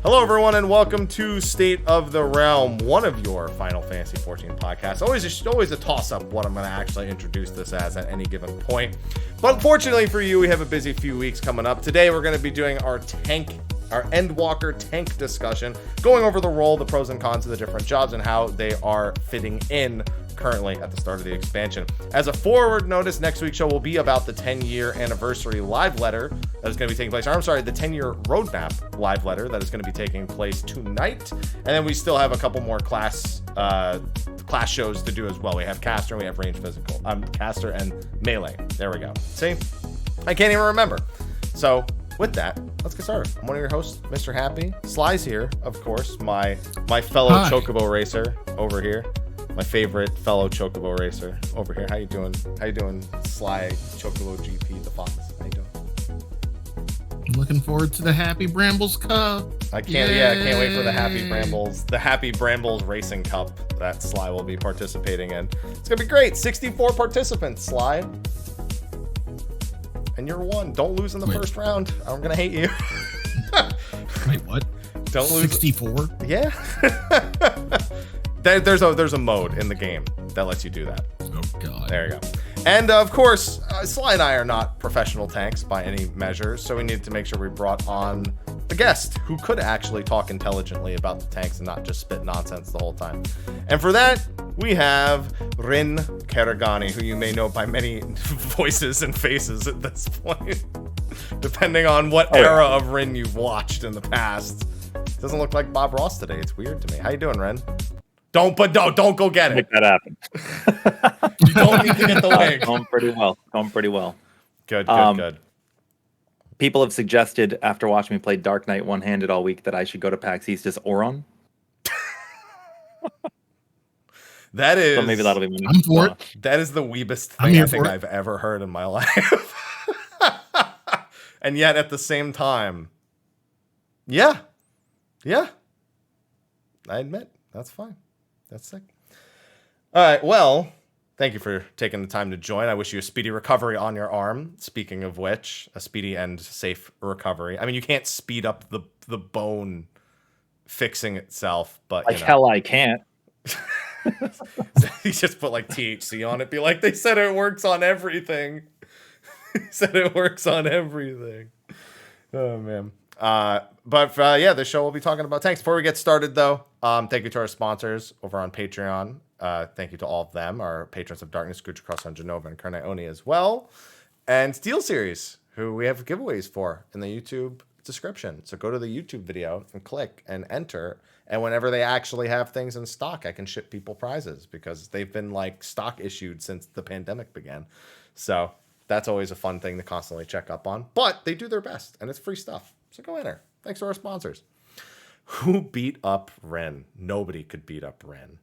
Hello, everyone, and welcome to State of the Realm, one of your Final Fantasy XIV podcasts. Always a toss-up what I'm going to actually introduce this as at any given point. But fortunately for you, we have a busy few weeks coming up. Today, we're going to be doing our Endwalker tank discussion, going over the role, the pros and cons of the different jobs, and how they are fitting in currently at the start of the expansion. As a forward notice, next week's show will be about the 10-year anniversary live letter that is going to be taking place. I'm sorry, the 10-year roadmap live letter that is going to be taking place tonight. And then we still have a couple more class shows to do as well. We have Caster and we have Range Physical. Caster and Melee. There we go. See? I can't even remember. So with that, let's get started. I'm one of your hosts, Mr. Happy. Sly's here, of course, my fellow Chocobo racer over here. My favorite fellow Chocobo racer over here. How you doing? Sly Chocobo GP the Fox? How you doing? Looking forward to the Happy Brambles Cup. I can't wait for the Happy Brambles Racing Cup that Sly will be participating in. It's gonna be great. 64 participants, Sly. And you're one. Don't lose in the first round. I'm gonna hate you. Wait, what? Don't lose. 64? Yeah. There's a mode in the game that lets you do that. Oh, God. There you go. And, of course, Sly and I are not professional tanks by any measure, so we needed to make sure we brought on a guest who could actually talk intelligently about the tanks and not just spit nonsense the whole time. And for that, we have RinKarigani, who you may know by many voices and faces at this point, depending on what era of Rin you've watched in the past. It doesn't look like Bob Ross today. It's weird to me. How you doing, Rin? Don't go get it. Make that happen. You don't need to get the wig. Going pretty well. Good. People have suggested after watching me play Dark Knight one-handed all week that I should go to PAX East as Auron. That is. So maybe that'll be my I'm for it. That is the weebest thing I think I've ever heard in my life. And yet at the same time, yeah. I admit, that's fine. That's sick. All right, well, thank you for taking the time to join. I wish you a speedy recovery on your arm. Speaking of which, a speedy and safe recovery. I mean, you can't speed up the bone fixing itself, but hell I can't. You just put like THC on it. Be like, they said it works on everything. Oh man. But the show will be talking about tanks. Before we get started, though, thank you to our sponsors over on Patreon. Thank you to all of them, our patrons of Darkness, Khuja, Cross on Jenova, and Kurenai Oni as well. And Steelseries, who we have giveaways for in the YouTube description. So go to the YouTube video and click and enter. And whenever they actually have things in stock, I can ship people prizes because they've been like stock issued since the pandemic began. So that's always a fun thing to constantly check up on. But they do their best, and it's free stuff. So go enter. Thanks to our sponsors. Who beat up Ren? Nobody could beat up Ren.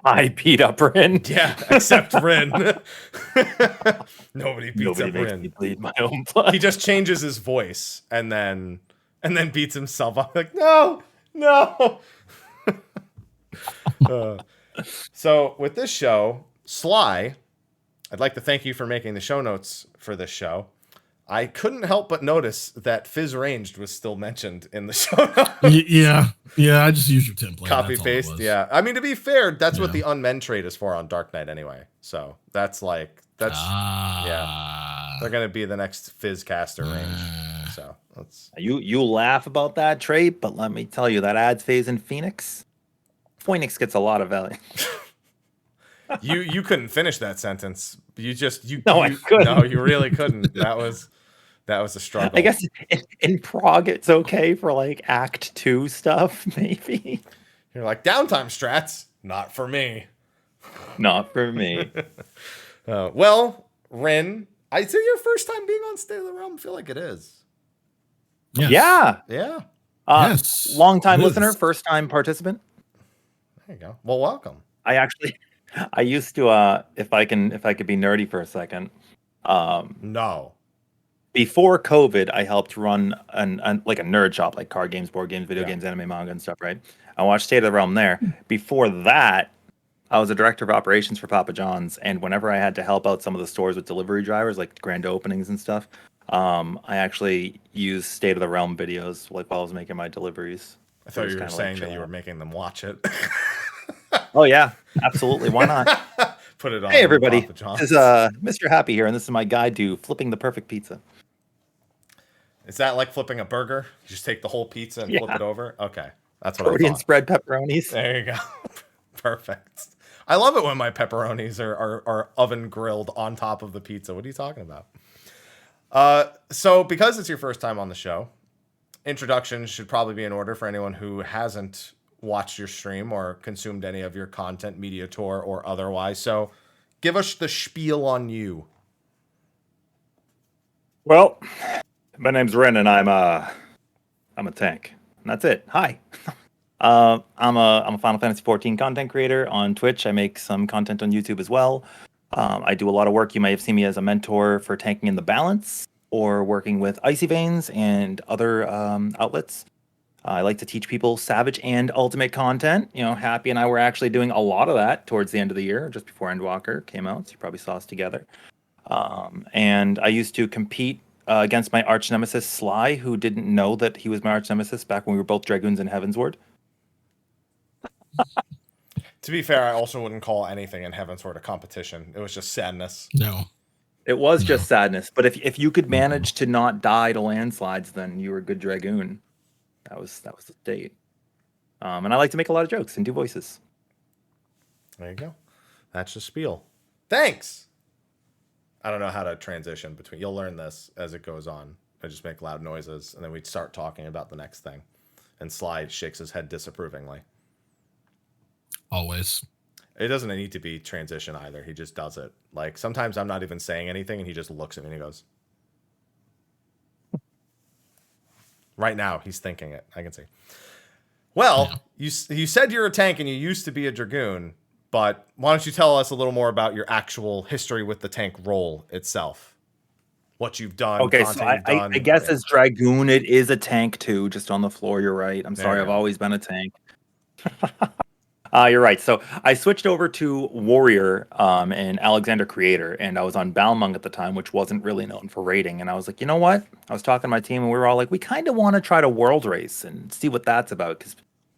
I beat up Ren. Yeah, except Ren. Nobody beats up makes Ren. Me bleed my own blood. He just changes his voice and then beats himself up. Like, no. So with this show, Sly, I'd like to thank you for making the show notes for this show. I couldn't help but notice that Fizz Ranged was still mentioned in the show notes. Yeah. I just use your template. Copy paste. Yeah. I mean, to be fair, that's what the unmen trade is for on Dark Knight anyway. So yeah. They're gonna be the next Fizz caster range. So let's. You laugh about that trait, but let me tell you that adds phase in Phoenix. Phoenix gets a lot of value. You couldn't finish that sentence. I couldn't. No, you really couldn't. That was a struggle. I guess in Prague it's okay for like Act 2 stuff, maybe. You're like, downtime strats, not for me. Not for me. Well, Rin, is it your first time being on State of the Realm? I feel like it is. Yes. Yeah. Yes. Long time listener, first time participant. There you go. Well, welcome. I used to if I could be nerdy for a second. No. Before COVID, I helped run like a nerd shop, like card games, board games, video games, anime, manga, and stuff, right? I watched State of the Realm there. Before that, I was a director of operations for Papa John's, and whenever I had to help out some of the stores with delivery drivers, like grand openings and stuff, I actually use State of the Realm videos like while I was making my deliveries. I thought you were saying that you were making them watch it. Oh yeah, absolutely. Why not? Put it on. Hey everybody, Papa John's. this is Mr. Happy here, and this is my guide to flipping the perfect pizza. Is that like flipping a burger? You just take the whole pizza and flip it over? Okay. That's what Protein I thought. spread pepperonis. There you go. Perfect. I love it when my pepperonis are oven grilled on top of the pizza. What are you talking about? So because it's your first time on the show, introductions should probably be in order for anyone who hasn't watched your stream or consumed any of your content, media tour or otherwise. So give us the spiel on you. Well, my name's Ren, and I'm a tank. And that's it. Hi. I'm a Final Fantasy 14 content creator on Twitch. I make some content on YouTube as well. I do a lot of work. You may have seen me as a mentor for Tanking in the Balance or working with Icy Veins and other outlets. I like to teach people Savage and Ultimate content. You know, Happy and I were actually doing a lot of that towards the end of the year, just before Endwalker came out. So you probably saw us together. And I used to compete against my arch nemesis Sly, who didn't know that he was my arch nemesis back when we were both Dragoons in Heavensward. To be fair, I also wouldn't call anything in Heavensward a competition. It was just sadness. No. It was just sadness. But if you could manage to not die to landslides, then you were a good Dragoon. That was the state. And I like to make a lot of jokes and do voices. There you go. That's the spiel. Thanks. I don't know how to transition between. You'll learn this as it goes on. I just make loud noises, and then we'd start talking about the next thing. And Sly shakes his head disapprovingly. Always. It doesn't need to be transition either. He just does it. Like, sometimes I'm not even saying anything, and he just looks at me and he goes... Right now, he's thinking it. I can see. Well, you said you're a tank and you used to be a Dragoon, but why don't you tell us a little more about your actual history with the tank role itself? What you've done. Okay, so I guess as Dragoon, it is a tank too, just on the floor. You're right. I'm sorry, I've always been a tank. You're right. So I switched over to Warrior in Alexander Creator, and I was on Balmung at the time, which wasn't really known for raiding. And I was like, you know what? I was talking to my team, and we were all like, we kind of want to try to world race and see what that's about. Because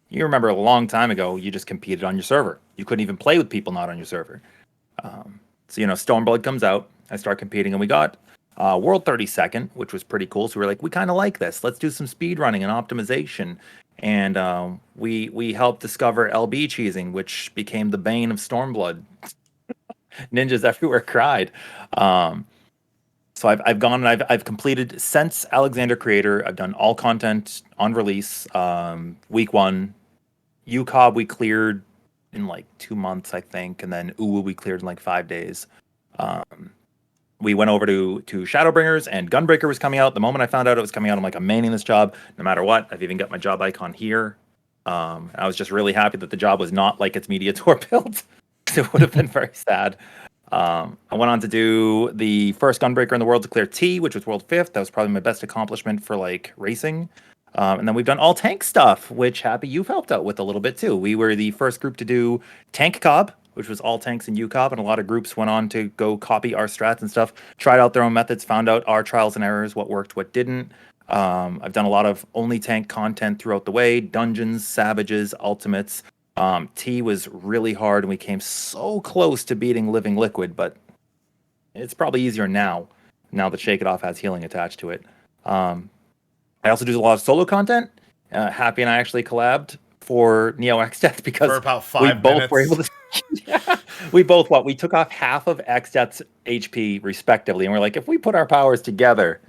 you remember a long time ago, you just competed on your server. You couldn't even play with people not on your server. So, you know, Stormblood comes out. I start competing, and we got World 32nd, which was pretty cool. So we were like, we kind of like this. Let's do some speed running and optimization. And we helped discover LB cheesing, which became the bane of Stormblood. Ninjas everywhere cried. So I've gone and I've completed since Alexander Creator. I've done all content on release. Week 1, UCOB we cleared in like 2 months, I think, and then Uwu we cleared in like 5 days. We went over to Shadowbringers, and Gunbreaker was coming out. The moment I found out it was coming out, I'm like, I'm maining this job no matter what. I've even got my job icon here. I was just really happy that the job was not like its media tour build. It would have been very sad. I went on to do the first Gunbreaker in the world to clear T, which was World 5th. That was probably my best accomplishment for like racing. And then we've done all tank stuff, which Happy you've helped out with a little bit too. We were the first group to do Tank Cobb, which was all tanks in UCOB, and a lot of groups went on to go copy our strats and stuff, tried out their own methods, found out our trials and errors, what worked, what didn't. I've done a lot of only tank content throughout the way, dungeons, savages, ultimates. T was really hard, and we came so close to beating Living Liquid, but it's probably easier now that Shake It Off has healing attached to it. I also do a lot of solo content. Happy and I actually collabed for Neo X Death because for about 5 we both minutes. were able to. Yeah, we took off half of X Death's HP respectively, and we're like, if we put our powers together,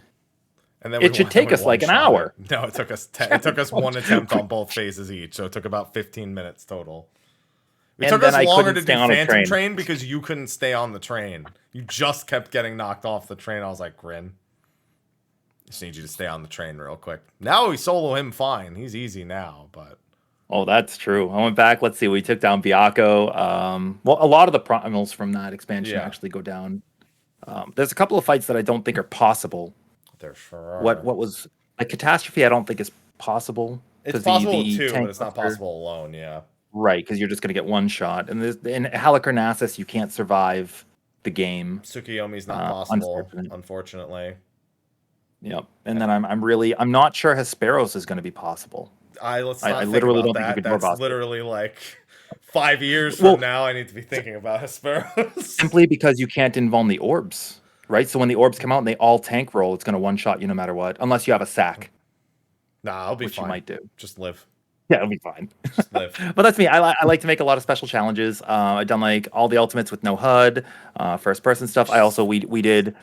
and then it should take us like an hour. No, it took us it took us one attempt on both phases each, so it took about 15 minutes total. It took us longer to do Phantom Train because you couldn't stay on the train. You just kept getting knocked off the train. I was like, Grin, just need you to stay on the train real quick. Now we solo him fine. He's easy now, but. Oh, that's true. I went back. Let's see. We took down Biako. Well, a lot of the primals from that expansion actually go down. There's a couple of fights that I don't think are possible. There sure are. What was like Catastrophe? I don't think is possible. It's possible too, but it's not possible alone. Yeah. Right, because you're just going to get one shot. And in Halicarnassus, you can't survive the game. Tsukiyomi's not possible, unfortunately. Yep. And then I'm not sure Hesperos is going to be possible. Let's not I think literally about don't think you that. could That's Dorboss it. literally like 5 years Well- from now. I need to be thinking about Hesperos. Simply because you can't invuln the orbs, right? So when the orbs come out and they all tank roll, it's going to one-shot you no matter what, unless you have a sack, Nah, I'll be which fine. you might do. Just live. Yeah, it'll be fine. Just live. But that's me. I like to make a lot of special challenges. I've done like all the ultimates with no HUD, first person stuff. I also we did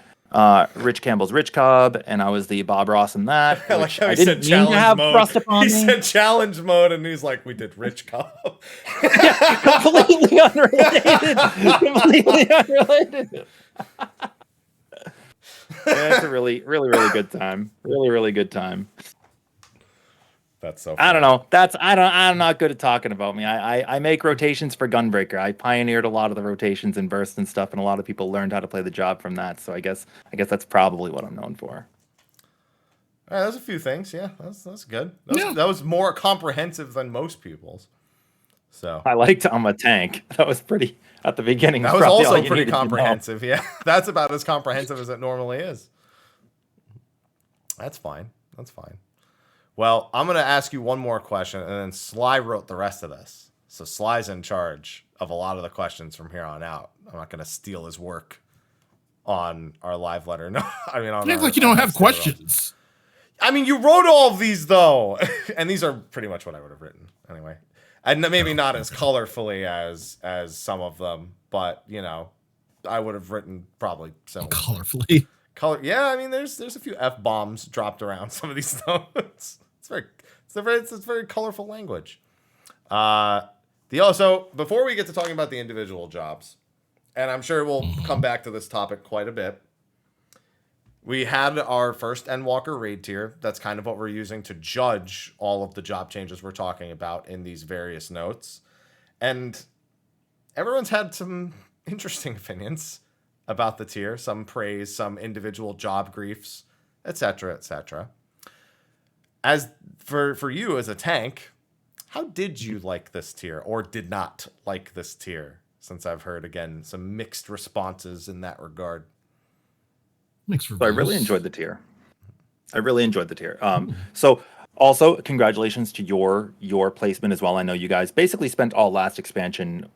Rich Campbell's Rich Cobb, and I was the Bob Ross in that, I like which how I he didn't said mean to challenge have mode. thrust upon He me. said challenge mode, and he's like, "We did Rich Cobb." Completely unrelated. Completely unrelated. Yeah, it's a really good time. Really good time. That's so funny. I don't know. I'm not good at talking about me. I make rotations for Gunbreaker. I pioneered a lot of the rotations and bursts and stuff, and a lot of people learned how to play the job from that. So I guess that's probably what I'm known for. All right, there's a few things. Yeah, that's good. Yeah. That was more comprehensive than most people's. So I liked I'm a tank. That was pretty at the beginning. that was probably all also you pretty needed to know. comprehensive. Yeah, that's about as comprehensive as it normally is. That's fine. That's fine. Well, I'm going to ask you one more question, and then Sly wrote the rest of this. So Sly's in charge of a lot of the questions from here on out. I'm not going to steal his work on our live letter. No, I mean, on You act our- like you don't on our have stand-up. questions. I mean, you wrote all of these, though. And these are pretty much what I would have written, anyway. And maybe not as colorfully as some of them, but, you know, I would have written probably similar. Colorfully. Yeah, I mean, there's a few F-bombs dropped around some of these notes. It's very colorful language. So before we get to talking about the individual jobs, and I'm sure we'll come back to this topic quite a bit, we had our first Endwalker raid tier. That's kind of what we're using to judge all of the job changes we're talking about in these various notes. And everyone's had some interesting opinions about the tier, some praise, some individual job griefs, etc., etc. As for you as a tank, how did you like this tier or did not like this tier? Since I've heard, again, some mixed responses in that regard. Mixed So I really reviews. enjoyed the tier. So also congratulations to your placement as well. I know you guys basically spent all last expansion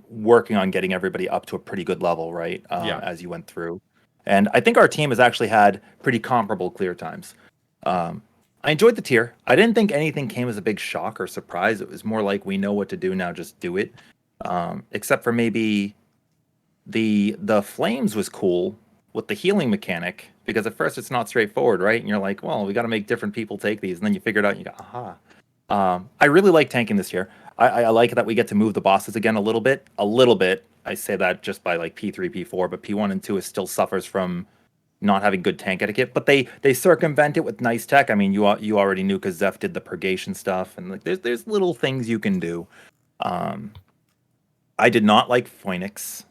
working on getting everybody up to a pretty good level, right? Yeah. As you went through. And I think our team has actually had pretty comparable clear times. I enjoyed the tier. I didn't think anything came as a big shock or surprise. It was more like we know what to do now, just do it. Except for maybe the flames was cool with the healing mechanic, because at first it's not straightforward, right? And you're like, well, we got to make different people take these, and then you figure it out and you go, aha. I really like tanking this year. I like that we get to move the bosses again a little bit. I say that just by like P3, P4, but P1 and 2 is still suffers from not having good tank etiquette, but they circumvent it with nice tech. I mean, you already knew because Zeph did the purgation stuff, and like there's little things you can do. I did not like Phoenix,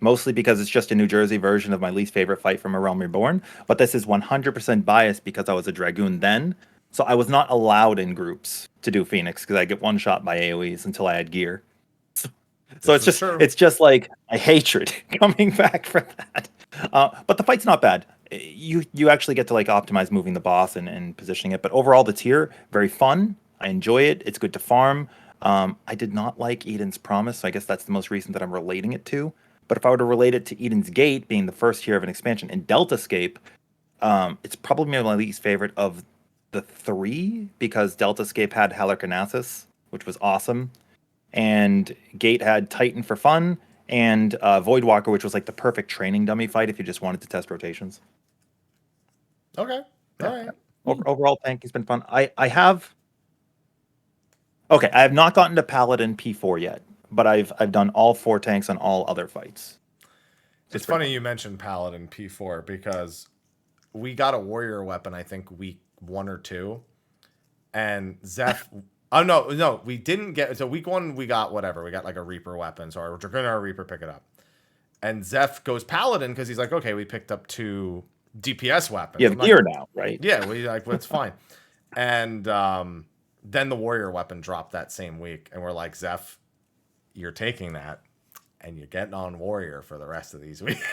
mostly because it's just a New Jersey version of my least favorite fight from A Realm Reborn. But this is 100% biased because I was a Dragoon then, so I was not allowed in groups to do Phoenix because I get one shot by AoEs until I had gear. So it's just like a hatred coming back for that. But the fight's not bad. You actually get to like optimize moving the boss and positioning it. But overall, the tier very fun. I enjoy it. It's good to farm. I did not like Eden's Promise, so I guess that's the most recent that I'm relating it to. But if I were to relate it to Eden's Gate being the first tier of an expansion and Deltascape, it's probably my least favorite of the three because Deltascape had Hallerkanasis, which was awesome. And Gate had Titan for fun, and Voidwalker, which was like the perfect training dummy fight if you just wanted to test rotations. Okay. All right. Overall, tanking's been fun. I have not gotten to Paladin P4 yet, but I've done all 4 tanks on all other fights. It's funny you mentioned Paladin P4 because we got a warrior weapon, I think, week 1 or 2. And Zeph... Oh, no, we didn't get... So week 1, we got whatever. We got like a Reaper weapon. So our Dragoon or Reaper pick it up. And Zeph goes Paladin because he's like, okay, we picked up 2 DPS weapons. You have gear now, right? Yeah, it's fine. And then the warrior weapon dropped that same week. And we're like, Zeph, you're taking that. And you're getting on warrior for the rest of these weeks.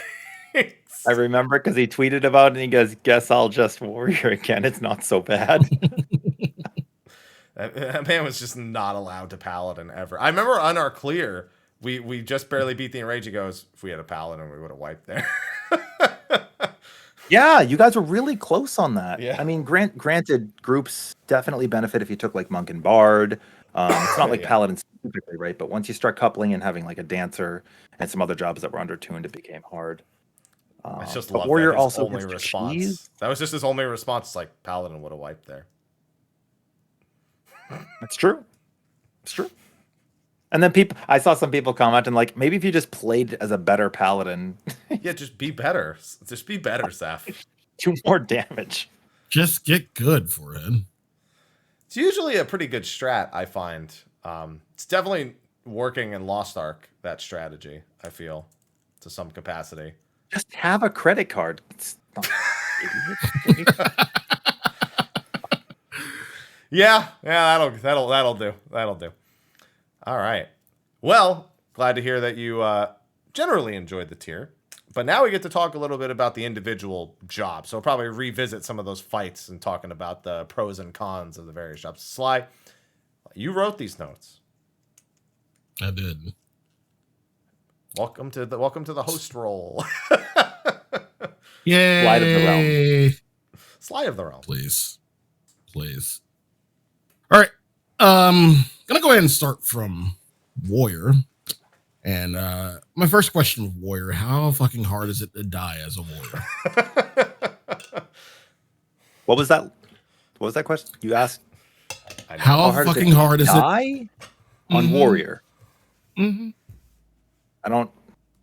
I remember because he tweeted about it and he goes, "Guess I'll just warrior again. It's not so bad." That man was just not allowed to paladin ever. I remember on our clear, we just barely beat the enrage. He goes, if we had a paladin, we would have wiped there. Yeah, you guys were really close on that. Yeah. I mean, granted, groups definitely benefit if you took like Monk and Bard. It's not like Yeah. Paladin specifically, right? But once you start coupling and having like a Dancer and some other jobs that were undertuned, it became hard. I just but love Warrior that. His also only gets to response. cheese. That was just his only response. It's like paladin would have wiped there. That's true. It's true. And then I saw some people comment and like, maybe if you just played as a better Paladin, Yeah, just be better. Just be better, Seth. do more damage. Just get good for it. It's usually a pretty good strat, I find. It's definitely working in Lost Ark, that strategy, I feel, to some capacity. Just have a credit card. Yeah, that'll do. That'll do. All right. Well, glad to hear that you generally enjoyed the tier. But now we get to talk a little bit about the individual jobs. So we'll probably revisit some of those fights and talking about the pros and cons of the various jobs. Sly, you wrote these notes. I did. Welcome to the host role. Yay! Slide of the realm. Sly of the realm. Please. All right. Gonna go ahead and start from Warrior. And my first question with Warrior, how fucking hard is it to die as a warrior? What was that? What was that question? You asked How fucking hard is it? Die on Warrior. Mm-hmm. I don't.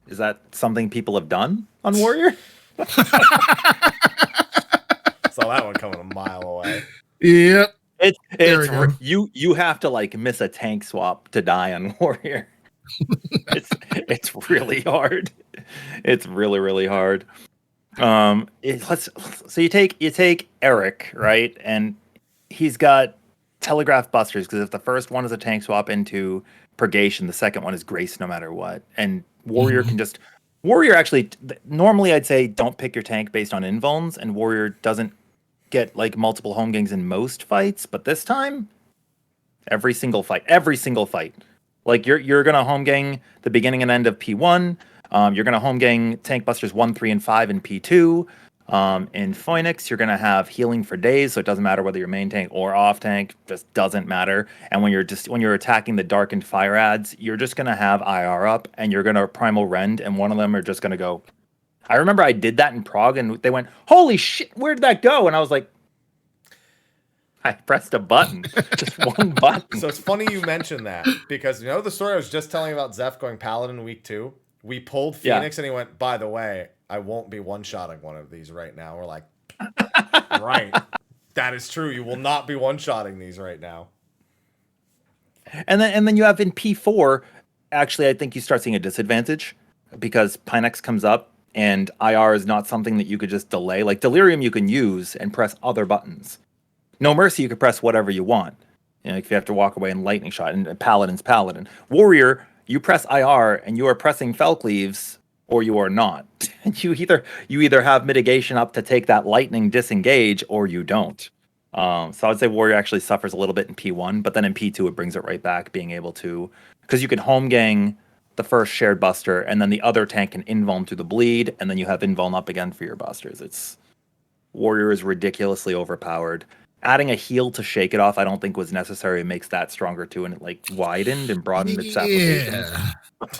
Is that something people have done on Warrior? Saw that one coming a mile away. Yep. You have to like miss a tank swap to die on Warrior. it's really hard. It's really hard. So you take Eric, right, and he's got Telegraph Busters because if the first one is a tank swap into Purgation, the second one is Grace no matter what, and Warrior can just Warrior actually normally I'd say don't pick your tank based on invulns, and Warrior doesn't get like multiple home gangs in most fights, but this time every single fight. Like you're gonna home gang the beginning and end of P1. You're gonna home gang tank busters 1, 3, and 5 in P2. In Phoenix, you're gonna have healing for days, so it doesn't matter whether you're main tank or off tank, just doesn't matter. And when you're attacking the darkened fire ads, you're just gonna have IR up and you're gonna primal rend, and one of them are just gonna go. I remember I did that in Prague and they went, "Holy shit, where did that go?" And I was like, I pressed a button, just one button. So it's funny you mentioned that because you know the story I was just telling about Zeph going Paladin week 2? We pulled Phoenix and he went, by the way, I won't be one-shotting one of these right now. We're like, right. That is true. You will not be one-shotting these right now. And then you have in P4, actually, I think you start seeing a disadvantage because Pinex comes up and IR is not something that you could just delay. Like Delirium you can use and press other buttons. No Mercy, you can press whatever you want. You know, if you have to walk away and lightning shot, and Paladin's Paladin. Warrior, you press IR and you are pressing Felcleaves or you are not. you either have mitigation up to take that lightning disengage or you don't. So I would say Warrior actually suffers a little bit in P1, but then in P2 it brings it right back, being able to, because you can home gang the first shared buster and then the other tank can invuln through the bleed, and then you have invuln up again for your busters. Warrior is ridiculously overpowered. Adding a heal to shake it off, I don't think was necessary. It makes that stronger too, and it like widened and broadened its application.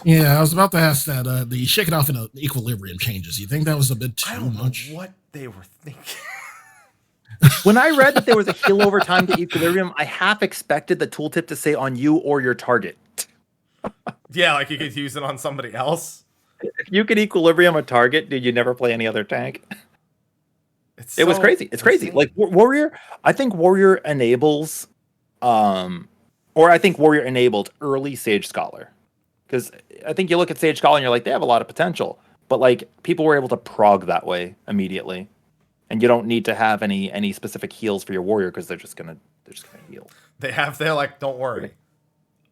Yeah, I was about to ask that. The shake it off in equilibrium changes. You think that was a bit too much? What they were thinking. When I read that there was a heal over time to equilibrium, I half expected the tooltip to say on you or your target. Yeah, like you could use it on somebody else. If you could equilibrium a target, dude, you never play any other tank. It was crazy. It's crazy. Like Warrior, I think Warrior enables, or I think Warrior enabled early Sage Scholar, because I think you look at Sage Scholar and you're like, they have a lot of potential, but like people were able to prog that way immediately, and you don't need to have any specific heals for your Warrior because they're just gonna heal. They're like, don't worry,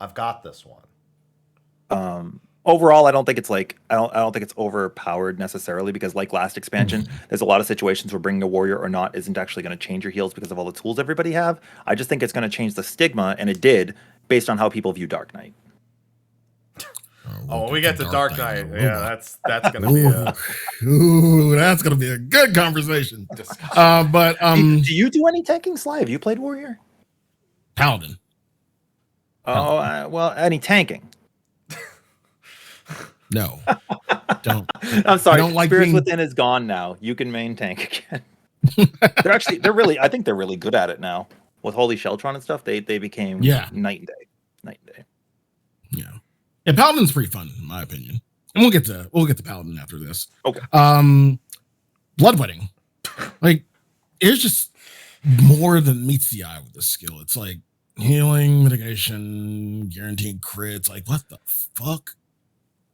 I've got this one. Overall, I don't think it's like I don't think it's overpowered necessarily because like last expansion, there's a lot of situations where bringing a warrior or not isn't actually going to change your heals because of all the tools everybody have. I just think it's going to change the stigma, and it did based on how people view Dark Knight. Oh, when we get to Dark Knight, yeah, that's gonna that's gonna be a good conversation. But do you do any tanking, Sly? Have you played warrior? Paladin. Oh, well, any tanking? No, don't. I'm sorry. I don't like Spirits being... Within is gone now. You can main tank again. I think they're really good at it now. With Holy Sheltron and stuff, they became night and day. Night and day. Yeah. Yeah, Paladin's pretty fun, in my opinion. And we'll get to Paladin after this. Okay. Bloodwedding. Like, it's just more than meets the eye with this skill. It's like healing, mitigation, guaranteed crits. Like, what the fuck?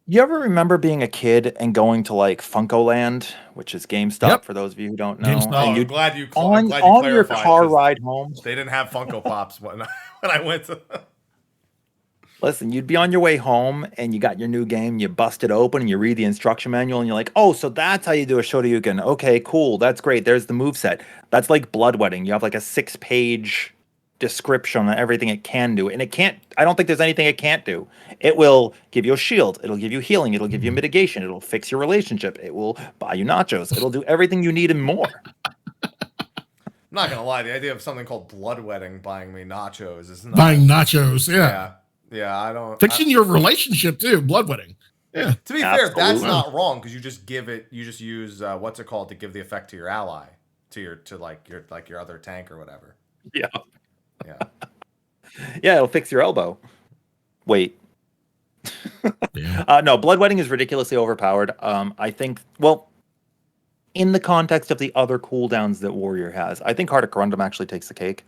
You ever remember being a kid and going to like Funko Land, which is GameStop for those of you who don't know? GameStop. And I'm glad you on your car ride home. They didn't have Funko Pops when I went to. Listen, you'd be on your way home and you got your new game, you bust it open and you read the instruction manual and you're like, oh, so that's how you do a Shoryuken. Okay, cool. That's great. There's the moveset. That's like Bloodwedding. You have like a 6-page description on everything it can do. And I don't think there's anything it can't do. It will give you a shield. It'll give you healing. It'll give you mitigation. It'll fix your relationship. It will buy you nachos. It'll do everything you need and more. I'm not going to lie. The idea of something called Bloodwedding buying me nachos is not... Buying nachos, Yeah, I don't... Fixing your relationship, too. Bloodwedding. Yeah. To be fair, that's not wrong, because you just use, what's it called, to give the effect to your ally, to your other tank or whatever. Yeah. Yeah. Yeah, it'll fix your elbow. Wait. Yeah. No, Bloodwedding is ridiculously overpowered. I think, well, in the context of the other cooldowns that Warrior has, I think Heart of Corundum actually takes the cake.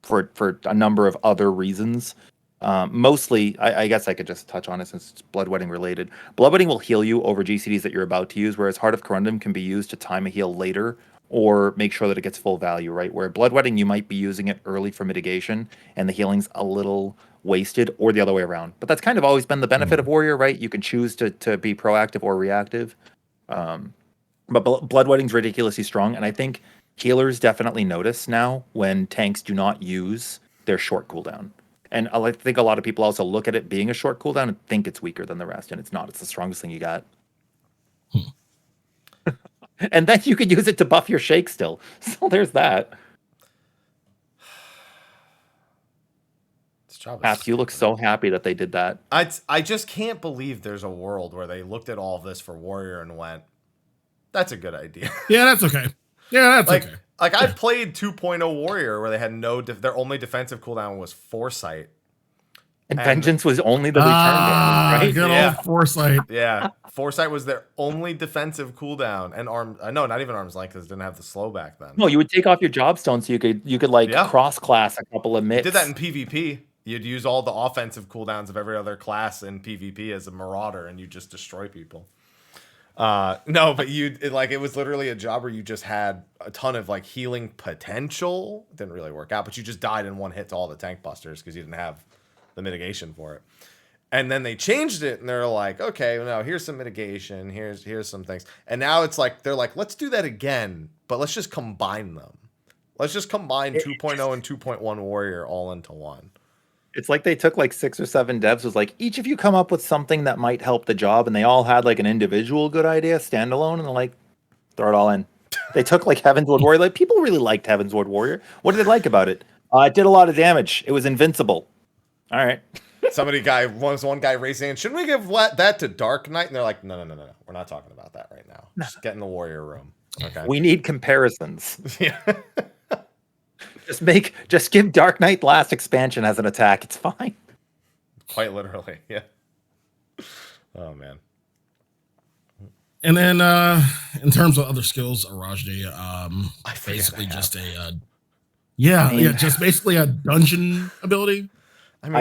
For a number of other reasons. Mostly, I guess I could just touch on it since it's Bloodwedding related. Bloodwedding will heal you over GCDs that you're about to use, whereas Heart of Corundum can be used to time a heal later or make sure that it gets full value, right? Where Bloodwedding, you might be using it early for mitigation and the healing's a little wasted, or the other way around. But that's kind of always been the benefit of Warrior, right? You can choose to be proactive or reactive. But Bloodwedding's ridiculously strong, and I think healers definitely notice now when tanks do not use their short cooldown. And I think a lot of people also look at it being a short cooldown and think it's weaker than the rest, and it's not. It's the strongest thing you got. And then you could use it to buff your shake still. So there's that. Paps, you look so happy that they did that. I just can't believe there's a world where they looked at all of this for Warrior and went, that's a good idea. Yeah, that's okay. Yeah, that's okay. Like, I played 2.0 Warrior where they had their only defensive cooldown was Foresight. And Vengeance was only the return damage, right? Good old Foresight. Yeah. Foresight was their only defensive cooldown. And not even Arm's Length, because it didn't have the slow back then. No, you would take off your job stone so you could cross-class a couple of mitts. Did that in PvP. You'd use all the offensive cooldowns of every other class in PvP as a Marauder, and you just destroy people. No, but it was literally a job where you just had a ton of like healing potential. Didn't really work out, but you just died in one hit to all the tank busters because you didn't have the mitigation for it. And then they changed it, and they're like, okay, well, now here's some mitigation, here's some things. And now it's like they're like, let's do that again, but let's just combine them. Let's just combine 2.0 and 2.1 Warrior all into one. It's like they took like 6 or 7 devs, was like, each of you come up with something that might help the job, and they all had like an individual good idea, standalone, and they're like, throw it all in. They took like Heavensward Warrior. Like, people really liked Heavensward Warrior. What did they like about it? It did a lot of damage. It was invincible. All right. One guy raising, shouldn't we give that to Dark Knight? And they're like, no. We're not talking about that right now. Just get in the Warrior room. Okay. We need comparisons. Yeah. Just give Dark Knight last expansion as an attack. It's fine. Quite literally, yeah. Oh man. And then in terms of other skills, Arajde, basically just just basically a dungeon ability. I mean,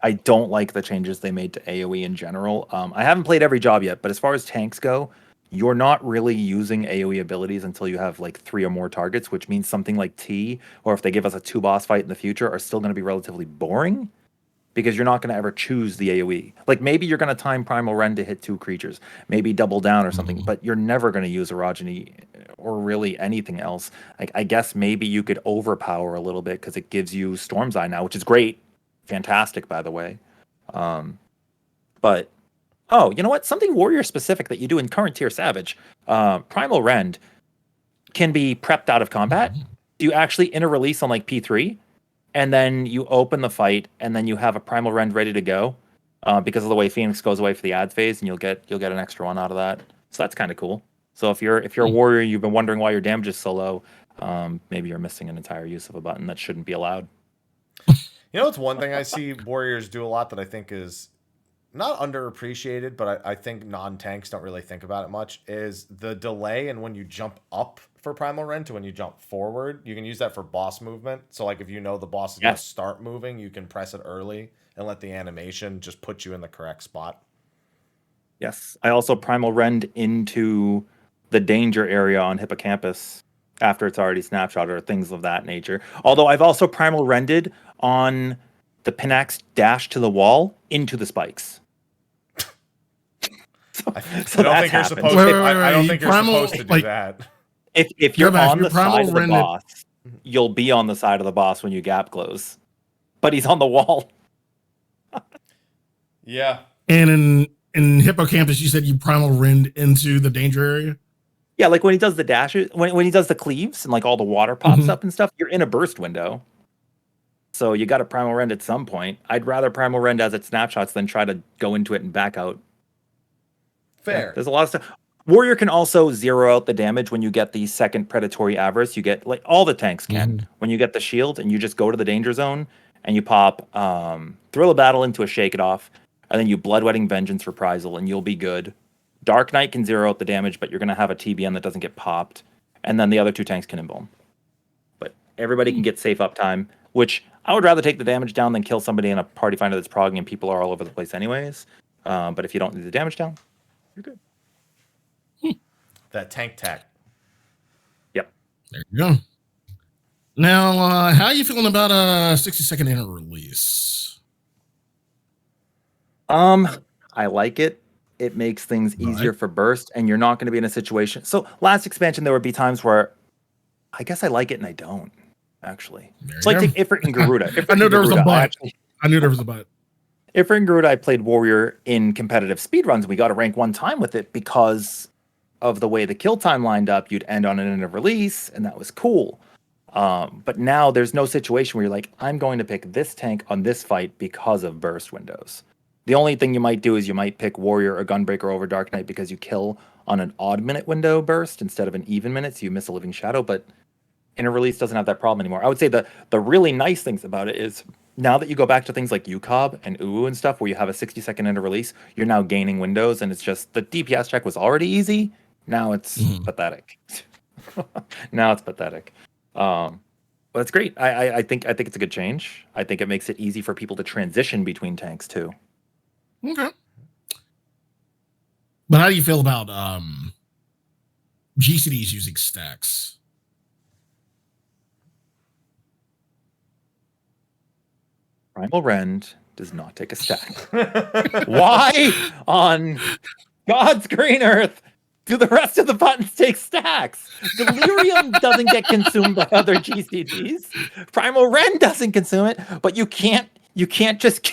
I don't like the changes they made to AoE in general. I haven't played every job yet, but as far as tanks go, you're not really using AoE abilities until you have like 3 or more targets, which means something like T, or if they give us a 2 boss fight in the future, are still going to be relatively boring. because you're not going to ever choose the AoE. Like maybe you're going to time Primal Rend to hit 2 creatures, maybe double down or something, but you're never going to use Orogeny or really anything else. Like I guess maybe you could overpower a little bit because it gives you Storm's Eye now, which is great, fantastic by the way. But oh, you know what? Something warrior specific that you do in current tier Savage, Primal Rend can be prepped out of combat. You actually in a release on like P3, and then you open the fight, and then you have a Primal Rend ready to go, because of the way Phoenix goes away for the ad phase, and you'll get an extra one out of that. So that's kind of cool. So if you're a warrior, you've been wondering why your damage is so low, maybe you're missing an entire use of a button that shouldn't be allowed. You know, it's one thing I see warriors do a lot that I think is not underappreciated, but I think non-tanks don't really think about it much, is the delay and when you jump up for Primal Rend to when you jump forward. You can use that for boss movement. So like if you know the boss is going to start moving, you can press it early and let the animation just put you in the correct spot. Yes. I also Primal Rend into the danger area on Hippocampus after it's already snapshot or things of that nature. Although I've also Primal Rended on the Pinax dash to the wall into the spikes. I don't think you're supposed to. I don't think you're supposed to do that. If you're on the side of the boss, you'll be on the side of the boss when you gap close. But he's on the wall. Yeah. And in Hippocampus, you said you Primal Rend into the danger area? Yeah, like when he does the dashes, when he does the cleaves and like all the water pops up and stuff, you're in a burst window. So you got to Primal Rend at some point. I'd rather Primal Rend as it snapshots than try to go into it and back out. Fair. Yeah, there's a lot of stuff. Warrior can also zero out the damage when you get the second predatory avarice. You get, like, all the tanks can. When you get the shield and you just go to the danger zone and you pop Thrill of Battle into a Shake It Off, and then you Bloodwetting Vengeance Reprisal, and you'll be good. Dark Knight can zero out the damage, but you're going to have a TBN that doesn't get popped. And then the other 2 tanks can embalm. But everybody can get safe uptime, which I would rather take the damage down than kill somebody in a party finder that's progging and people are all over the place anyways. But if you don't need the damage down, you're good. That tank tech. Yep. There you go. Now, how are you feeling about a 60-second inner release? I like it. It makes things easier for burst, and you're not going to be in a situation. So last expansion, there would be times where I guess I like it and I don't, actually. It's like take Ifrit and Garuda. I knew there was a but. I knew there was a but. Ifrit and Garuda, I played Warrior in competitive speedruns. We got to rank 1 time with it because of the way the kill time lined up. You'd end on an end of release, and that was cool. But now there's no situation where you're like, I'm going to pick this tank on this fight because of burst windows. The only thing you might do is you might pick Warrior or Gunbreaker over Dark Knight because you kill on an odd minute window burst instead of an even minute, so you miss a Living Shadow. But inner release doesn't have that problem anymore. I would say the really nice things about it is now that you go back to things like UCOB and UU and stuff where you have a 60-second inner release, you're now gaining windows, and it's just the DPS check was already easy. Now it's pathetic. Now it's pathetic. But it's great. I think it's a good change. I think it makes it easy for people to transition between tanks too. Okay. But how do you feel about GCDs using stacks? Primal Rend does not take a stack. Why on God's green earth do the rest of the buttons take stacks? Delirium doesn't get consumed by other GCDs. Primal Rend doesn't consume it, but you can't just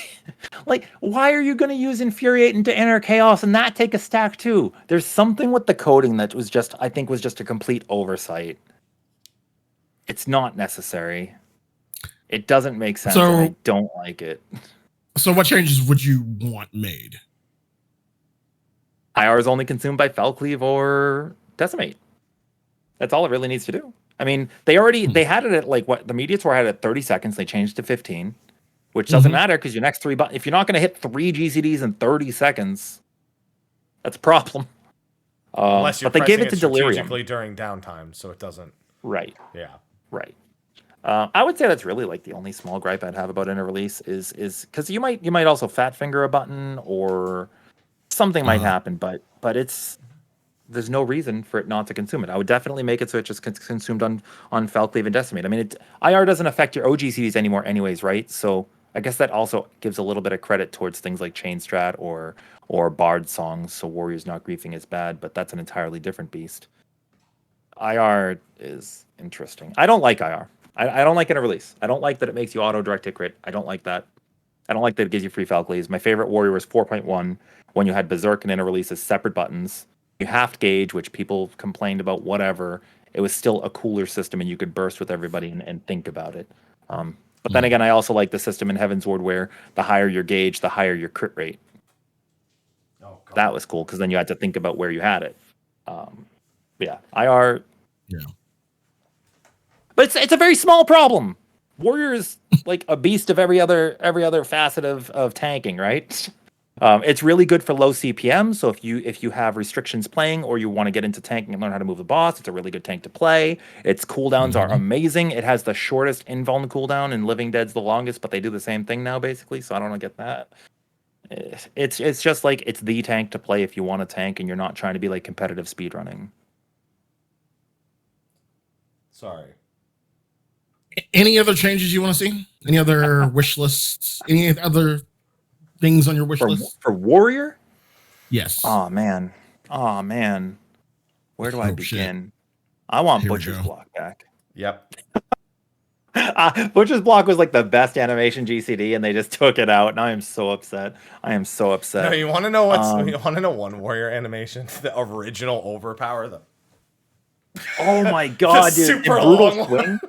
like, why are you going to use Infuriate into Enter Chaos and that take a stack too? There's something with the coding that was just, I think, was just a complete oversight. It's not necessary. It doesn't make sense. So, and I don't like it. So what changes would you want made? IR is only consumed by Fellcleave or Decimate. That's all it really needs to do. I mean, they had it at like what the Media Tour had it at 30 seconds. They changed to 15, which doesn't matter because your next 3 buttons, if you're not going to hit 3 GCDs in 30 seconds, that's a problem. Unless you're but they gave it to strategically Delirium during downtime, so it doesn't. Right. Yeah. Right. I would say that's really like the only small gripe I'd have about inner release is because you might also fat finger a button or something might happen, but there's no reason for it not to consume it. I would definitely make it so it just consumed on Fellcleave and Decimate. I mean, IR doesn't affect your OGCDs anymore anyways, right? So I guess that also gives a little bit of credit towards things like Chain Strat or Bard songs, so Warriors not griefing is bad, but that's an entirely different beast. IR is interesting. I don't like IR. I don't like it in a release. I don't like that it makes you auto direct hit crit. I don't like that. I don't like that it gives you free Falcleys. My favorite Warrior was 4.1 when you had Berserk and Inner Release as separate buttons. You have to gauge, which people complained about, whatever. It was still a cooler system and you could burst with everybody and think about it. But then again, I also like the system in Heavensward where the higher your gauge, the higher your crit rate. Oh, God. That was cool because then you had to think about where you had it. Yeah, IR. Yeah. But it's a very small problem. Warrior is like a beast of every other facet of tanking, right? It's really good for low CPM. So if you have restrictions playing or you want to get into tanking and learn how to move the boss, it's a really good tank to play. Its cooldowns are amazing. It has the shortest invuln cooldown, and Living Dead's the longest, but they do the same thing now basically. So I don't get that. It's just like it's the tank to play if you want to tank and you're not trying to be like competitive speedrunning. Sorry. Any other changes you want to see? Any other wish lists? Any other things on your wish list? For Warrior? Yes. Oh man. Where do I begin? Shit. I want Here Butcher's Block back. Yep. Butcher's Block was like the best animation GCD, and they just took it out. And I am so upset. No, you want to know you want to know one Warrior animation? The original Overpower. Oh my god, dude! Super Brutal long Swing.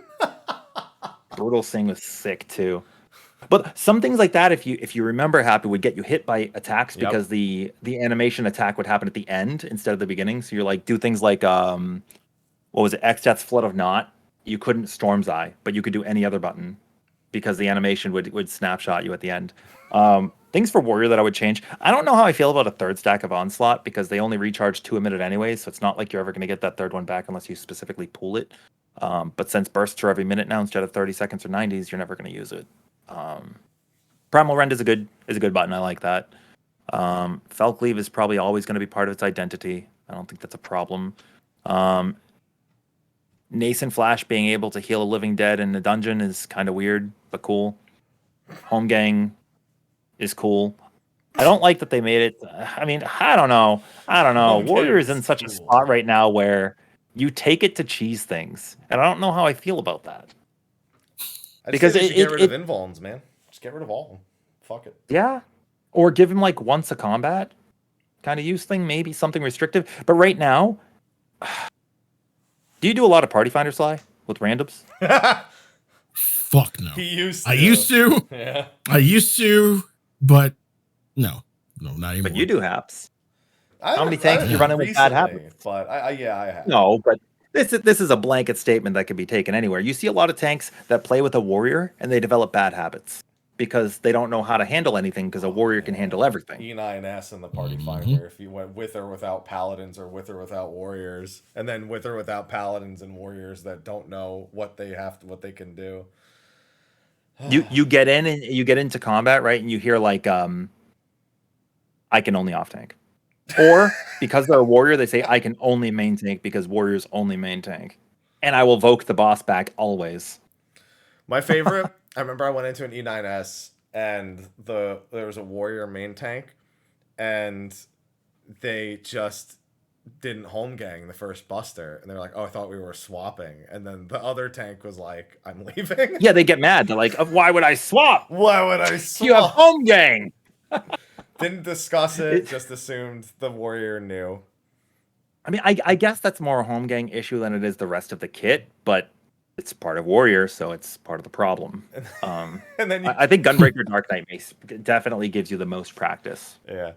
Brutal Swing was sick too. But some things like that, if you remember, Happy would get you hit by attacks because the animation attack would happen at the end instead of the beginning. So you're like do things like what was it? X-Death's Flood of Knot. You couldn't Storm's Eye, but you could do any other button because the animation would snapshot you at the end. Things for Warrior that I would change. I don't know how I feel about a third stack of Onslaught because they only recharge 2 a minute anyway, so it's not like you're ever going to get that third one back unless you specifically pool it. But since bursts are every minute now instead of 30 seconds or 90s, you're never going to use it. Primal Rend is a good button. I like that. Falcleave is probably always going to be part of its identity. I don't think that's a problem. Nascent Flash being able to heal a Living Dead in the dungeon is kind of weird, but cool. Home Gang is cool. I don't like that they made it. I mean, I don't know. Warrior is in such a spot right now where you take it to cheese things, and I don't know how I feel about that. Because they should get rid of invulns, man. Just get rid of all of them. Fuck it. Yeah, or give him like once a combat kind of use thing, maybe something restrictive. But right now, do you do a lot of Party Finder Sly with randoms? Fuck no. He used to. I used to. Yeah. I used to, but no, not anymore. But you do haps. How many tanks you running with bad habits? But I have. No, but this is a blanket statement that can be taken anywhere. You see a lot of tanks that play with a warrior and they develop bad habits because they don't know how to handle anything because a warrior can handle everything. E9S in the Party Finder, if you went with or without paladins or with or without warriors, and then with or without paladins and warriors that don't know what they can do. You get in and you get into combat, right? And you hear like I can only off tank. Or because they're a warrior, they say I can only main tank because warriors only main tank. And I will voke the boss back always. My favorite, I remember I went into an E9S and there was a warrior main tank and they just didn't home gang the first buster and they're like, oh, I thought we were swapping, and then the other tank was like, I'm leaving. Yeah, they get mad. They're like, why would I swap? You have home gang. Didn't discuss it, just assumed the warrior knew. I mean, I guess that's more a home gang issue than it is the rest of the kit, but it's part of warrior, so it's part of the problem. And then I think Gunbreaker Dark Knight Mace definitely gives you the most practice. Yeah.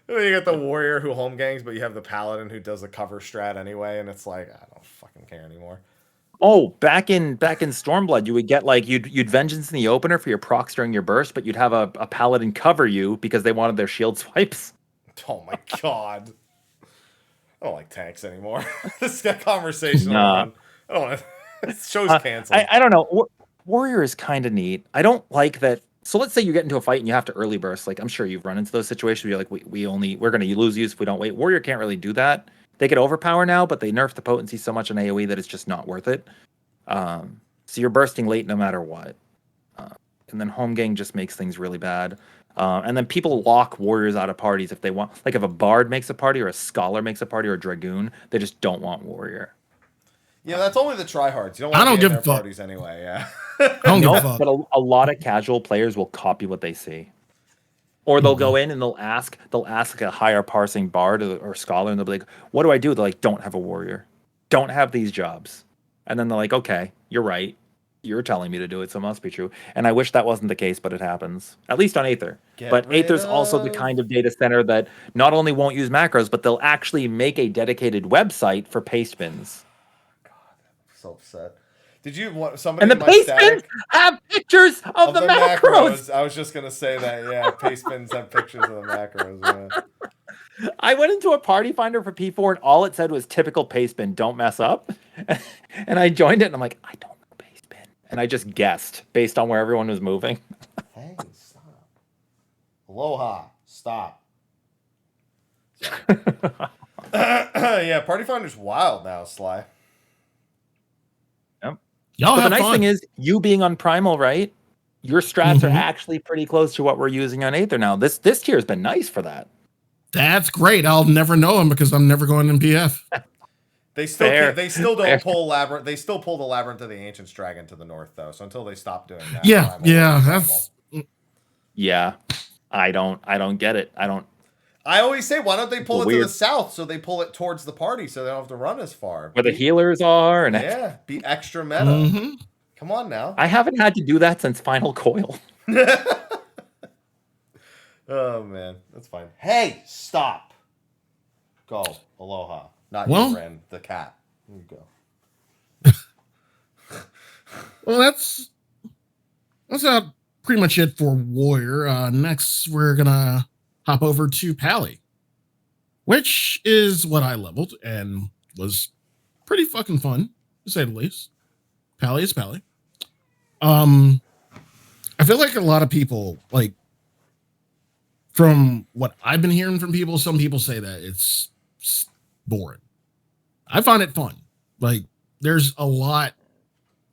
And then you got the warrior who home gangs, but you have the paladin who does a cover strat anyway, and it's like, I don't fucking care anymore. Oh, back in Stormblood, you would get like you'd vengeance in the opener for your procs during your burst, but you'd have a paladin cover you because they wanted their shield swipes. Oh my god. I don't like tanks anymore. This conversation. Nah. I don't want to. Show's canceled. I don't know. Warrior is kind of neat. I don't like that. So let's say you get into a fight and you have to early burst. Like I'm sure you've run into those situations where you're like, we're going to lose use if we don't wait. Warrior can't really do that. They could overpower now, but they nerf the potency so much in AoE that it's just not worth it. So you're bursting late no matter what. and then home gang just makes things really bad. And then people lock warriors out of parties if they want. Like if a bard makes a party, or a scholar makes a party, or a dragoon, they just don't want warrior. Yeah, that's only the tryhards. You don't I want don't to be in give their a fuck. parties anyway. Yeah. I don't give a No, fuck. but a lot of casual players will copy what they see. Or they'll go in and they'll ask like a higher parsing bard or scholar, and they'll be like, "What do I do?" They're like, "Don't have a warrior, don't have these jobs." And then they're like, "Okay, you're right. You're telling me to do it, so it must be true." And I wish that wasn't the case, but it happens. At least on Aether. But Aether's also the kind of data center that not only won't use macros, but they'll actually make a dedicated website for paste bins. God, I'm so upset. Did you want somebody And the in my paste bins static have pictures of the macros. I was just gonna say that. Yeah, paste bins have pictures of the macros. Yeah. I went into a party finder for P4 and all it said was typical paste bin, don't mess up. And I joined it and I'm like, I don't know paste bin. And I just guessed based on where everyone was moving. Hey, stop. Aloha, stop. Yeah, party finder's wild now, Sly. Y'all But the have nice fun. thing is, you being on Primal, right? Your strats are actually pretty close to what we're using on Aether now. This tier has been nice for that. That's great. I'll never know him because I'm never going in PF. They still Fair. they still don't Fair. pull labyrinth. They still pull the labyrinth of the ancients dragon to the north though. So until they stop doing that, Yeah, Primal yeah. is That's Yeah. I don't get it. I always say, why don't they pull it to Weird. the south so they pull it towards the party so they don't have to run as far? Where the healers are and Yeah, be extra meta. mhm. Come on now. I haven't had to do that since Final Coil. Oh man, that's fine. Hey, stop. Go. Aloha. Not Well- you, Ren, the cat. Here you go. Well, that's pretty much it for Warrior. Next, we're gonna hop over to Pally, which is what I leveled and was pretty fucking fun, to say the least. Pally is Pally. I feel like a lot of people, like, from what I've been hearing from people, some people say that it's boring. I find it fun. Like, there's a lot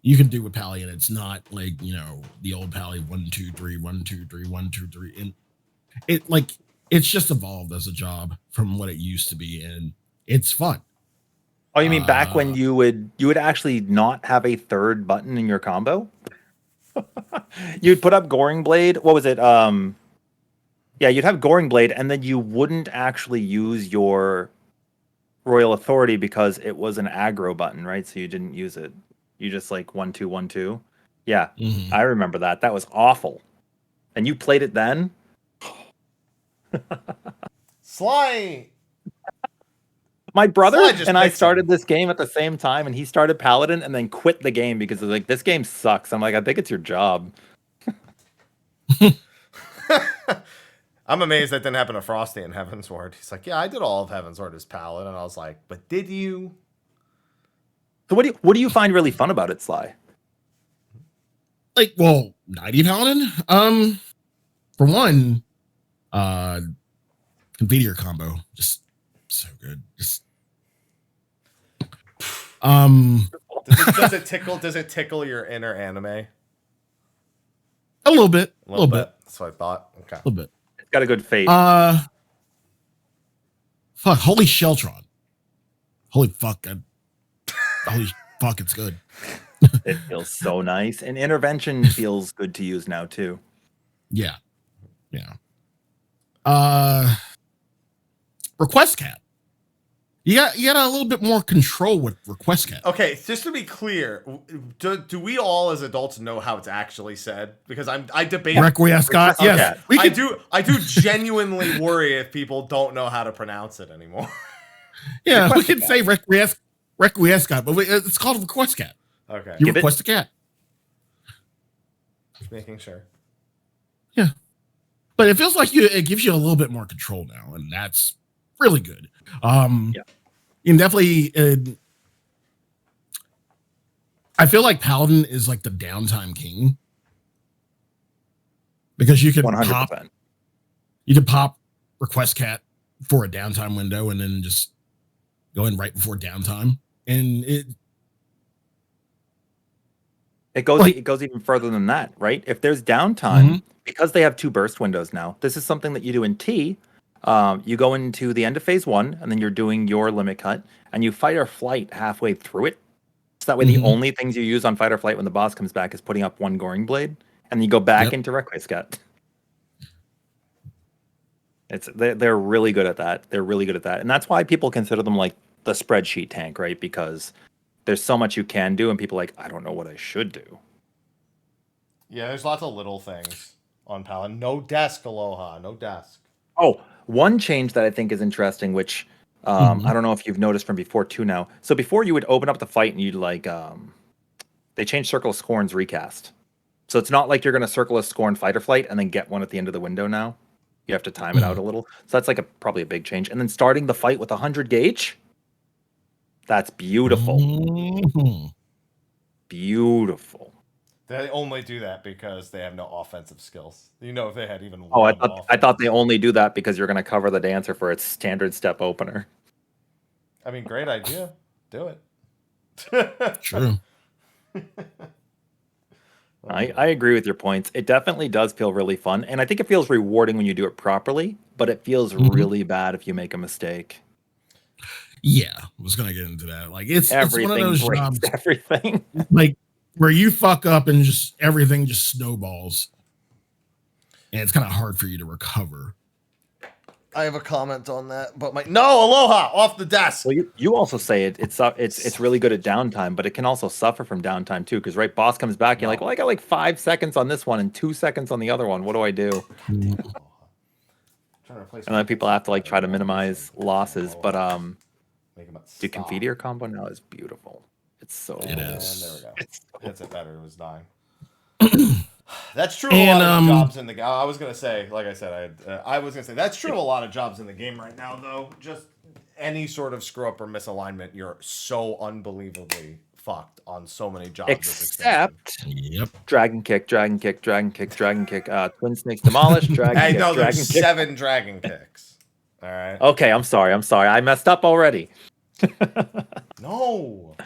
you can do with Pally, and it's not like, you know, the old Pally 1, 2, 3, 1, 2, 3, 1, 2, 3. And it, like, it's just evolved as a job from what it used to be, and it's fun. Oh, you mean back when you would actually not have a third button in your combo? You'd put up Goring Blade. What was it? Yeah, you'd have Goring Blade, and then you wouldn't actually use your Royal Authority because it was an aggro button, right? So you didn't use it. You just like 1, 2, 1, 2. Yeah, I remember that. That was awful. And you played it then? Sly. My brother Sly just and I picks started this game at the same time, and he started Paladin and then quit the game because he was like, this game sucks. I'm like, I think it's your job. I'm amazed that didn't happen to Frosty in Heavensward. He's like, yeah, I did all of Heavensward as Paladin. And I was like, but did you? So what do you find really fun about it, Sly? Like, well, 90 Paladin. For one, Convenier combo, just so good. Just Does it tickle? Does it tickle your inner anime? a little bit. A little bit. That's what I thought. Okay. A little bit. It's got a good face. Fuck, holy Sheltron. Holy fuck. Holy fuck, it's good. It feels so nice. And intervention feels good to use now too. Yeah. Yeah. Request Cat. You got a little bit more control with Request Cat. Okay, just to be clear, do we all as adults know how it's actually said? Because I debate. Requiescat. Okay. Yes. We I can, do genuinely worry if people don't know how to pronounce it anymore. yeah, we Request can Cat. say Requiescat, but it's called Request Cat. Okay. You Give it- request a cat. Just making sure. Yeah. But it feels like it gives you a little bit more control now, and that's really good. Yeah. You can definitely I feel like Paladin is like the downtime king. Because you can 100%. pop Request Cat for a downtime window and then just go in right before downtime. And It goes Like- it goes even further than that, right? If there's downtime, because they have 2 burst windows now, this is something that you do in T. You go into the end of phase 1, and then you're doing your limit cut, and you fight or flight halfway through it. So that way, the only things you use on fight or flight when the boss comes back is putting up 1 Goring Blade, and you go back into Requiescat. They're really good at that. They're really good at that, and that's why people consider them like the spreadsheet tank, right? Because there's so much you can do, and people are like, I don't know what I should do. Yeah, there's lots of little things on Paladin. No desk, Aloha. No desk. Oh, one change that I think is interesting, which I don't know if you've noticed from before too now. So before you would open up the fight and you'd like they changed Circle of Scorn's recast. So it's not like you're gonna Circle of Scorn fight or flight and then get one at the end of the window now. You have to time it out a little. So that's like probably a big change. And then starting the fight with 100 gauge. That's beautiful. Beautiful. They only do that because they have no offensive skills. You know, if they had even Oh, one I thought they only do that because you're going to cover the dancer for its standard step opener. I mean, great idea. Do it. True. I agree with your points. It definitely does feel really fun, and I think it feels rewarding when you do it properly, but it feels really bad if you make a mistake. Yeah, I was gonna get into that. Like it's one of those breaks jobs, everything. like where you fuck up and just everything just snowballs, and it's kind of hard for you to recover. I have a comment on that, but no, Aloha off the desk. Well, you also say it's really good at downtime, but it can also suffer from downtime too. Because boss comes back, you're like, well, I got like 5 seconds on this one and 2 seconds on the other one. What do I do? And then people have to like try to minimize losses, but dude, Confiteor combo now is beautiful. It's so It is. There we go. It's It's it better. It was dying. That's true of a lot of jobs in the game. I was gonna say, like I said, I was gonna say that's true of a lot of jobs in the game right now, though. Just any sort of screw up or misalignment, you're so unbelievably fucked on so many jobs. Except Yep. Dragon Kick, Dragon Kick, Dragon Kick, Dragon Kick, Twin Snakes Demolish, Dragon Hey, Kick, no, Dragon there's Kick. 7 Dragon Kicks. All right. Okay, I'm sorry. I messed up already. No.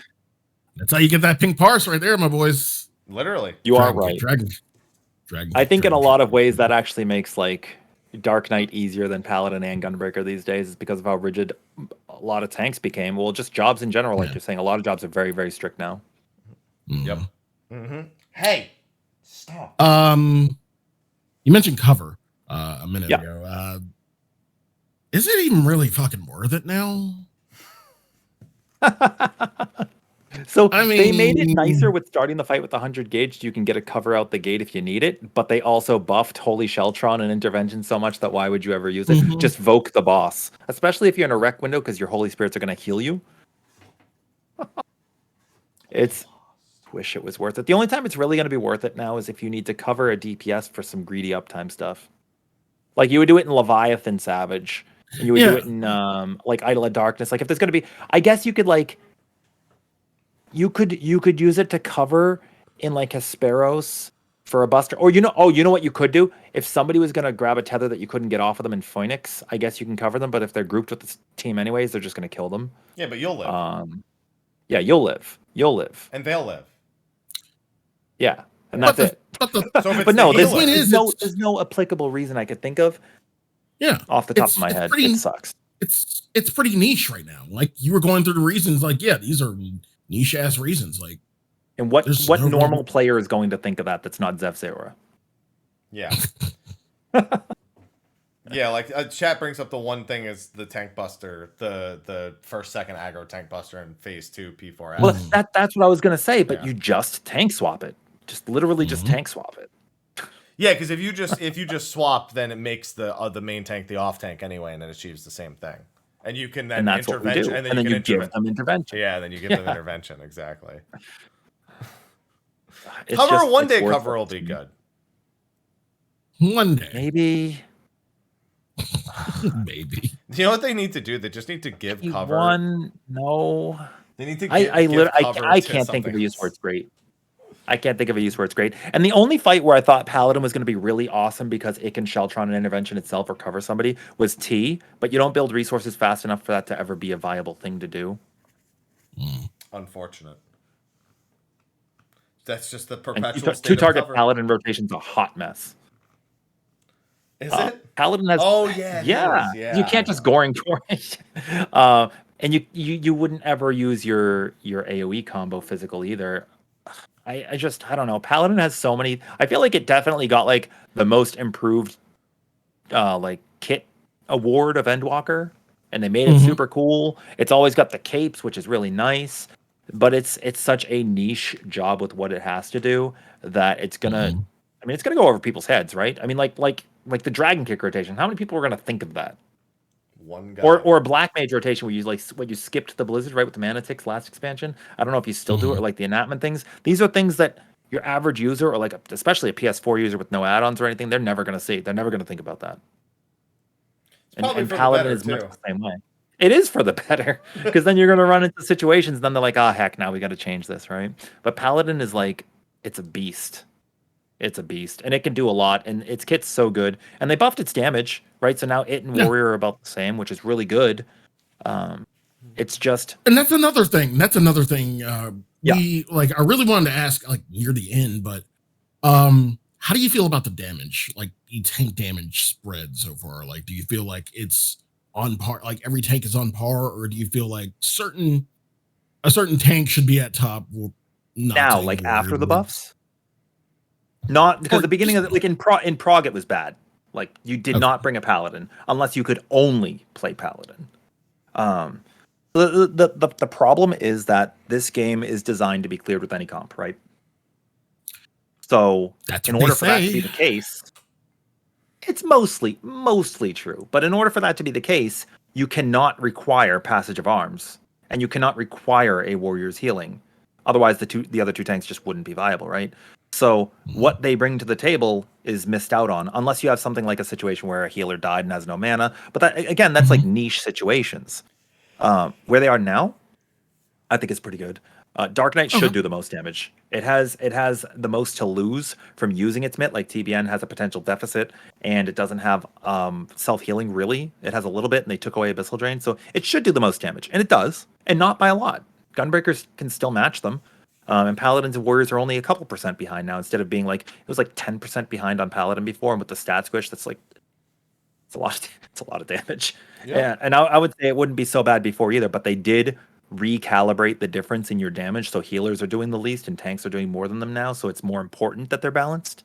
That's how you get that pink parse right there, my boys. Literally. You are right. Dragon. I think in a lot of ways that actually makes like Dark Knight easier than Paladin and Gunbreaker these days, is because of how rigid a lot of tanks became. Well, just jobs in general, like you're saying, a lot of jobs are very, very strict now. Yep. Hey, stop. You mentioned cover a minute ago. Is it even really fucking worth it now? So I they made it mean- nicer with starting the fight with 100 gauge. You can get a cover out the gate if you need it, but they also buffed Holy Sheltron and Intervention so much that why would you ever use it? Just Voke the boss, especially if you're in a wreck window because your Holy Spirits are going to heal you. Wish it was worth it. The only time it's really going to be worth it now is if you need to cover a DPS for some greedy uptime stuff. Like you would do it in Leviathan Savage, and you would do it in like Idol of Darkness. Like if there's going to be, I guess you could like. You could use it to cover in like Hesperos for a buster, or you know what you could do if somebody was gonna grab a tether that you couldn't get off of them in Phoenix. I guess you can cover them, but if they're grouped with this team anyways, they're just gonna kill them. Yeah, but you'll live. Yeah, you'll live, and they'll live. Yeah, and that's it. But no, there's there's no applicable reason I could think of. Yeah, off the top of my head, it sucks. It's pretty niche right now. Like you were going through the reasons. Like these are niche ass reasons. Like, and what normal player is going to think of that? That's not Zev's era. Yeah. Yeah, like chat brings up the one thing is the tank buster, the first second aggro tank buster in phase 2 P4S. Well, that's what I was gonna say, but you just tank swap it. Just literally just tank swap it. Yeah, because if you just swap, then it makes the main tank the off tank anyway, and it achieves the same thing. And you can then intervention, and then you give them intervention. Yeah, then you give them intervention exactly. One day cover will be good. One day, maybe. Maybe. You know what they need to do? They just need to give cover. No. They need to. I can't think of a use where it's great. I can't think of a use where it's great. And the only fight where I thought Paladin was going to be really awesome because it can Sheltron an intervention itself or cover somebody was T, but you don't build resources fast enough for that to ever be a viable thing to do. Unfortunate. That's just the And perpetual state two of target cover. paladin rotation's a hot mess. Is it? Paladin has Oh yeah, it is. Yeah, you can't I just know. goring torrent. And you wouldn't ever use your AoE combo physical either. I don't know. Paladin has so many. I feel like it definitely got like the most improved like kit award of Endwalker, and they made it super cool. It's always got the capes, which is really nice, but it's such a niche job with what it has to do that it's gonna. I mean, it's gonna go over people's heads, right? I mean, like the dragon kick rotation. How many people are gonna think of that? One guy. Or a black mage rotation where you like when you skipped the blizzard right with the mana ticks last expansion. I don't know if you still do it or like the enactment things. These are things that your average user or like especially a PS4 user with no add-ons or anything, they're never gonna see. They're never gonna think about that. And for Paladin the is better, much the same way. It is for the better because then you're going to run into situations. Then they're like, "Ah, heck, now we got to change this, right?" But Paladin is like, it's a beast. It's a beast, and it can do a lot. And its kit's so good, and they buffed its damage, right? So now it and Warrior are about the same, which is really good. It's just, and that's another thing. We like. I really wanted to ask like near the end, but how do you feel about the damage? Like the tank damage spread so far? Like, do you feel like it's on par? Like every tank is on par, or do you feel like a certain tank should be at top? Well, not now, like after the buffs, not because the beginning of it, like in Prague, it was bad. Like you did not bring a paladin unless you could only play paladin. The problem is that this game is designed to be cleared with any comp, right? So in order for that to be the case, it's mostly true. But in order for that to be the case, you cannot require passage of arms, and you cannot require a warrior's healing. Otherwise, the other two tanks just wouldn't be viable, right? So what they bring to the table is missed out on, unless you have something like a situation where a healer died and has no mana. But that again, that's like niche situations. Where they are now, I think it's pretty good. Dark Knight should do the most damage. It has the most to lose from using its mitt. Like TBN has a potential deficit, and it doesn't have self healing really. It has a little bit, and they took away Abyssal Drain, so it should do the most damage, and it does, and not by a lot. Gunbreakers can still match them, and Paladins and Warriors are only a couple percent behind now, instead of being like it was like 10% behind on Paladin before, and with the stat squish, that's like it's a lot. It's a lot of damage. Yeah, and I would say it wouldn't be so bad before either, but they did recalibrate the difference in your damage, so healers are doing the least and tanks are doing more than them now, so it's more important that they're balanced.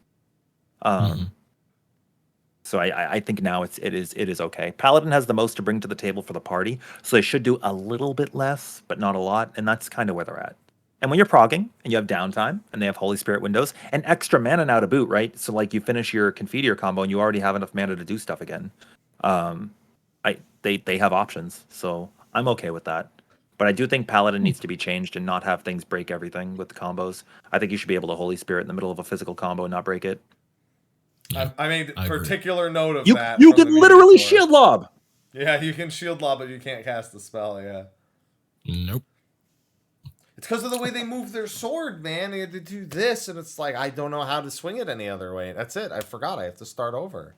So I think now it is okay. Paladin has the most to bring to the table for the party, so they should do a little bit less, but not a lot, and that's kind of where they're at. And when you're progging and you have downtime and they have Holy Spirit windows and extra mana now to boot, right? So like you finish your Confiteor combo and you already have enough mana to do stuff again. They have options, so I'm okay with that. But I do think Paladin needs to be changed and not have things break everything with the combos. I think you should be able to Holy Spirit in the middle of a physical combo and not break it. I made particular note of that. You can literally shield lob. Yeah, you can shield lob, but you can't cast the spell. Yeah. Nope. It's because of the way they move their sword, man. They had to do this, and it's like I don't know how to swing it any other way. That's it. I forgot. I have to start over.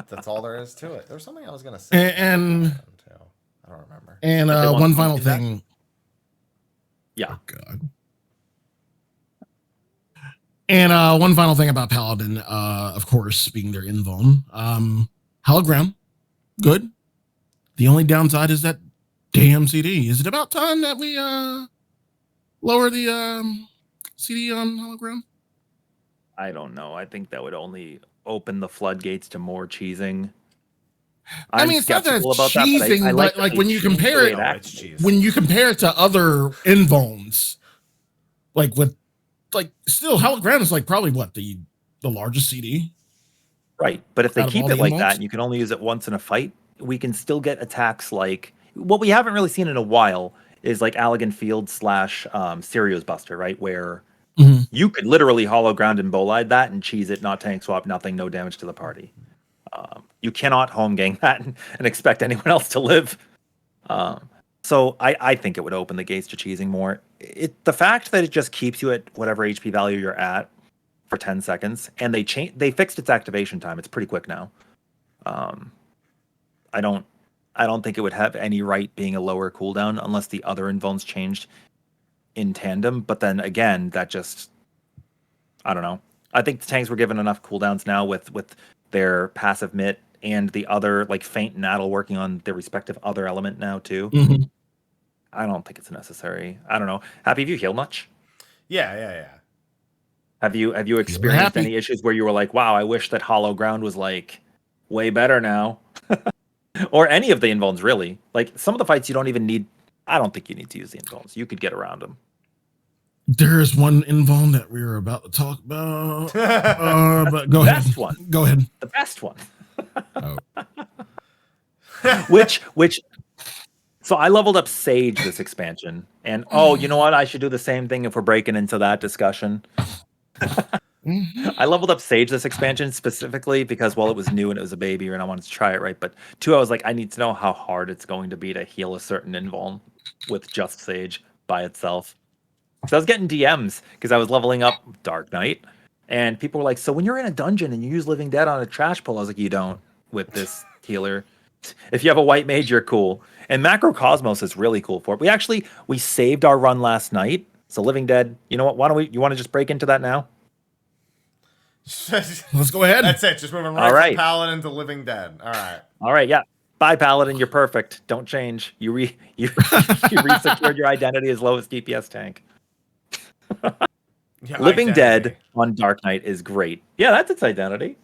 That's all there is to it. There's something I was gonna say. And I don't remember. And one final thing. Yeah. Oh, God. And one final thing about Paladin, of course, being their invuln. Hologram, good. The only downside is that damn CD. Is it about time that we lower the CD on hologram? I don't know. I think that would only open the floodgates to more cheesing. I mean, it's not that it's cheesing, but like when you compare it to other invulns, like with like still hologram is like probably what the largest CD, right? But if they keep it like that and you can only use it once in a fight, we can still get attacks like what we haven't really seen in a while is like Allagan Field / Sirio's Buster, right? Where you could literally hollow ground and bolide that and cheese it, not tank swap, nothing, no damage to the party. You cannot home gang that and expect anyone else to live. So I think it would open the gates to cheesing more. The fact that it just keeps you at whatever HP value you're at for 10 seconds, and they fixed its activation time. It's pretty quick now. I don't think it would have any right being a lower cooldown unless the other invulns changed in tandem. But then again, that just, I don't know. I think the tanks were given enough cooldowns now with their passive mitt and the other like Feint and Addle working on their respective other element now too. Mm-hmm. I don't think it's necessary. I don't know. Happy, have you healed much? Yeah. Have you experienced any issues where you were like, wow, I wish that Hollow Ground was like way better now? Or any of the invulns really. Like some of the fights you don't even need, I don't think you need to use the invulns. You could get around them. There's one invuln that we were about to talk about. But go ahead. Best one. Go ahead. The best one. Oh. which so I leveled up Sage this expansion. And you know what? I should do the same thing if we're breaking into that discussion. I leveled up Sage this expansion specifically because, well, it was new and it was a baby and I wanted to try it, right? But two, I was like, I need to know how hard it's going to be to heal a certain invuln with just Sage by itself. So I was getting DMs because I was leveling up Dark Knight. And people were like, so when you're in a dungeon and you use Living Dead on a trash pull, I was like, you don't with this healer. If you have a white mage, you're cool. And Macrocosmos is really cool for it. We saved our run last night. So Living Dead, you know what? You want to just break into that now? Let's go ahead. That's it. Just moving right from Paladin to Living Dead. All right. Yeah. Bye, Paladin. You're perfect. Don't change. You resecured your identity as lowest DPS tank. Yeah, Living Dead on Dark Knight is great. Yeah, that's its identity.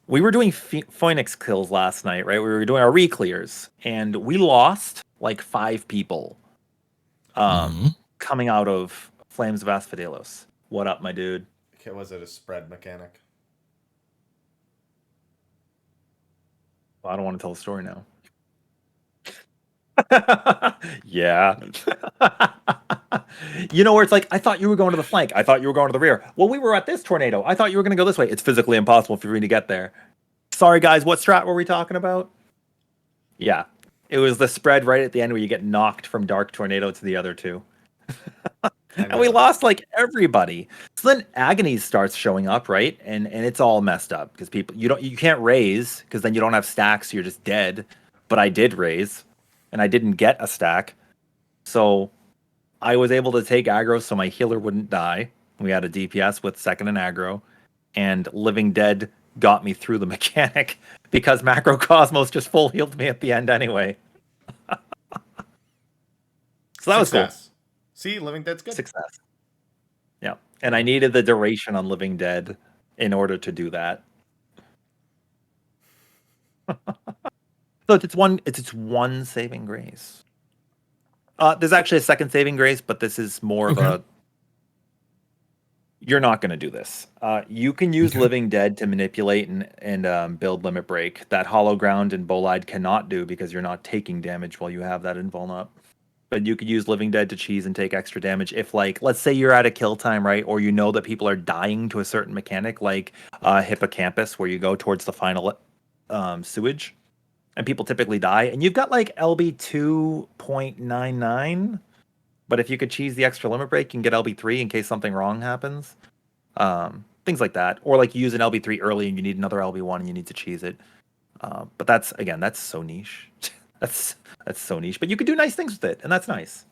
We were doing Phoenix kills last night, right? We were doing our re-clears, and we lost like 5 people coming out of Flames of Asphodelos. What up, my dude? Okay, was it a spread mechanic? Well, I don't want to tell the story now. Yeah. You know where it's like, I thought you were going to the flank. I thought you were going to the rear. Well, we were at this tornado. I thought you were going to go this way. It's physically impossible for me to get there. Sorry, guys. What strat were we talking about? Yeah. It was the spread right at the end where you get knocked from Dark Tornado to the other two. And we lost like everybody. So then Agony starts showing up, right? And it's all messed up because you can't raise because then you don't have stacks, so you're just dead. But I did raise, and I didn't get a stack. So I was able to take aggro so my healer wouldn't die. We had a DPS with second and aggro, and Living Dead got me through the mechanic because Macrocosmos just full healed me at the end anyway. So that was cool. See, Living Dead's good. Success. Yeah. And I needed the duration on Living Dead in order to do that. So it's its one saving grace. There's actually a second saving grace, but this is more of a... You're not going to do this. You can use Living Dead to manipulate and build Limit Break. That Hollow Ground and Bolide cannot do because you're not taking damage while you have that invuln up. But you could use Living Dead to cheese and take extra damage if, like, let's say you're at a kill time, right? Or you know that people are dying to a certain mechanic, like Hippocampus, where you go towards the final sewage, and people typically die. And you've got, like, LB 2.99, but if you could cheese the extra limit break, you can get LB 3 in case something wrong happens. Things like that. Or, like, you use an LB 3 early and you need another LB 1 and you need to cheese it. But that's so niche. That's so niche, but you could do nice things with it, and that's nice.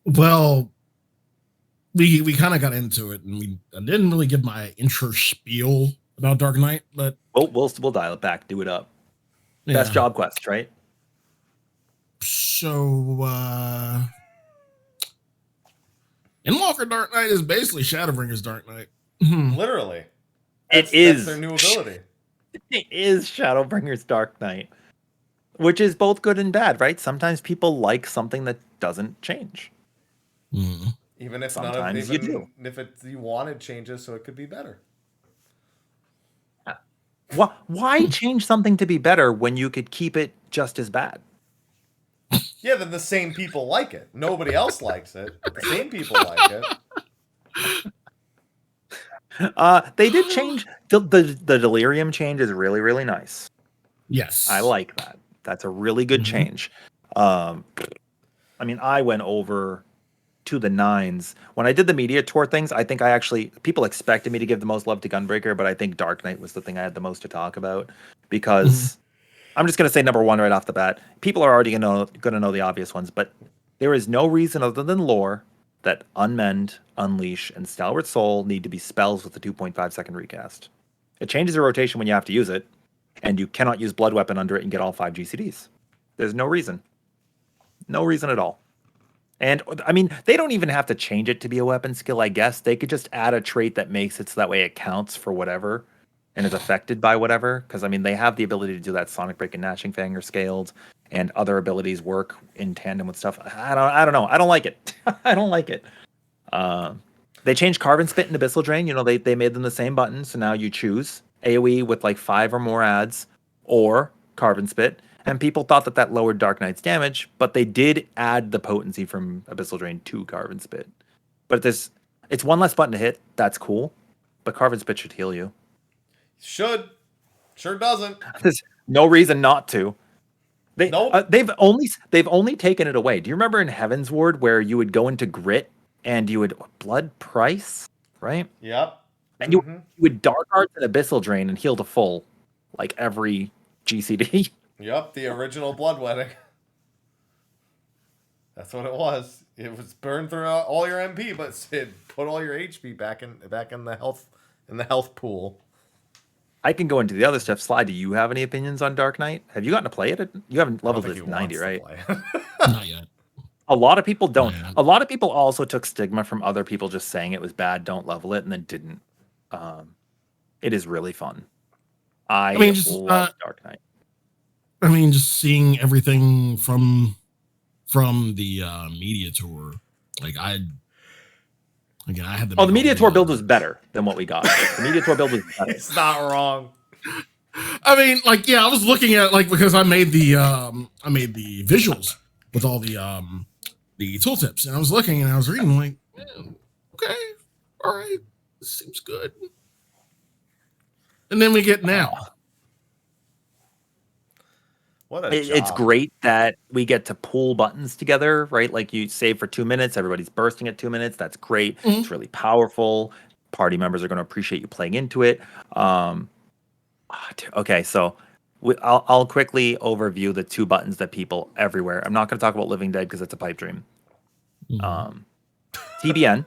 Well, we kind of got into it, and I didn't really give my intro spiel about Dark Knight, but we'll dial it back, do it up. Yeah. Best job quest, right? So, Endwalker Dark Knight is basically Shadowbringer's Dark Knight. Literally, that's their new ability. It is Shadowbringer's Dark Knight, which is both good and bad, right? Sometimes people like something that doesn't change. Even if sometimes you do. If you wanted changes, so it could be better. Why change something to be better when you could keep it just as bad? Yeah, then the same people like it. Nobody else likes it. The same people like it. They did change the delirium change is really, really nice. Yes, I like that. That's a really good change. I mean, I went over to the 9s when I did the media tour things. I think people expected me to give the most love to Gunbreaker, but I think Dark Knight was the thing I had the most to talk about because I'm just going to say number one right off the bat. People are already going to know the obvious ones, but there is no reason other than lore that Unmend, Unleash, and Stalwart Soul need to be spells with the 2.5 second recast. It changes the rotation when you have to use it, and you cannot use Blood Weapon under it and get all 5 GCDs. There's no reason. No reason at all. And, I mean, they don't even have to change it to be a weapon skill, I guess. They could just add a trait that makes it so that way it counts for whatever and is affected by whatever. Because, I mean, they have the ability to do that Sonic Break and Gnashing Fang are scaled, and other abilities work in tandem with stuff. I don't know. I don't like it. I don't like it. They changed Carbon Spit and Abyssal Drain. You know, they made them the same button, so now you choose AoE with like 5 or more adds or Carbon Spit. And people thought that lowered Dark Knight's damage, but they did add the potency from Abyssal Drain to Carbon Spit. But it's one less button to hit. That's cool. But Carbon Spit should heal you. Should. Sure doesn't. There's no reason not to. Nope. They've only taken it away. Do you remember in Heaven's Ward where you would go into Grit and you would Blood Price, right? Yep. And you would Dark Arts and Abyssal Drain and heal to full, like every GCD. Yep, the original Bloodletting. That's what it was. It was burn through all your MP, but it put all your HP back in the health pool. I can go into the other stuff. Sly, do you have any opinions on Dark Knight? Have you gotten to play it? You haven't leveled it to 90, right? Not yet. A lot of people don't. Yeah. A lot of people also took stigma from other people just saying it was bad, don't level it, and then didn't. It is really fun. I mean, love Dark Knight. I mean, just seeing everything from the media tour, like I had the. Oh, the media tour build was better than what we got. The media tour build was better. It's not wrong. I mean, like, yeah, I was looking at because I made the visuals with all the tooltips, and I was looking and I was reading like, okay, all right, this seems good. And then we get now. It's great that we get to pool buttons together, right? Like you save for 2 minutes, everybody's bursting at 2 minutes. That's great. Mm-hmm. It's really powerful. Party members are going to appreciate you playing into it. Okay, so I'll quickly overview the 2 buttons that people everywhere. I'm not going to talk about Living Dead because it's a pipe dream. Mm-hmm. TBN.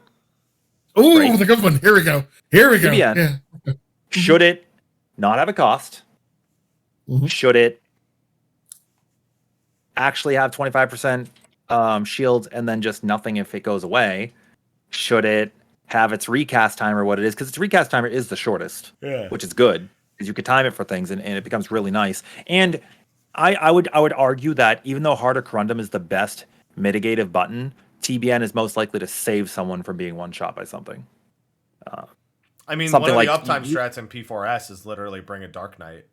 Oh, right? The good one. Here we go. TBN. Yeah. Should it not have a cost? Mm-hmm. Should it actually have 25% shields and then just nothing if it goes away? Should it have its recast timer what it is? Because its recast timer is the shortest, which is good because you could time it for things and it becomes really nice. And I would argue that even though Heart of Corundum is the best mitigative button, TBN is most likely to save someone from being one shot by something. I mean, one of the uptime strats in P4S is literally bring a Dark Knight.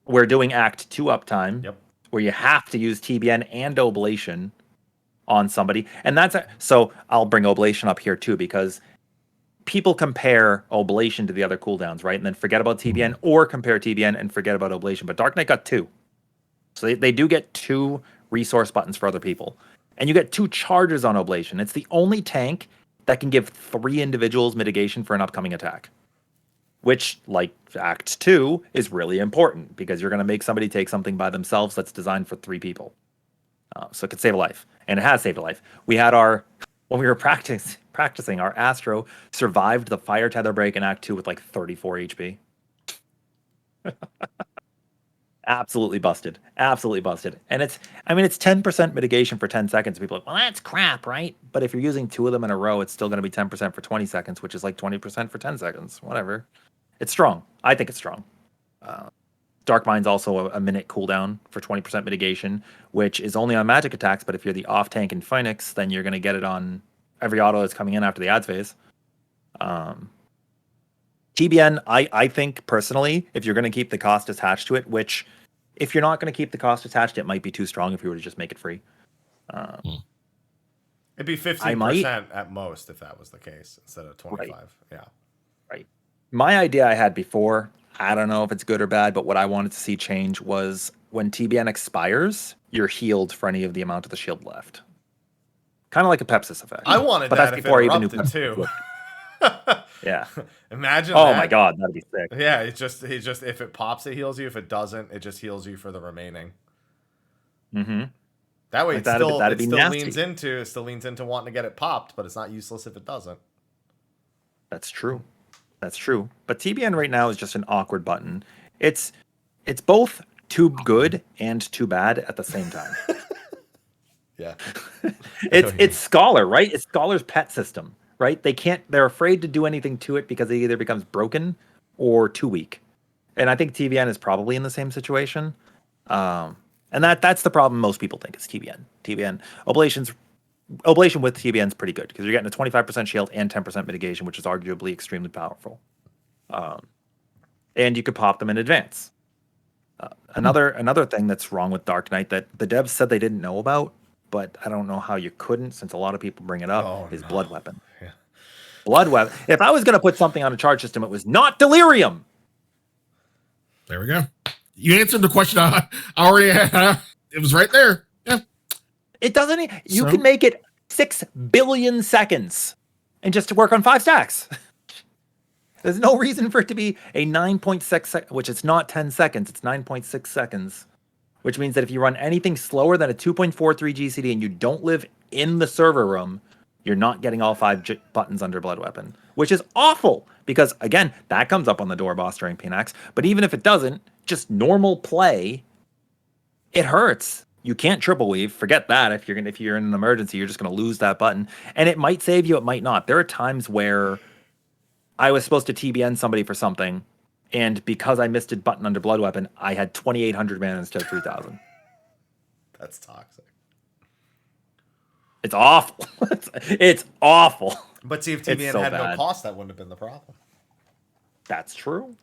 We're doing Act 2 uptime. Yep. Where you have to use TBN and Oblation on somebody. And so I'll bring Oblation up here too, because people compare Oblation to the other cooldowns, right? And then forget about TBN or compare TBN and forget about Oblation. But Dark Knight got 2. So they do get 2 resource buttons for other people. And you get 2 charges on Oblation. It's the only tank that can give 3 individuals mitigation for an upcoming attack. Which, like Act 2, is really important because you're going to make somebody take something by themselves that's designed for 3 people. So it could save a life. And it has saved a life. We had when we were practicing, our Astro survived the fire tether break in Act 2 with like 34 HP. Absolutely busted. And it's 10% mitigation for 10 seconds. People are like, well, that's crap, right? But if you're using 2 of them in a row, it's still going to be 10% for 20 seconds, which is like 20% for 10 seconds. Whatever. It's strong. I think it's strong. Dark Mind's also a minute cooldown for 20% mitigation, which is only on magic attacks. But if you're the off tank in Phoenix, then you're going to get it on every auto that's coming in after the ads phase. TBN, I think personally, if you're going to keep the cost attached to it, which if you're not going to keep the cost attached, it might be too strong if you were to just make it free. It'd be 15% at most if that was the case instead of 25. Right. Yeah. Right. My idea I had before, I don't know if it's good or bad, but what I wanted to see change was when TBN expires, you're healed for any of the amount of the shield left. Kind of like a Pepsis effect. I wanted that if it erupted too. Yeah. Imagine Oh that. my god, that'd be sick. Yeah, it just if it pops, it heals you. If it doesn't, it just heals you for the remaining. Mm-hmm. That way, Like, it that'd still be nasty. leans into wanting to get it popped, but it's not useless if it doesn't. That's true. That's true. But TBN right now is just an awkward button. It's both too good and too bad at the same time. Yeah. It's Scholar, right? It's Scholar's pet system, right? They're afraid to do anything to it because it either becomes broken or too weak. And I think TBN is probably in the same situation. And that's the problem most people think is TBN. Oblation with TBN is pretty good because you're getting a 25% shield and 10% mitigation, which is arguably extremely powerful. And you could pop them in advance. Another thing that's wrong with Dark Knight that the devs said they didn't know about, but I don't know how you couldn't, since a lot of people bring it up, is Blood Weapon. Yeah. Blood Weapon. If I was going to put something on a charge system, it was not Delirium. There we go. You answered the question I already had. It was right there. Yeah. It doesn't. You can make it 6 billion seconds and just to work on 5 stacks. There's no reason for it to be a 9.6 which it's not 10 seconds. It's 9.6 seconds, which means that if you run anything slower than a 2.43 GCD and you don't live in the server room, you're not getting all 5 buttons under Blood Weapon, which is awful because, again, that comes up on the door boss during PNX. But even if it doesn't, just normal play, it hurts. You can't triple weave. Forget that. If you're in an emergency, you're just going to lose that button. And it might save you. It might not. There are times where I was supposed to TBN somebody for something, and because I missed a button under Blood Weapon, I had 2,800 mana instead of 3,000. That's toxic. It's awful. It's awful. But see, if TBN had no cost, that wouldn't have been the problem. That's true.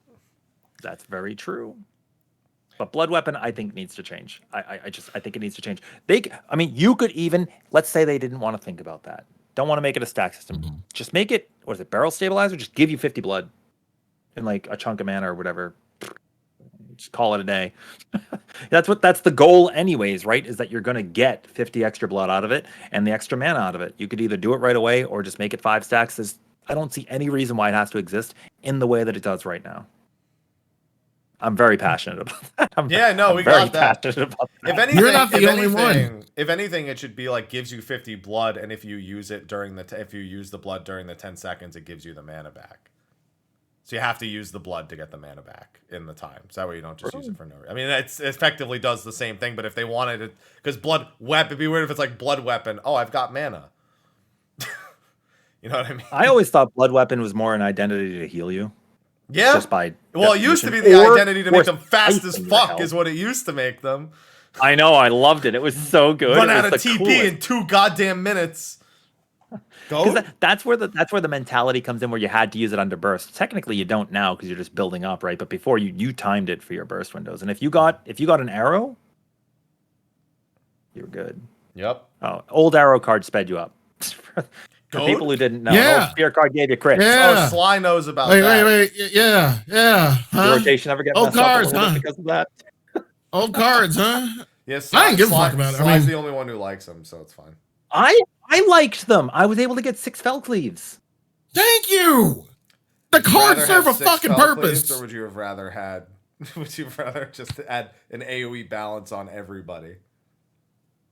That's very true. But Blood Weapon, I think, needs to change. I think it needs to change. You could even, let's say they didn't want to think about that. Don't want to make it a stack system. Mm-hmm. Just make it, barrel stabilizer? Just give you 50 blood in like a chunk of mana or whatever. Just call it a day. That's the goal anyways, right? Is that you're going to get 50 extra blood out of it and the extra mana out of it. You could either do it right away or just make it 5 stacks. I don't see any reason why it has to exist in the way that it does right now. I'm very passionate about that. We got that. About that. If anything, you're not the only one. If anything, it should be like gives you 50 blood, and if you use it if you use the blood during the 10 seconds, it gives you the mana back. So you have to use the blood to get the mana back in the time. So that way you don't just use it for no reason. I mean, it effectively does the same thing, but if they wanted it, because blood weapon, it'd be weird if it's like Blood Weapon. Oh, I've got mana. You know what I mean? I always thought Blood Weapon was more an identity to heal you. Yeah. Just by it used to be the identity to make them fast as fuck is what it used to make them. I know, I loved it. It was so good. Run out of TP in 2 goddamn minutes. Go. That's where the mentality comes in, where you had to use it under burst. Technically, you don't now because you're just building up, right? But before you timed it for your burst windows, and if you got an arrow, you were good. Yep. Oh, old arrow card sped you up. For people who didn't know, Spear card gave you crits. Yeah. Oh, Sly knows about that. Wait. Yeah. The rotation ever get messed cards, up because of that? Old cards, huh? Yes, I didn't give a fuck about it. Sly's the only one who likes them, so it's fine. I liked them. I was able to get 6 fell cleaves. Thank you. The cards serve a fucking purpose. Or would you have rather had? Would you have rather just add an AOE balance on everybody?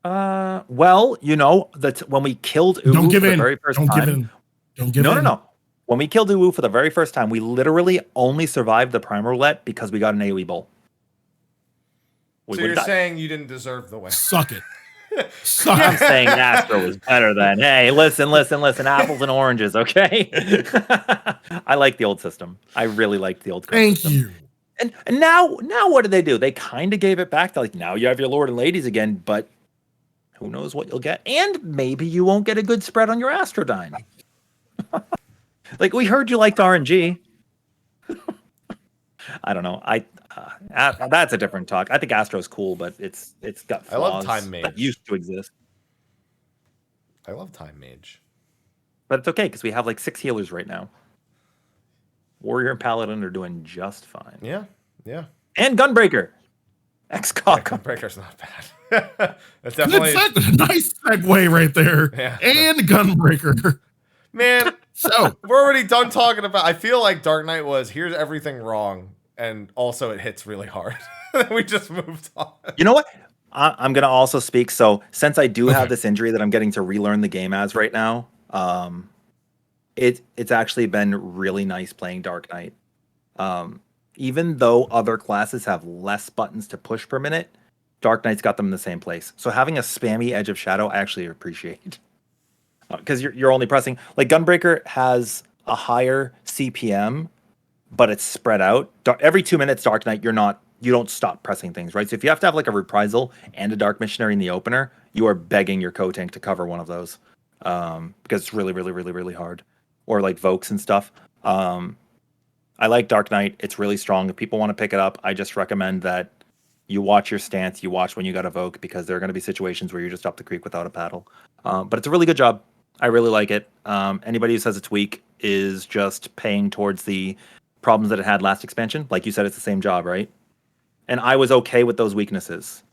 Well, when we killed Uwu for the very first time. Don't give in. No. When we killed Uwu for the very first time, we literally only survived the Prime Roulette because we got an AoE bowl. So you're saying you didn't deserve the win? Suck it. I'm saying Astro was better than. Hey, listen. Apples and oranges, okay? I like the old system. I really liked the old system. Thank you. And now what did they do? They kind of gave it back to now you have your Lord and Ladies again, but who knows what you'll get? And maybe you won't get a good spread on your Astrodyne. We heard you liked RNG. I don't know. That's a different talk. I think Astro's cool, but it's got flaws. I love Time Mage. That used to exist. I love Time Mage. But it's okay because we have 6 healers right now. Warrior and Paladin are doing just fine. Yeah. And Gunbreaker. X-Cock. Gunbreaker's not bad. That's definitely a nice segue right there. Yeah. And Gunbreaker. Man, So we're already done talking about. I feel like Dark Knight was here's everything wrong, and also it hits really hard. We just moved on. You know what? I'm gonna also speak. So since I do have Okay. this injury that I'm getting to relearn the game as right now, it's actually been really nice playing Dark Knight. Even though other classes have less buttons to push per minute, Dark Knight's got them in the same place. So having a spammy Edge of Shadow, I actually appreciate. Because you're only pressing, like Gunbreaker has a higher CPM, but it's spread out. Every 2 minutes, Dark Knight, you don't stop pressing things, right? So if you have to have like a reprisal and a Dark Missionary in the opener, you are begging your co-tank to cover one of those, because it's really, really, really, really hard. Or like Vokes and stuff. I like Dark Knight. It's really strong. If people want to pick it up, I just recommend that you watch your stance. You watch when you got a Voke, because there are going to be situations where you're just up the creek without a paddle. But it's a really good job. I really like it. Anybody who says it's weak is just paying towards the problems that it had last expansion. Like you said, it's the same job, right? And I was okay with those weaknesses.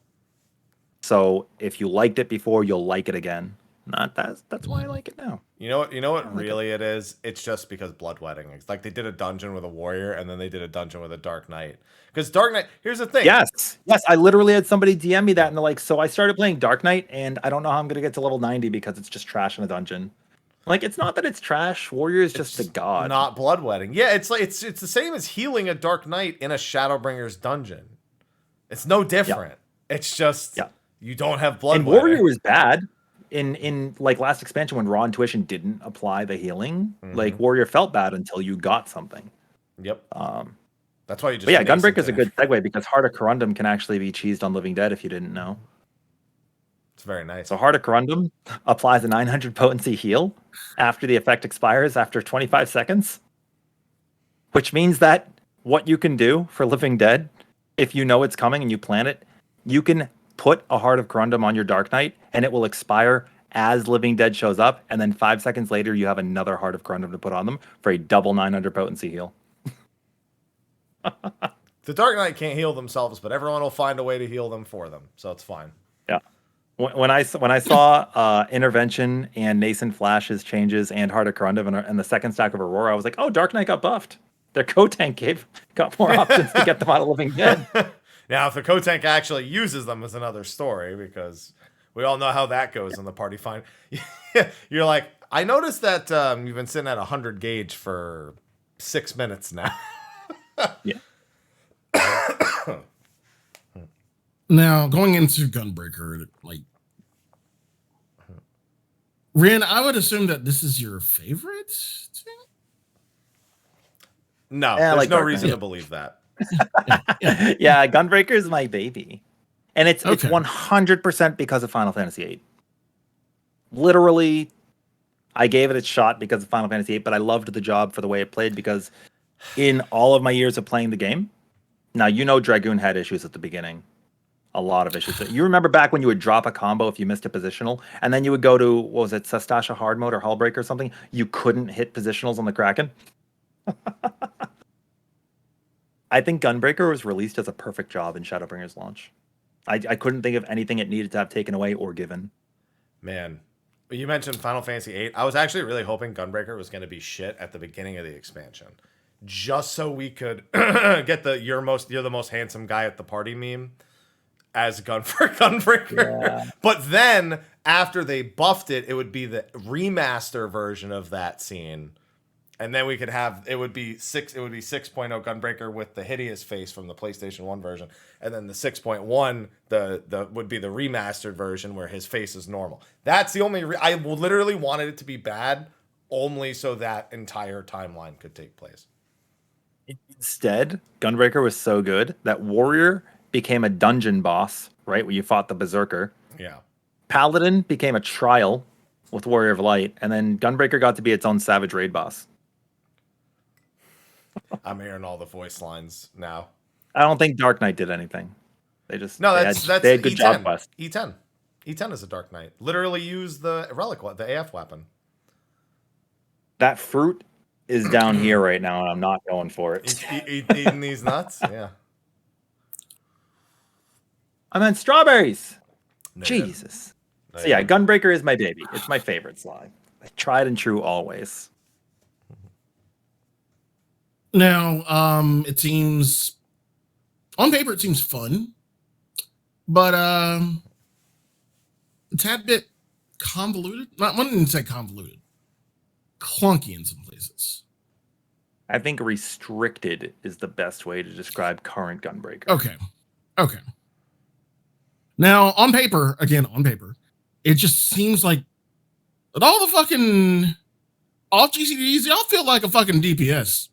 So if you liked it before, you'll like it again. That's why I like it now. You know what really it is? It's just because Bloodwedding. It's like they did a dungeon with a warrior, and then they did a dungeon with a Dark Knight. Because Dark Knight, here's the thing. Yes. I literally had somebody DM me that, and they're like, so I started playing Dark Knight, and I don't know how I'm going to get to level 90 because it's just trash in a dungeon. Like, it's not that it's trash. Warrior is just a god. Not Bloodwedding. Yeah, it's like it's the same as healing a Dark Knight in a Shadowbringer's dungeon. It's no different. Yeah. It's just you don't have Bloodwedding. And Warrior was bad. In like last expansion when Raw Intuition didn't apply the healing, like Warrior felt bad until you got something. Yep. That's why you just. But yeah, Gunbreaker is a good segue because Heart of Corundum can actually be cheesed on Living Dead if you didn't know. It's very nice. So Heart of Corundum applies a 900 potency heal after the effect expires after 25 seconds, which means that what you can do for Living Dead, if you know it's coming and you plan it, you can put a Heart of Corundum on your Dark Knight, and it will expire as Living Dead shows up, and then 5 seconds later, you have another Heart of Corundum to put on them for a double 900 potency heal. The Dark Knight can't heal themselves, but everyone will find a way to heal them for them, so it's fine. Yeah. When I saw Intervention and Nascent Flashes changes and Heart of Corundum and the second stack of Aurora, I was like, oh, Dark Knight got buffed. Their co-tank got more options to get them out of Living Dead. Now, if the co-tank actually uses them is another story, because we all know how that goes in the party find. You're like, I noticed that you've been sitting at 100 gauge for 6 minutes now. Yeah. Now, going into Gunbreaker, like, Rin, I would assume that this is your favorite team? No, there's no reason to believe that. Yeah, Gunbreaker is my baby. And it's 100% because of Final Fantasy VIII. Literally, I gave it a shot because of Final Fantasy VIII, but I loved the job for the way it played because in all of my years of playing the game, now you know Dragoon had issues at the beginning. A lot of issues. You remember back when you would drop a combo if you missed a positional, and then you would go to, what was it, Sastasha hard mode or Hullbreaker or something? You couldn't hit positionals on the Kraken? I think Gunbreaker was released as a perfect job in Shadowbringer's launch. I couldn't think of anything it needed to have taken away or given. Man, you mentioned Final Fantasy VIII. I was actually really hoping Gunbreaker was going to be shit at the beginning of the expansion, just so we could get the you're the most handsome guy at the party meme as Gunbreaker. Yeah. But then after they buffed it, it would be the remaster version of that scene. And then we could have it would be 6.0 Gunbreaker with the hideous face from the PlayStation 1 version. And then the 6.1 the would be the remastered version where his face is normal. That's the only I literally wanted it to be bad only so that entire timeline could take place. Instead, Gunbreaker was so good that Warrior became a dungeon boss, right? Where you fought the Berserker. Yeah. Paladin became a trial with Warrior of Light, and then Gunbreaker got to be its own Savage Raid boss. I'm hearing all the voice lines now. I don't think Dark Knight did anything. They had good E10. job quest. E10. E10 is a Dark Knight. Literally use the relic, the AF weapon. That fruit is down here right now, and I'm not going for it. Eating these nuts? Yeah. I meant strawberries. Jesus. So yeah, Gunbreaker is my baby. It's my favorite slide. Tried and true always. Now, it seems on paper it seems fun, but it's a bit convoluted. Not one didn't say convoluted, clunky in some places. I think restricted is the best way to describe current Gunbreaker. Okay. Now, on paper, it just seems like all GCDs, y'all feel like a fucking DPS.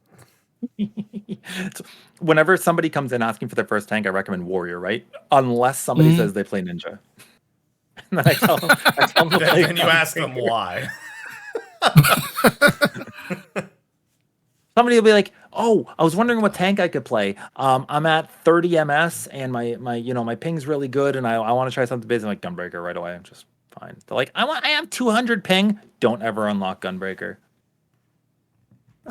Whenever somebody comes in asking for their first tank, I recommend Warrior, right? Unless somebody says they play Ninja. And then I tell them then you ask them why. Somebody will be like, "Oh, I was wondering what tank I could play. I'm at 30 MS and my ping's really good, and I want to try something basic." I'm like, Gunbreaker right away. I'm just fine. They're like, I have 200 ping. Don't ever unlock Gunbreaker.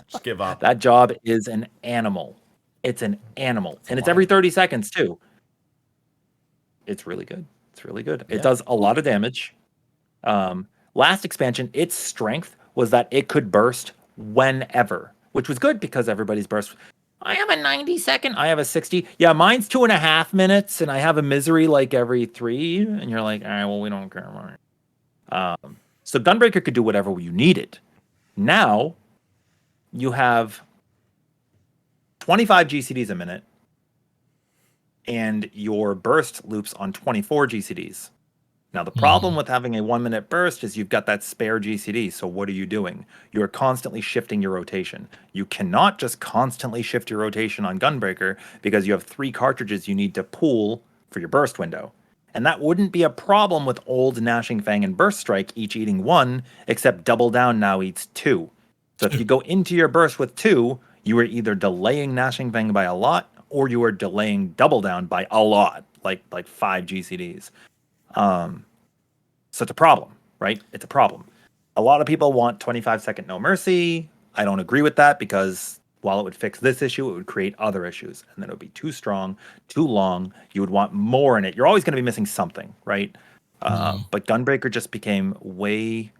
Just give up. That job is an animal. It's an animal, and it's every 30 seconds too. It's really good. It does a lot of damage. Last expansion, its strength was that it could burst whenever, which was good because everybody's burst. I have a 90-second. I have a 60. Yeah, mine's 2.5 minutes, and I have a misery like every 3. And you're like, all right, well, we don't care about it. So Gunbreaker could do whatever you needed. Now you have 25 GCDs a minute, and your burst loops on 24 GCDs. Now, the problem with having a 1-minute burst is you've got that spare GCD. So what are you doing? You're constantly shifting your rotation. You cannot just constantly shift your rotation on Gunbreaker because you have 3 cartridges you need to pool for your burst window. And that wouldn't be a problem with old Gnashing Fang and Burst Strike, each eating 1, except Double Down now eats 2. So if you go into your burst with 2, you are either delaying Gnashing Fang by a lot, or you are delaying Double Down by a lot, like 5 GCDs. So it's a problem, right? It's a problem. A lot of people want 25-second No Mercy. I don't agree with that because while it would fix this issue, it would create other issues. And then it would be too strong, too long. You would want more in it. You're always going to be missing something, right? But Gunbreaker just became way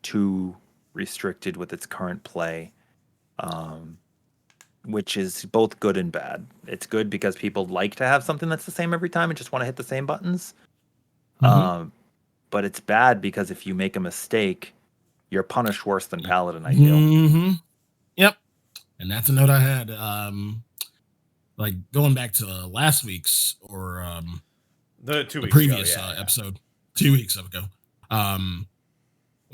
too restricted with its current play, which is both good and bad. It's good because people like to have something that's the same every time and just want to hit the same buttons. But it's bad because if you make a mistake, you're punished worse than Paladin, I feel. Yep. And that's a note I had. Like going back to last week's or the previous episode, 2 weeks ago, when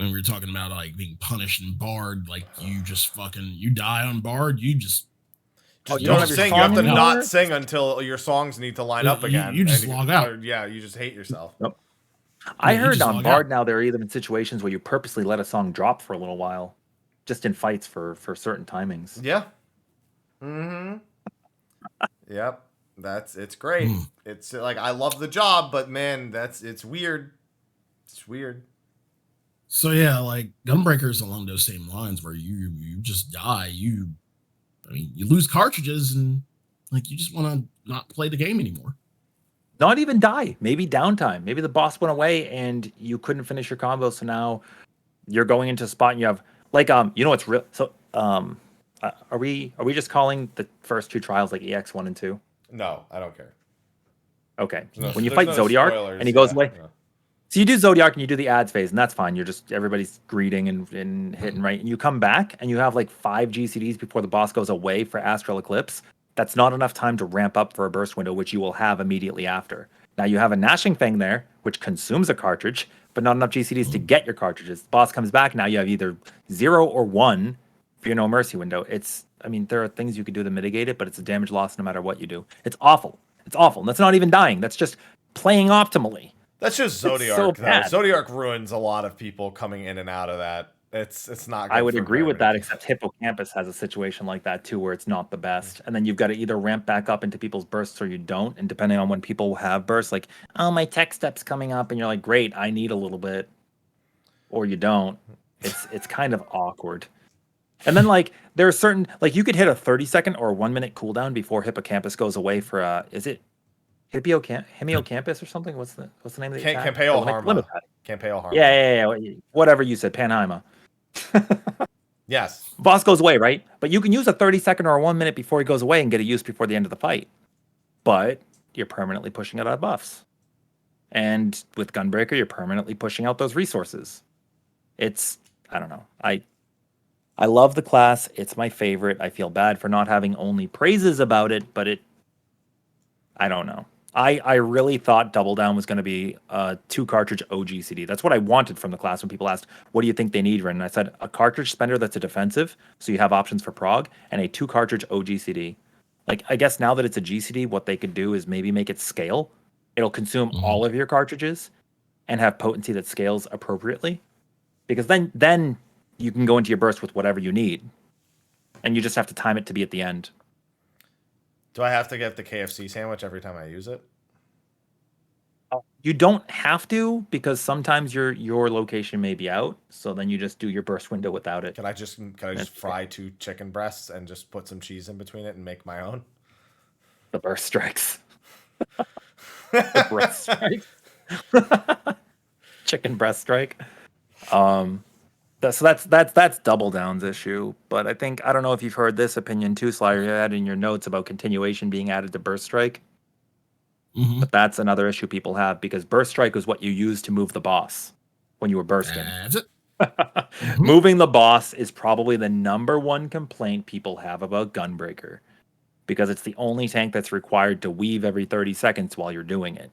we were talking about like being punished in Bard, like you just you die on Bard, you just you don't sing. You have to not sing until your songs need to line up again. You just log out. You just hate yourself. Nope. I heard on Bard now there are even situations where you purposely let a song drop for a little while, just in fights for certain timings. Yeah. Yep. It's great. It's like I love the job, but man, it's weird. It's weird. So yeah, like Gunbreaker's along those same lines where you just die. You lose cartridges and like you just want to not play the game anymore. Not even die. Maybe downtime. Maybe the boss went away and you couldn't finish your combo. So now you're going into a spot and you have like what's real. So are we just calling the first 2 trials like EX1 and 2? No, I don't care. Okay. When you fight Zodiark spoilers, and he goes away. Yeah. So you do Zodiark and you do the ads phase, and that's fine. You're just everybody's greeting and hitting right. And you come back and you have like 5 GCDs before the boss goes away for Astral Eclipse. That's not enough time to ramp up for a burst window, which you will have immediately after. Now you have a Gnashing Fang there, which consumes a cartridge, but not enough GCDs to get your cartridges. The boss comes back, now you have either 0 or 1 for your No Mercy window. There are things you could do to mitigate it, but it's a damage loss no matter what you do. It's awful. It's awful. And that's not even dying. That's just playing optimally. That's just Zodiark. So bad. Zodiark ruins a lot of people coming in and out of that. It's not good. I would agree with that, except Hippocampus has a situation like that too, where it's not the best. And then you've got to either ramp back up into people's bursts or you don't. And depending on when people have bursts, like, oh, my tech step's coming up, and you're like, great, I need a little bit. Or you don't. It's kind of awkward. And then like there are certain like you could hit a 30-second or a 1-minute cooldown before Hippocampus goes away for is it Hemiocampus or something? What's the name of the attack? Campeo Harma. Campeo Harma. Yeah. Whatever you said, Panheima. Yes. Boss goes away, right? But you can use a 30-second or a 1 minute before he goes away and get a use before the end of the fight. But you're permanently pushing out buffs. And with Gunbreaker, you're permanently pushing out those resources. It's, I don't know. I love the class. It's my favorite. I feel bad for not having only praises about it, but I don't know. I really thought Double Down was going to be a 2-cartridge OG CD. That's what I wanted from the class when people asked, what do you think they need, Ren? And I said, a cartridge spender that's a defensive, so you have options for prog, and a 2-cartridge OG CD. Like, I guess now that it's a GCD, what they could do is maybe make it scale. It'll consume all of your cartridges and have potency that scales appropriately. Because then you can go into your burst with whatever you need. And you just have to time it to be at the end. Do I have to get the KFC sandwich every time I use it? You don't have to, because sometimes your location may be out. So then you just do your burst window without it. Can I just fry 2 chicken breasts and just put some cheese in between it and make my own? The burst strikes. The breast strike. Chicken breast strike. So that's Double Down's issue. But I don't know if you've heard this opinion too, Sly. You had in your notes about continuation being added to burst strike. But that's another issue people have, because burst strike was what you used to move the boss when you were bursting. That's it. Moving the boss is probably the #1 complaint people have about Gunbreaker, because it's the only tank that's required to weave every 30 seconds while you're doing it.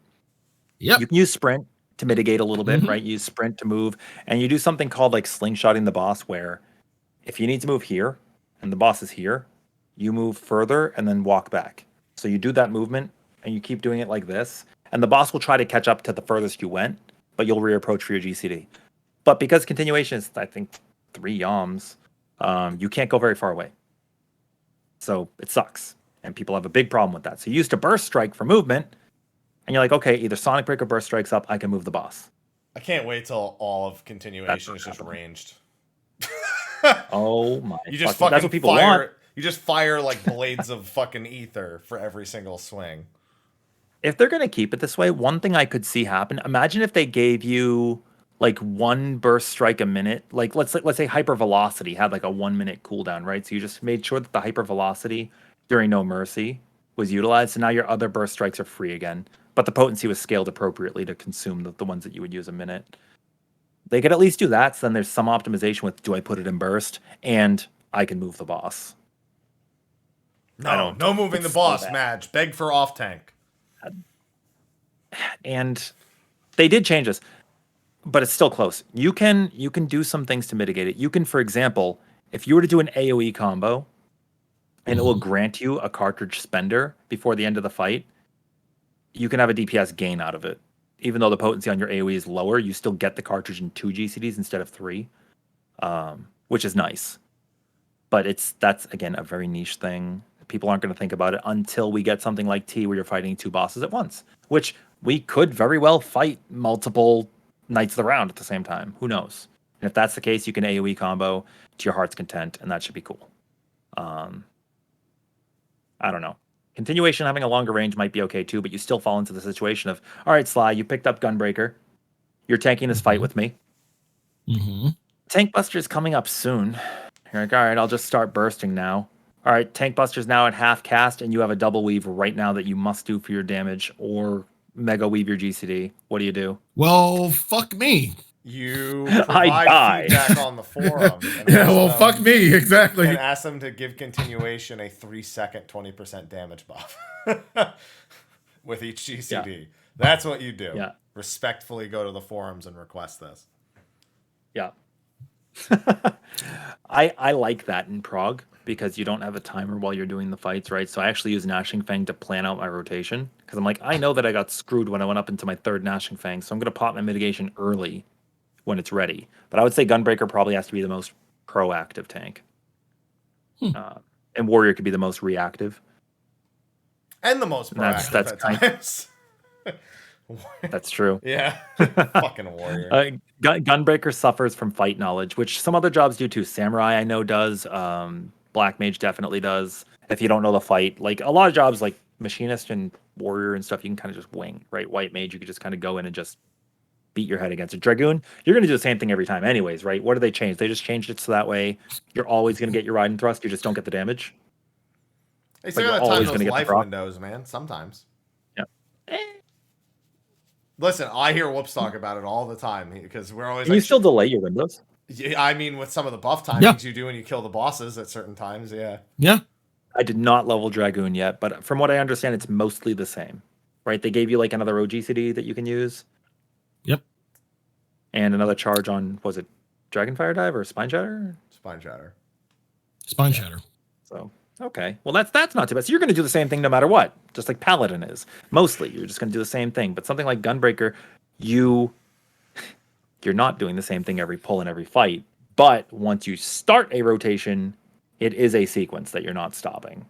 Yep. You can use sprint to mitigate a little bit, right? You use sprint to move, and you do something called like slingshotting the boss, where if you need to move here and the boss is here, you move further and then walk back. So you do that movement and you keep doing it like this, and the boss will try to catch up to the furthest you went, but you'll reapproach for your GCD. But because continuation is, I think, 3 yoms, you can't go very far away. So it sucks. And people have a big problem with that. So you used to burst strike for movement, and you're like, okay, either Sonic Break or burst strikes up, I can move the boss. I can't wait till all of continuation is just ranged. Oh my! You just fucking, that's what people want. You just fire like blades of fucking ether for every single swing. If they're gonna keep it this way, one thing I could see happen. Imagine if they gave you like 1 burst strike a minute. Like let's say hyper velocity had like a 1 minute cooldown, right? So you just made sure that the hyper velocity during No Mercy was utilized, so now your other burst strikes are free again. But the potency was scaled appropriately to consume the ones that you would use a minute. They could at least do that, so then there's some optimization with, do I put it in burst? And I can move the boss. No moving the boss, Madge. Beg for off tank. And they did change this, but it's still close. You can do some things to mitigate it. You can, for example, if you were to do an AoE combo, and it will grant you a cartridge spender before the end of the fight, you can have a DPS gain out of it. Even though the potency on your AoE is lower, you still get the cartridge in 2 GCDs instead of 3, which is nice. But that's, again, a very niche thing. People aren't going to think about it until we get something like T, where you're fighting 2 bosses at once, which we could very well fight multiple Knights of the Round at the same time. Who knows? And if that's the case, you can AoE combo to your heart's content, and that should be cool. I don't know. Continuation having a longer range might be okay too, but you still fall into the situation of, all right, Sly, you picked up Gunbreaker. You're tanking this fight with me. Tank Buster's coming up soon. You're like, all right, I'll just start bursting now. All right, Tank Buster's now at half cast, and you have a double weave right now that you must do for your damage, or mega weave your GCD. What do you do? Well, fuck me. You provide feedback on the forum. Yeah, well, fuck me, exactly. And ask them to give continuation a 3-second 20% damage buff with each GCD. Yeah. That's what you do. Yeah. Respectfully go to the forums and request this. Yeah. I like that in prog, because you don't have a timer while you're doing the fights, right? So I actually use Gnashing Fang to plan out my rotation, because I'm like, I know that I got screwed when I went up into my 3rd Gnashing Fang, so I'm going to pop my mitigation early when it's ready. But I would say Gunbreaker probably has to be the most proactive tank. And Warrior could be the most reactive. And the most proactive that's at times. That's true. Yeah. Fucking Warrior. Gunbreaker suffers from fight knowledge, which some other jobs do too. Samurai, I know, does. Black Mage definitely does. If you don't know the fight. Like, a lot of jobs, like Machinist and Warrior and stuff, you can kind of just wing, right? White Mage, you could just kind of go in and just beat your head against it. Dragoon, you're going to do the same thing every time anyways, right? What do they change? They just changed it so that way you're always going to get your ride and thrust. You just don't get the damage. They But still you're gotta time always those gonna get the life proc. windows, man. Sometimes. Yeah. Listen, I hear Whoops talk about it all the time because we're always Can like, you still delay your windows? yeah, I mean, with some of the buff timings you do when you kill the bosses at certain times, yeah. Yeah. I did not level Dragoon yet, but from what I understand, it's mostly the same, right? They gave you like another OGCD that you can use. Yep. And another charge on, was it Dragonfire Dive or Spine Shatter? Spine Shatter. Spine Shatter. So, okay. Well, that's not too bad. So you're going to do the same thing no matter what, just like Paladin is. Mostly, you're just going to do the same thing. But something like Gunbreaker, you're not doing the same thing every pull in every fight. But once you start a rotation, it is a sequence that you're not stopping.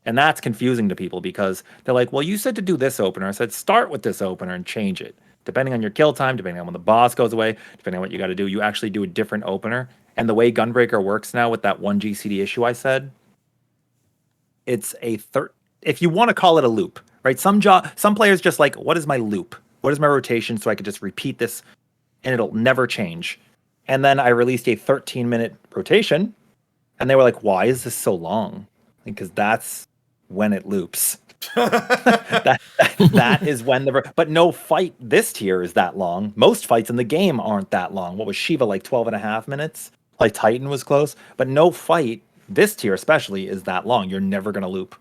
And that's confusing to people because they're like, well, you said to do this opener. I said, start with this opener and change it. Depending on your kill time, depending on when the boss goes away, depending on what you got to do, you actually do a different opener. And the way Gunbreaker works now with that one GCD issue I said, it's if you want to call it a loop, right? Some players just like, what is my loop? What is my rotation so I could just repeat this and it'll never change. And then I released a 13-minute rotation and they were like, why is this so long? Because that's when it loops. that is when but no fight this tier is that long. Most fights in the game aren't that long. What was Shiva, like 12.5 minutes? Like Titan was close, but no fight this tier especially is that long. You're never gonna loop.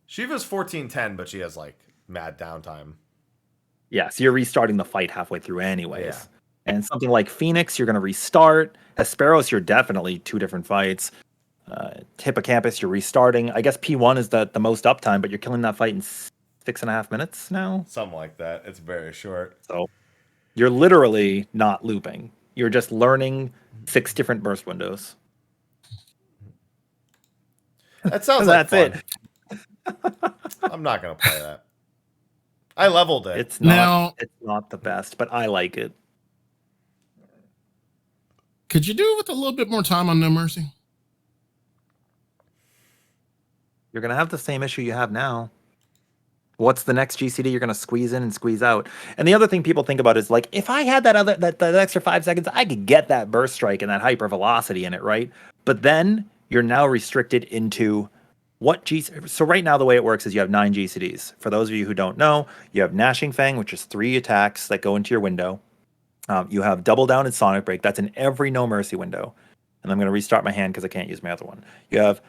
Shiva's 14:10, but she has like mad downtime. Yeah, so you're restarting the fight halfway through anyways. Yeah. And something like Phoenix, you're gonna restart. Hesperos, you're definitely 2 different fights. Hippocampus, you're restarting. I guess P1 is the most uptime, but you're killing that fight in 6.5 minutes now. Something like that. It's very short. So you're literally not looping. You're just learning 6 different burst windows. That sounds like That's fun. it. I'm not gonna play that. I leveled it. It's not the best, but I like it. Could you do it with a little bit more time on No Mercy? You're going to have the same issue you have now. What's the next GCD you're going to squeeze in and squeeze out? And the other thing people think about is like, if I had that extra 5 seconds, I could get that burst strike and that hyper velocity in it, right? But then you're now restricted into what GCD. So right now the way it works is you have 9 GCDs. For those of you who don't know, you have Gnashing Fang, which is 3 attacks that go into your window. You have Double Down and Sonic Break. That's in every No Mercy window. And I'm going to restart my hand because I can't use my other one. You have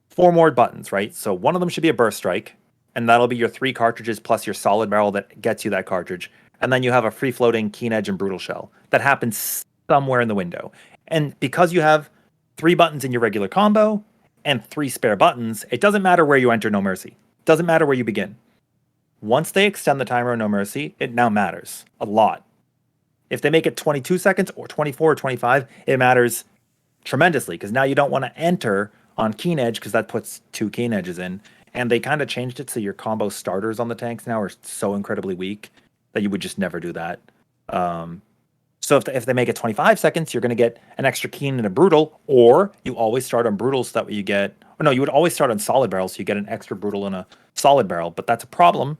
4 more buttons, right? So one of them should be a Burst Strike, and that'll be your 3 cartridges plus your Solid Barrel that gets you that cartridge. And then you have a free-floating Keen Edge and Brutal Shell that happens somewhere in the window. And because you have 3 buttons in your regular combo and 3 spare buttons, it doesn't matter where you enter No Mercy. It doesn't matter where you begin. Once they extend the timer on No Mercy, it now matters a lot. If they make it 22 seconds or 24 or 25, it matters tremendously because now you don't want to enter on Keen Edge because that puts 2 Keen Edges in. And they kind of changed it so your combo starters on the tanks now are so incredibly weak that you would just never do that. So if they make it 25 seconds, you're going to get an extra Keen and a Brutal, or you always start on Brutal so that way you get... Or no, you would always start on Solid Barrel so you get an extra Brutal and a Solid Barrel. But that's a problem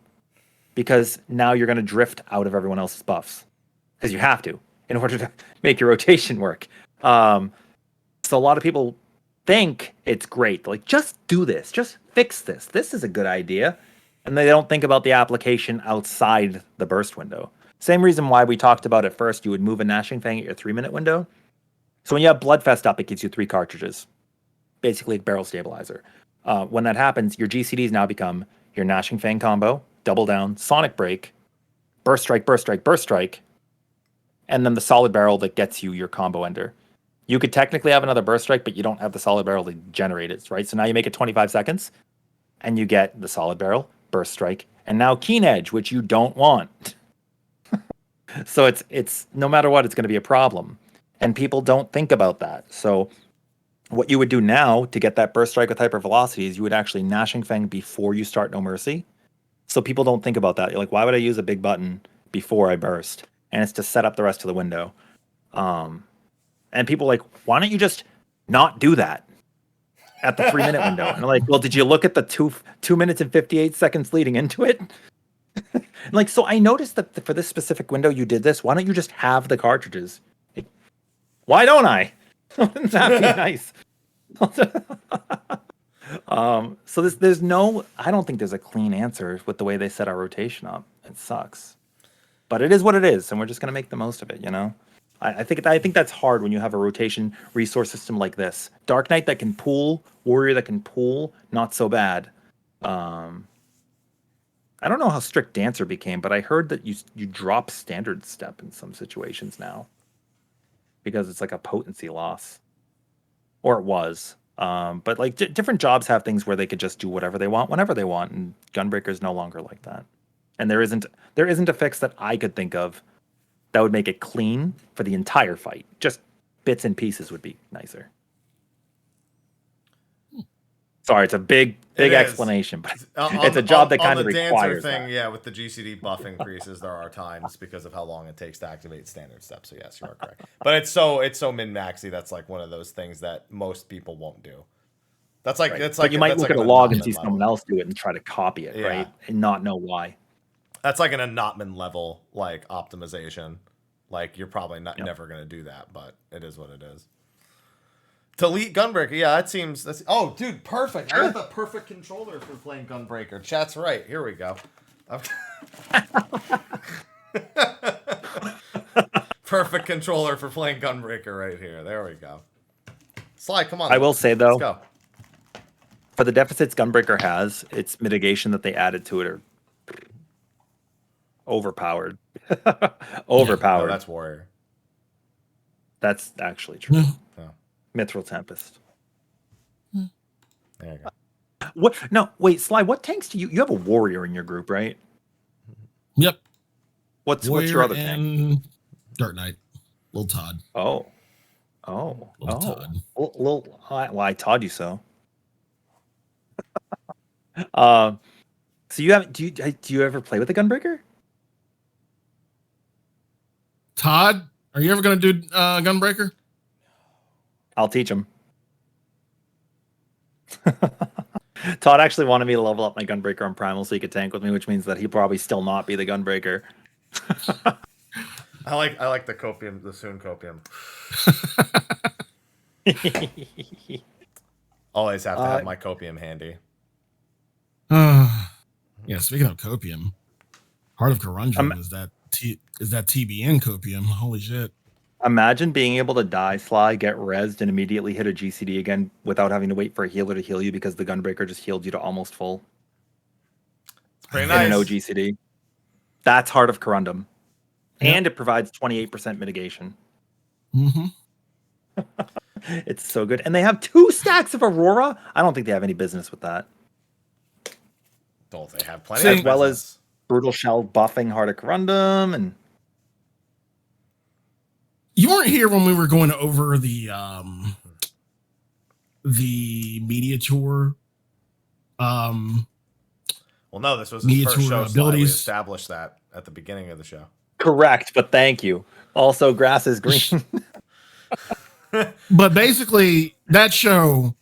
because now you're going to drift out of everyone else's buffs. Because you have to in order to make your rotation work. So a lot of people think it's great. They're like, just do this. Just fix this. This is a good idea. And they don't think about the application outside the burst window. Same reason why we talked about at first, you would move a Gnashing Fang at your 3-minute window. So when you have Bloodfest up, it gives you 3 cartridges. Basically a barrel stabilizer. When that happens, your GCDs now become your Gnashing Fang combo, Double Down, Sonic Break, Burst Strike, Burst Strike, Burst Strike, and then the Solid Barrel that gets you your combo ender. You could technically have another Burst Strike, but you don't have the Solid Barrel to generate it, right? So now you make it 25 seconds, and you get the Solid Barrel, Burst Strike, and now Keen Edge, which you don't want. So it's no matter what, it's going to be a problem. And people don't think about that. So what you would do now to get that Burst Strike with hyper velocity is you would actually Gnashing Fang before you start No Mercy. So people don't think about that. You're like, why would I use a big button before I burst? And it's to set up the rest of the window. And people are like, why don't you just not do that at the 3-minute window? And I'm like, well, did you look at the 2 minutes and 58 seconds leading into it? Like, so I noticed that for this specific window, you did this. Why don't you just have the cartridges? Like, why don't I? Wouldn't that be nice? So there's no, I don't think there's a clean answer with the way they set our rotation up. It sucks, but it is what it is, and we're just gonna make the most of it, you know. I think that's hard when you have a rotation resource system like this. Dark Knight that can pool, Warrior that can pool, not so bad. I don't know how strict Dancer became, but I heard that you drop standard step in some situations now because it's like a potency loss, or it was. But like different jobs have things where they could just do whatever they want whenever they want, and Gunbreaker is no longer like that. And there isn't a fix that I could think of that would make it clean for the entire fight. Just bits and pieces would be nicer. Sorry, it's a big explanation, but it's a job that kind of requires thing. That. Yeah, with the GCD buff increases, there are times because of how long it takes to activate standard steps. So yes, you are correct. But it's so min maxy. That's like one of those things that most people won't do. That's like it's like but you might look at a log and see someone else do it and try to copy it, right? And not know why. That's like an Anatman level like optimization. Like you're probably never gonna do that, but it is what it is. Delete Gunbreaker, yeah, that seems. Oh, dude, perfect! I got the perfect controller for playing Gunbreaker. Chat's right. Here we go. Perfect controller for playing Gunbreaker right here. There we go. Sly, come on. I will say though, let's go. For the deficits Gunbreaker has, its mitigation that they added to it are overpowered. Overpowered. No, that's Warrior. That's actually true. Mithril Tempest. There you go. What? No, wait, Sly. What tanks do you have? A Warrior in your group, right? Yep. What's your other tank? Dark Knight. Lil Todd. Lil Todd. Why Todd you so? So you have? Do you ever play with a Gunbreaker? Todd, are you ever going to do Gunbreaker? I'll teach him. Todd actually wanted me to level up my Gunbreaker on Primal so he could tank with me, which means that he'll probably still not be the Gunbreaker. I like the copium, the Soon copium. Always have to have my copium handy. Yeah, speaking of copium, Heart of Corundum is that TBN copium. Holy shit. Imagine being able to die, Sly, get rezzed, and immediately hit a GCD again without having to wait for a healer to heal you because the Gunbreaker just healed you to almost full. It's pretty nice. And no GCD. That's Heart of Corundum. Yep. And it provides 28% mitigation. Mm-hmm. It's so good. And they have 2 stacks of Aurora. I don't think they have any business with that. Don't they have plenty of as well as Brutal Shell buffing Heart of Corundum and you weren't here when we were going over the media tour. Well, no, this was his first show. Abilities. We established that at the beginning of the show. Correct, but thank you. Also, grass is green. But basically, that show,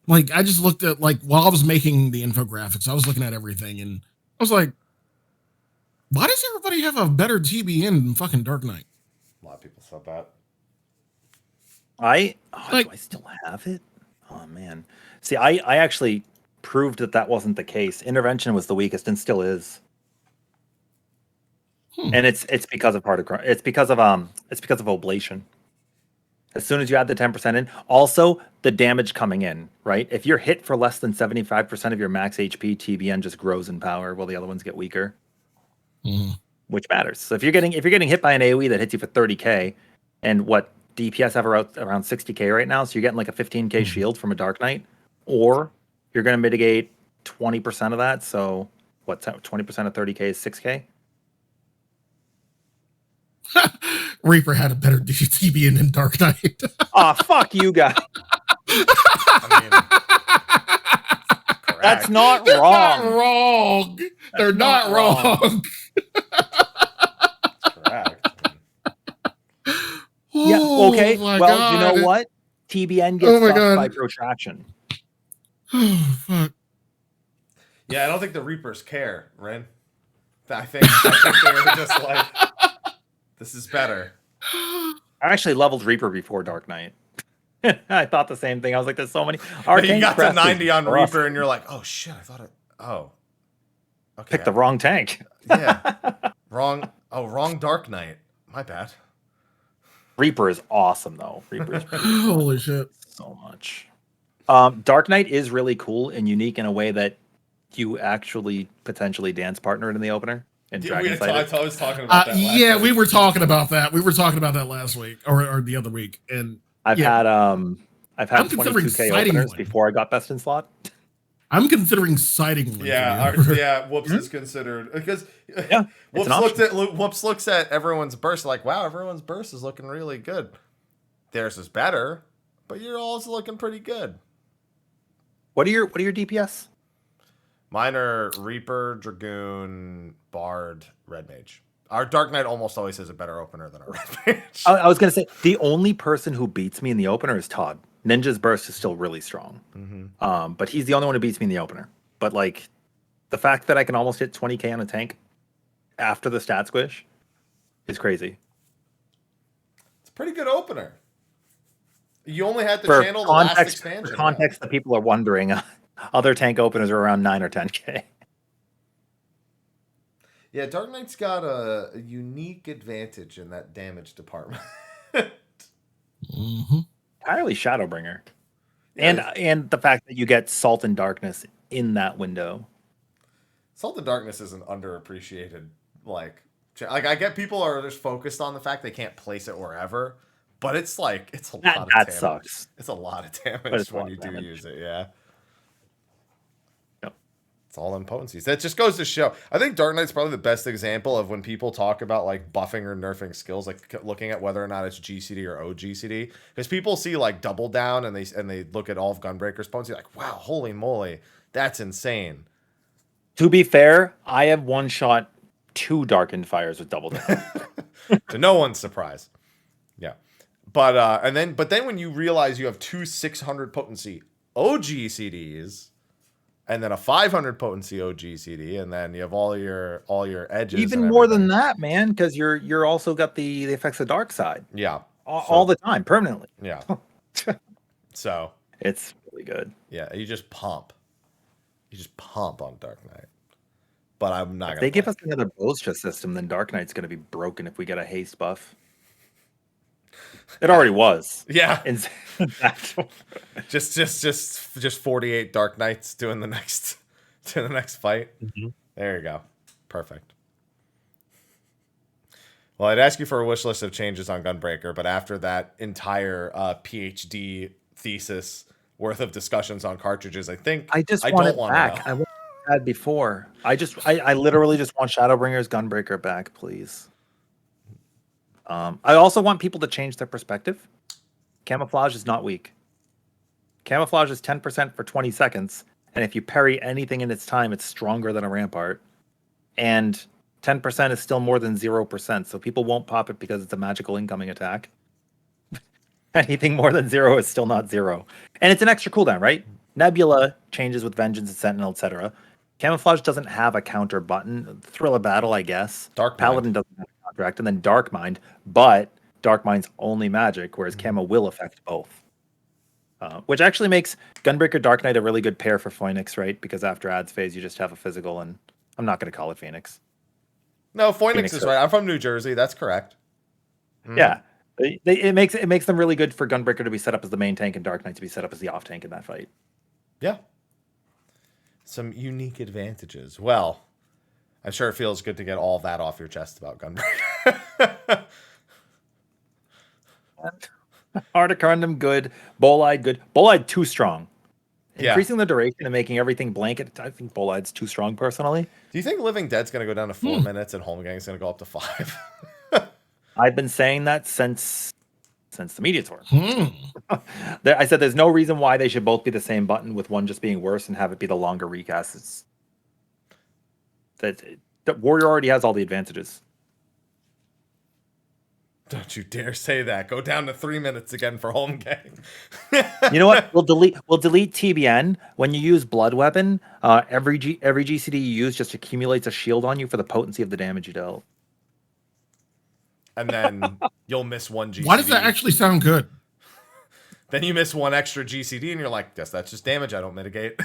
like, I just looked at, like, while I was making the infographics, I was looking at everything, and I was like, why does everybody have a better TBN than fucking Dark Knight? A lot of people said that. Do I still have it? Oh man. See, I actually proved that wasn't the case. Intervention was the weakest and still is. And it's because of it's because of oblation. As soon as you add the 10% in, also the damage coming in, right? If you're hit for less than 75% of your max HP, TBN just grows in power while the other ones get weaker. Which matters. So if you're getting hit by an AoE that hits you for 30k, and what DPS have around 60k right now, so you're getting like a 15k shield from a Dark Knight, or you're going to mitigate 20% of that. So what? 20% of 30k is 6k. Reaper had a better TBN than Dark Knight. Fuck you guys. That's not They're wrong. Not wrong. They're not wrong. Correct. Yeah. Okay. Oh Well, God. you know what? TBN gets buffed by protraction. Oh fuck. Yeah, I don't think the Reapers care, Ren. I think they were just like, this is better. I actually leveled Reaper before Dark Knight. I thought the same thing. I was like, there's so many. You got to 90 on Reaper, and you're like, oh shit, I thought it. Oh, okay. Picked the wrong tank. Yeah, wrong. Oh, wrong Dark Knight. My bad. Reaper is awesome though. Reaper is holy shit, so much. Dark Knight is really cool and unique in a way that you actually potentially dance partnered in the opener. And I was talking about that. Week. We were talking about that. We were talking about that last week or the other week, and I've had 22K openers before I got best in slot. I'm considering citing one. Whoops is considered because Yeah, Whoops looks at everyone's burst like, wow, everyone's burst is looking really good. Theirs is better, but you're also looking pretty good. What are your DPS? Mine are Reaper, Dragoon, Bard, Red Mage. Our Dark Knight almost always has a better opener than our Red Mage. I was gonna say the only person who beats me in the opener is Todd. Ninja's burst is still really strong. Mm-hmm. But he's the only one who beats me in the opener. But like the fact that I can almost hit 20k on a tank after the stat squish is crazy. It's a pretty good opener. You only had to channel the last expansion. For context, that people are wondering, other tank openers are around 9 or 10k. Yeah, Dark Knight's got a unique advantage in that damage department. Mm-hmm. Entirely Shadowbringer. Yeah, and the fact that you get Salt and Darkness in that window. Salt and Darkness is an underappreciated, like I get people are just focused on the fact they can't place it wherever, but it's like it's a lot of damage. That sucks. It's a lot of damage when you do use it, yeah. It's all in potencies. That just goes to show. I think Dark Knight's probably the best example of when people talk about like buffing or nerfing skills, like looking at whether or not it's GCD or OGCD. Because people see like Double Down and they look at all of Gunbreaker's potency like, wow, holy moly, that's insane. To be fair, I have one shot 2 Darkened Fires with Double Down. To no one's surprise. Yeah. But then when you realize you have 2 600 potency OGCDs. And then a 500 potency OG CD, and then you have all your edges. Even more than that, man, because you're also got the effects of dark side. Yeah, all the time, permanently. Yeah. So it's really good. Yeah, you just pump on Dark Knight. But I'm not. If they give us another Bostra system, then Dark Knight's going to be broken if we get a haste buff. It already was. Yeah. just 48 Dark Knights doing the next fight. Mm-hmm. There you go. Perfect. Well, I'd ask you for a wish list of changes on Gunbreaker, but after that entire PhD thesis worth of discussions on cartridges, I think I want it back. I had before. I literally just want Shadowbringer's Gunbreaker back, please. I also want people to change their perspective. Camouflage is not weak. Camouflage is 10% for 20 seconds, and if you parry anything in its time, it's stronger than a Rampart. And 10% is still more than 0%, so people won't pop it because it's a magical incoming attack. Anything more than 0 is still not 0. And it's an extra cooldown, right? Nebula changes with Vengeance and Sentinel, etc. Camouflage doesn't have a counter button. Thrill of Battle, I guess. Paladin doesn't have a counteract, and then Dark Mind, but Dark Mind's only magic, whereas Camo will affect both. Which actually makes Gunbreaker Dark Knight a really good pair for Phoenix, right? Because after ads phase, you just have a physical, and I'm not going to call it Phoenix. No, Phoenix is right. I'm from New Jersey. That's correct. Yeah. It makes them really good for Gunbreaker to be set up as the main tank and Dark Knight to be set up as the off tank in that fight. Yeah. Some unique advantages. Well, I'm sure it feels good to get all that off your chest about Gunbreaker. Articarnum good, Bolide good. Bolide too strong. Yeah. Increasing the duration and making everything blanket, I think Bolide's too strong personally. Do you think Living Dead's going to go down to 4 minutes and Holmgang's going to go up to 5? I've been saying that since the Media Tour. I said there's no reason why they should both be the same button, with one just being worse and have it be the longer recast. That Warrior already has all the advantages. Don't you dare say that. Go down to 3 minutes again for home game. You know what? We'll delete TBN when you use Blood Weapon. Every GCD you use just accumulates a shield on you for the potency of the damage you dealt. And then you'll miss one GCD. Why does that actually sound good? Then you miss one extra GCD, and you're like, guess that's just damage I don't mitigate.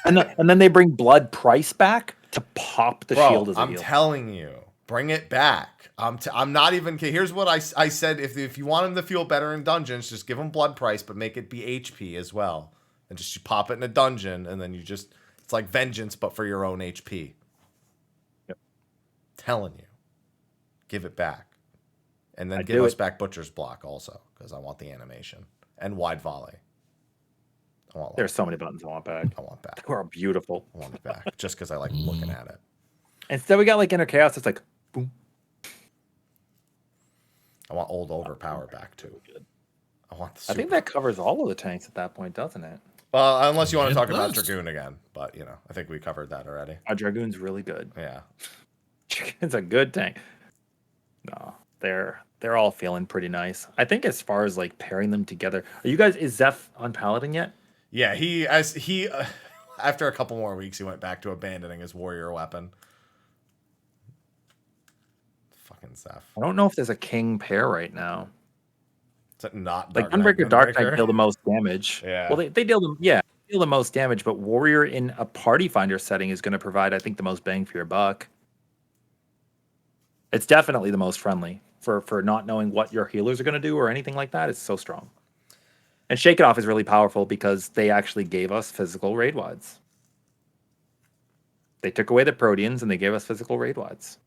And then they bring Blood Price back to pop the shield as a I'm heal. telling you, bring it back. I'm not even kidding. Here's what I said. If you want him to feel better in dungeons, just give him Blood Price, but make it be HP as well. And just you pop it in a dungeon, and then it's like Vengeance, but for your own HP. Yep. Telling you. Give it back. And then give us back Butcher's Block also, because I want the animation. And Wide Volley. There's so many buttons I want back. I want back. They are beautiful. I want it back, just because I like looking at it. Instead, we got like Inner Chaos. It's like, boom. I want Old Overpower back too. I want the I think that covers all of the tanks at that point, doesn't it? Unless you want to talk about does. Dragoon again, but I think we covered that already. Our Dragoon's really good. Yeah. It's a good tank. No, they're all feeling pretty nice. I think as far as like pairing them together, is Zeph on Paladin yet? Yeah, he after a couple more weeks, he went back to abandoning his warrior weapon. Fucking Zeph. I don't know if there's a king pair right now. Is it not Like Dark Knight, Gunbreaker, Dark Knight Windbreaker? deal the most damage. Yeah. Well, they deal them. Yeah, deal the most damage. But warrior in a party finder setting is going to provide, I think, the most bang for your buck. It's definitely the most friendly for not knowing what your healers are going to do or anything like that. It's so strong. And Shake It Off is really powerful because they actually gave us physical raid wads. They took away the Proteans and they gave us physical raid wads.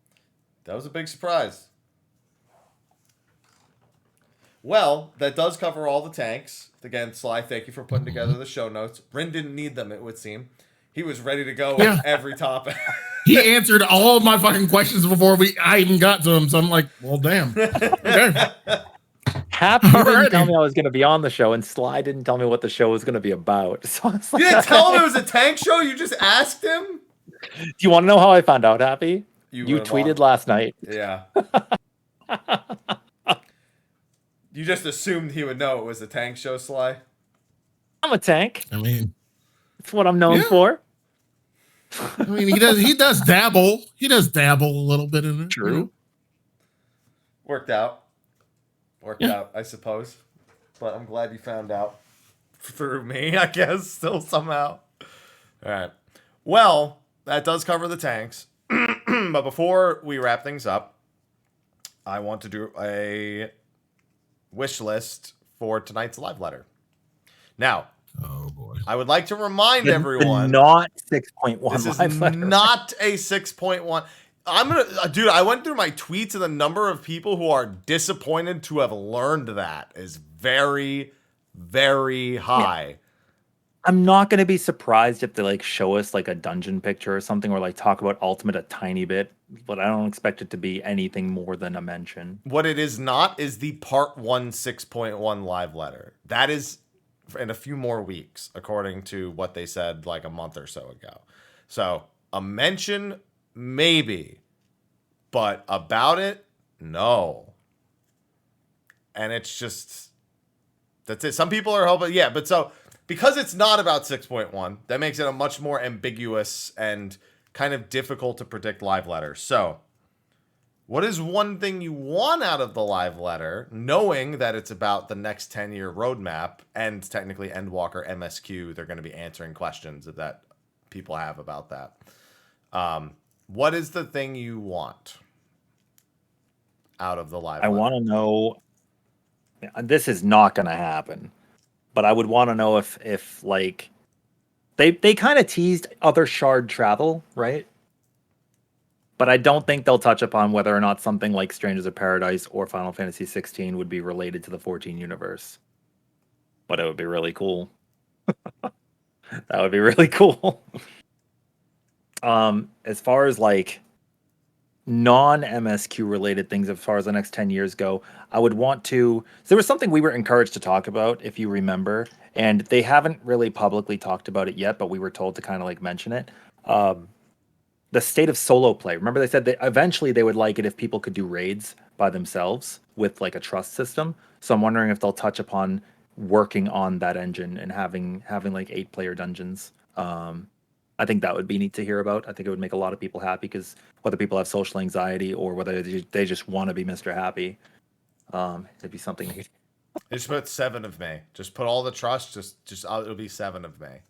That was a big surprise. Well, that does cover all the tanks. Again, Sly, thank you for putting together the show notes. Rin didn't need them, it would seem. He was ready to go with every topic. He answered all of my fucking questions before I even got to him. So I'm like, well, damn. Okay. Happy didn't tell me I was going to be on the show, and Sly didn't tell me what the show was going to be about. So I was like, You didn't tell him it was a tank show? You just asked him? Do you want to know how I found out, Happy? You went tweeted along. last night. Yeah. You just assumed he would know it was a tank show, Sly? I'm a tank. I mean, That's what I'm known for. he does dabble. He does dabble a little bit in it. True. Worked out, I suppose. But I'm glad you found out through me, I guess, still somehow. All right. Well, that does cover the tanks. But before we wrap things up, I want to do a wish list for tonight's live letter. Now, Oh boy. I would like to remind everyone. Not 6.1 This is live letter. not a 6.1. Dude, I went through my tweets and the number of people who are disappointed to have learned that is very, very high. Yeah. I'm not going to be surprised if they like show us like a dungeon picture or something, or like talk about Ultimate a tiny bit, but I don't expect it to be anything more than a mention. What it is not is the part 1 6.1 live letter. That is in a few more weeks, according to what they said like a month or so ago. So a mention, maybe, but about it, no. And it's just, that's it. Some people are hoping, yeah, but so because it's not about 6.1, that makes it a much more ambiguous and kind of difficult to predict live letter. So what is one thing you want out of the live letter, knowing that it's about the next 10-year roadmap and technically Endwalker MSQ? They're going to be answering questions that people have about that. What is the thing you want out of the live letter? I want to know. This is not going to happen, but I would want to know if like they kind of teased other shard travel, right? But I don't think they'll touch upon whether or not something like Strangers of Paradise or Final Fantasy 16 would be related to the 14 universe. But it would be really cool. That would be really cool. As far as like non-MSQ related things, as far as the next 10 years go, I would want to. So there was something we were encouraged to talk about, if you remember, and they haven't really publicly talked about it yet, but we were told to kind of like mention it. The state of solo play. Remember they said that eventually they would like it if people could do raids by themselves. with like a trust system. So I'm wondering if they'll touch upon working on that engine and having like 8-player dungeons. I think that would be neat to hear about. I think it would make a lot of people happy, because whether people have social anxiety or whether they just want to be Mr. Happy, it'd be something. Just put 7 of May. Just put all the trust. Just it'll be 7 of May,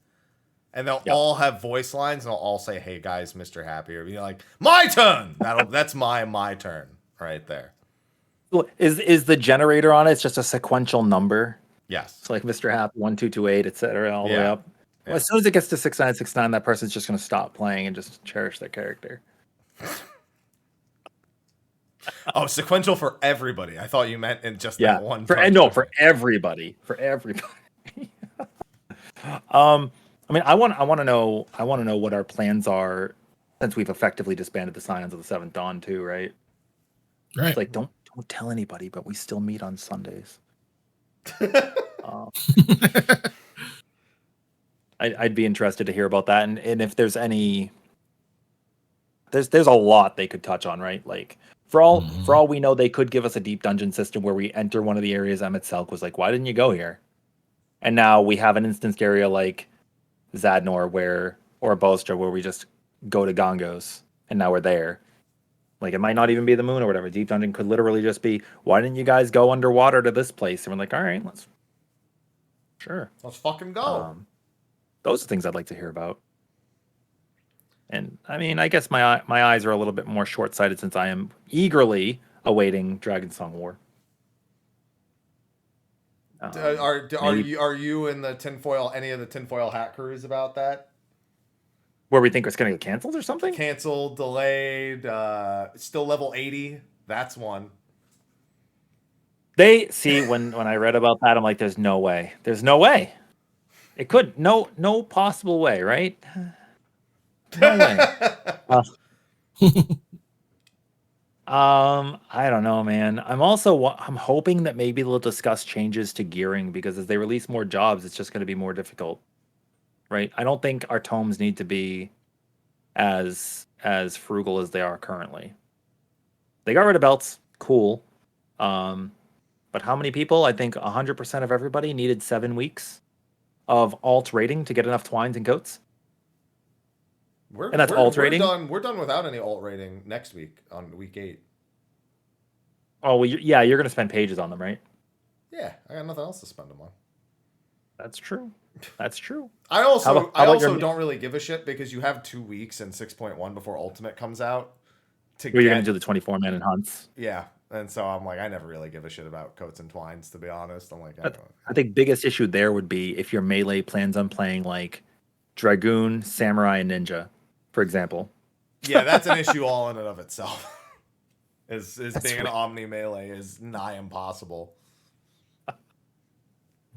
and they'll all have voice lines, and they'll all say, "Hey guys, Mr. Happy," or like, "My turn." That's my turn right there. Is the generator on it? It's just a sequential number. Yes. It's like Mr. Happy 1228, etc. all the way up. Yeah. Well, as soon as it gets to 6969, that person's just going to stop playing and just cherish their character. Oh, sequential for everybody. I thought you meant in just that one. For everybody. For everybody. I mean, I want to know what our plans are, since we've effectively disbanded the Scions of the Seventh Dawn too, right? Right. It's like, don't tell anybody, but we still meet on Sundays. I'd be interested to hear about that, and if there's any, there's a lot they could touch on, right? Like for all we know, they could give us a deep dungeon system where we enter one of the areas. Emmett Selk was like, "Why didn't you go here?" And now we have an instanced area like Zadnor or Bostra where we just go to Gongos, and now we're there. Like, it might not even be the moon or whatever. Deep dungeon could literally just be, "Why didn't you guys go underwater to this place?" And we're like, "All right, let's fucking go." Those are things I'd like to hear about. And I mean, I guess my eyes are a little bit more short-sighted, since I am eagerly awaiting Dragon Song War. Are you in the tinfoil? Any of the tinfoil hat crews about that? Where we think it's going to get canceled or something? Canceled, delayed, still level 80. That's one. They see when I read about that, I'm like, there's no way. There's no way. It could no possible way, right? No way. I don't know, man. I'm hoping that maybe they'll discuss changes to gearing, because as they release more jobs, it's just going to be more difficult, right? I don't think our tomes need to be as frugal as they are currently. They got rid of belts, cool. But how many people? I think 100% of everybody needed 7 weeks of alt rating to get enough twines and coats. And that's alt rating. We're done without any alt rating next week on week 8. Oh, well, you're going to spend pages on them, right? Yeah, I got nothing else to spend them on. That's true. I also don't really give a shit, because you have 2 weeks in 6.1 before Ultimate comes out. You're going to do the 24-man and hunts. Yeah, and so I'm like, I never really give a shit about coats and twines, to be honest. I'm like, I think biggest issue there would be if your melee plans on playing like Dragoon, Samurai, and Ninja, for example. Yeah, that's an issue all in and of itself. Is being an Omni melee is nigh impossible.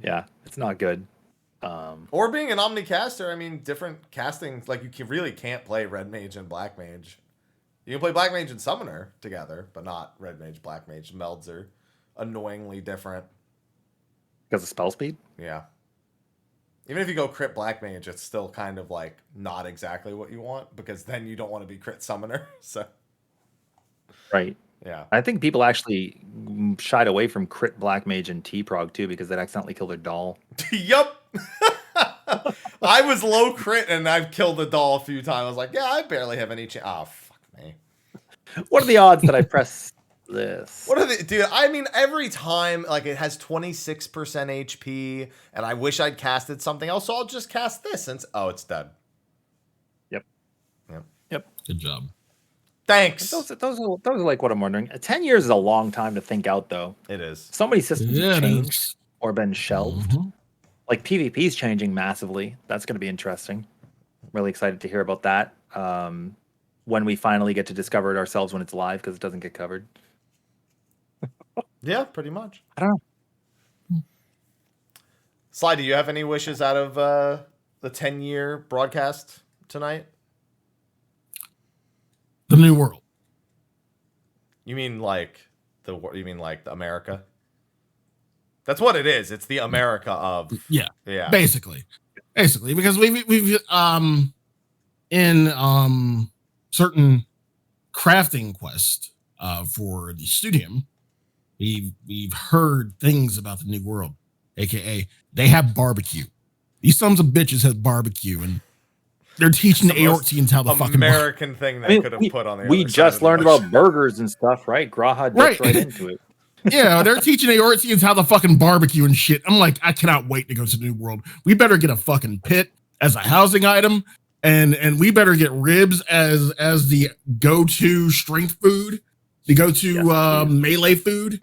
Yeah, it's not good. Or being an Omni caster, I mean, different castings, like really can't play Red Mage and Black Mage. You can play Black Mage and Summoner together, but not Red Mage, Black Mage. Melds are annoyingly different. Because of spell speed? Yeah. Even if you go crit Black Mage, it's still kind of like not exactly what you want, because then you don't want to be crit Summoner. So. Right. Yeah. I think people actually shied away from crit Black Mage and T-Prog too, because they'd accidentally kill their doll. Yup. I was low crit and I've killed a doll a few times. I was like, yeah, I barely have any chance. Oh, fuck me. What are the odds that I press this? What are the dude? I mean, every time, like, it has 26% HP, and I wish I'd casted something else, so I'll just cast this. And it's dead. Yep. Good job. Thanks. Those are like what I'm wondering. 10 years is a long time to think out, though. It is. So many systems have changed or been shelved. Like PvP's changing massively. That's going to be interesting. Really excited to hear about that. When we finally get to discover it ourselves when it's live, because it doesn't get covered. Yeah, pretty much. I don't know. Sly, do you have any wishes out of the 10-year broadcast tonight? The new world. You mean like the America? That's what it is. It's the America of yeah. Basically, because we've in certain crafting quest for the studium, We've heard things about the New World, aka they have barbecue. These sons of bitches have barbecue, and they're teaching the Eorzeans how the fucking American thing they could have put on the we other just side learned of the about burgers and stuff, right? Graha dipped right into it. Yeah, they're teaching the Eorzeans how the fucking barbecue and shit. I'm like, I cannot wait to go to the New World. We better get a fucking pit as a housing item, and we better get ribs as the go-to strength food, the go-to melee food.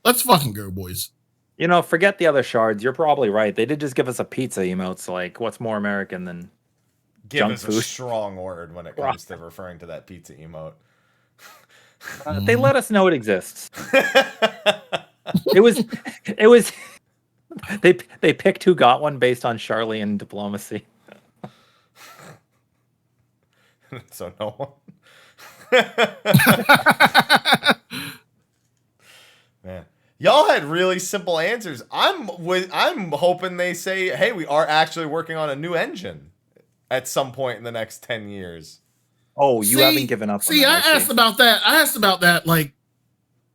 Let's fucking go, boys. You know, forget the other shards. You're probably right. They did just give us a pizza emote. So, like, what's more American than give us a strong word when it comes to referring to that pizza emote. They let us know it exists. It was. They picked who got one based on Charlian diplomacy. So no one. Man, y'all had really simple answers. I'm hoping they say, hey, we are actually working on a new engine at some point in the next 10 years. Oh, you haven't given up. See, I asked about that. I asked about that, like,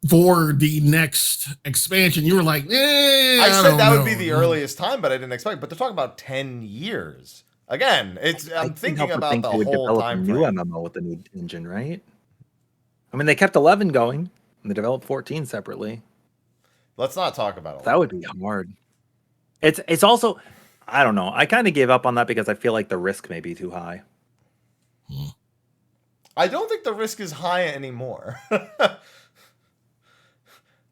for the next expansion. You were like, I said that would be the earliest time, but I didn't expect. But they're talking about 10 years. Again, I'm thinking about the whole time frame. New MMO with the new engine, right? I mean, they kept 11 going, and they developed 14 separately. Let's not talk about it. That would be hard. It's also, I don't know. I kind of gave up on that because I feel like the risk may be too high. I don't think the risk is high anymore.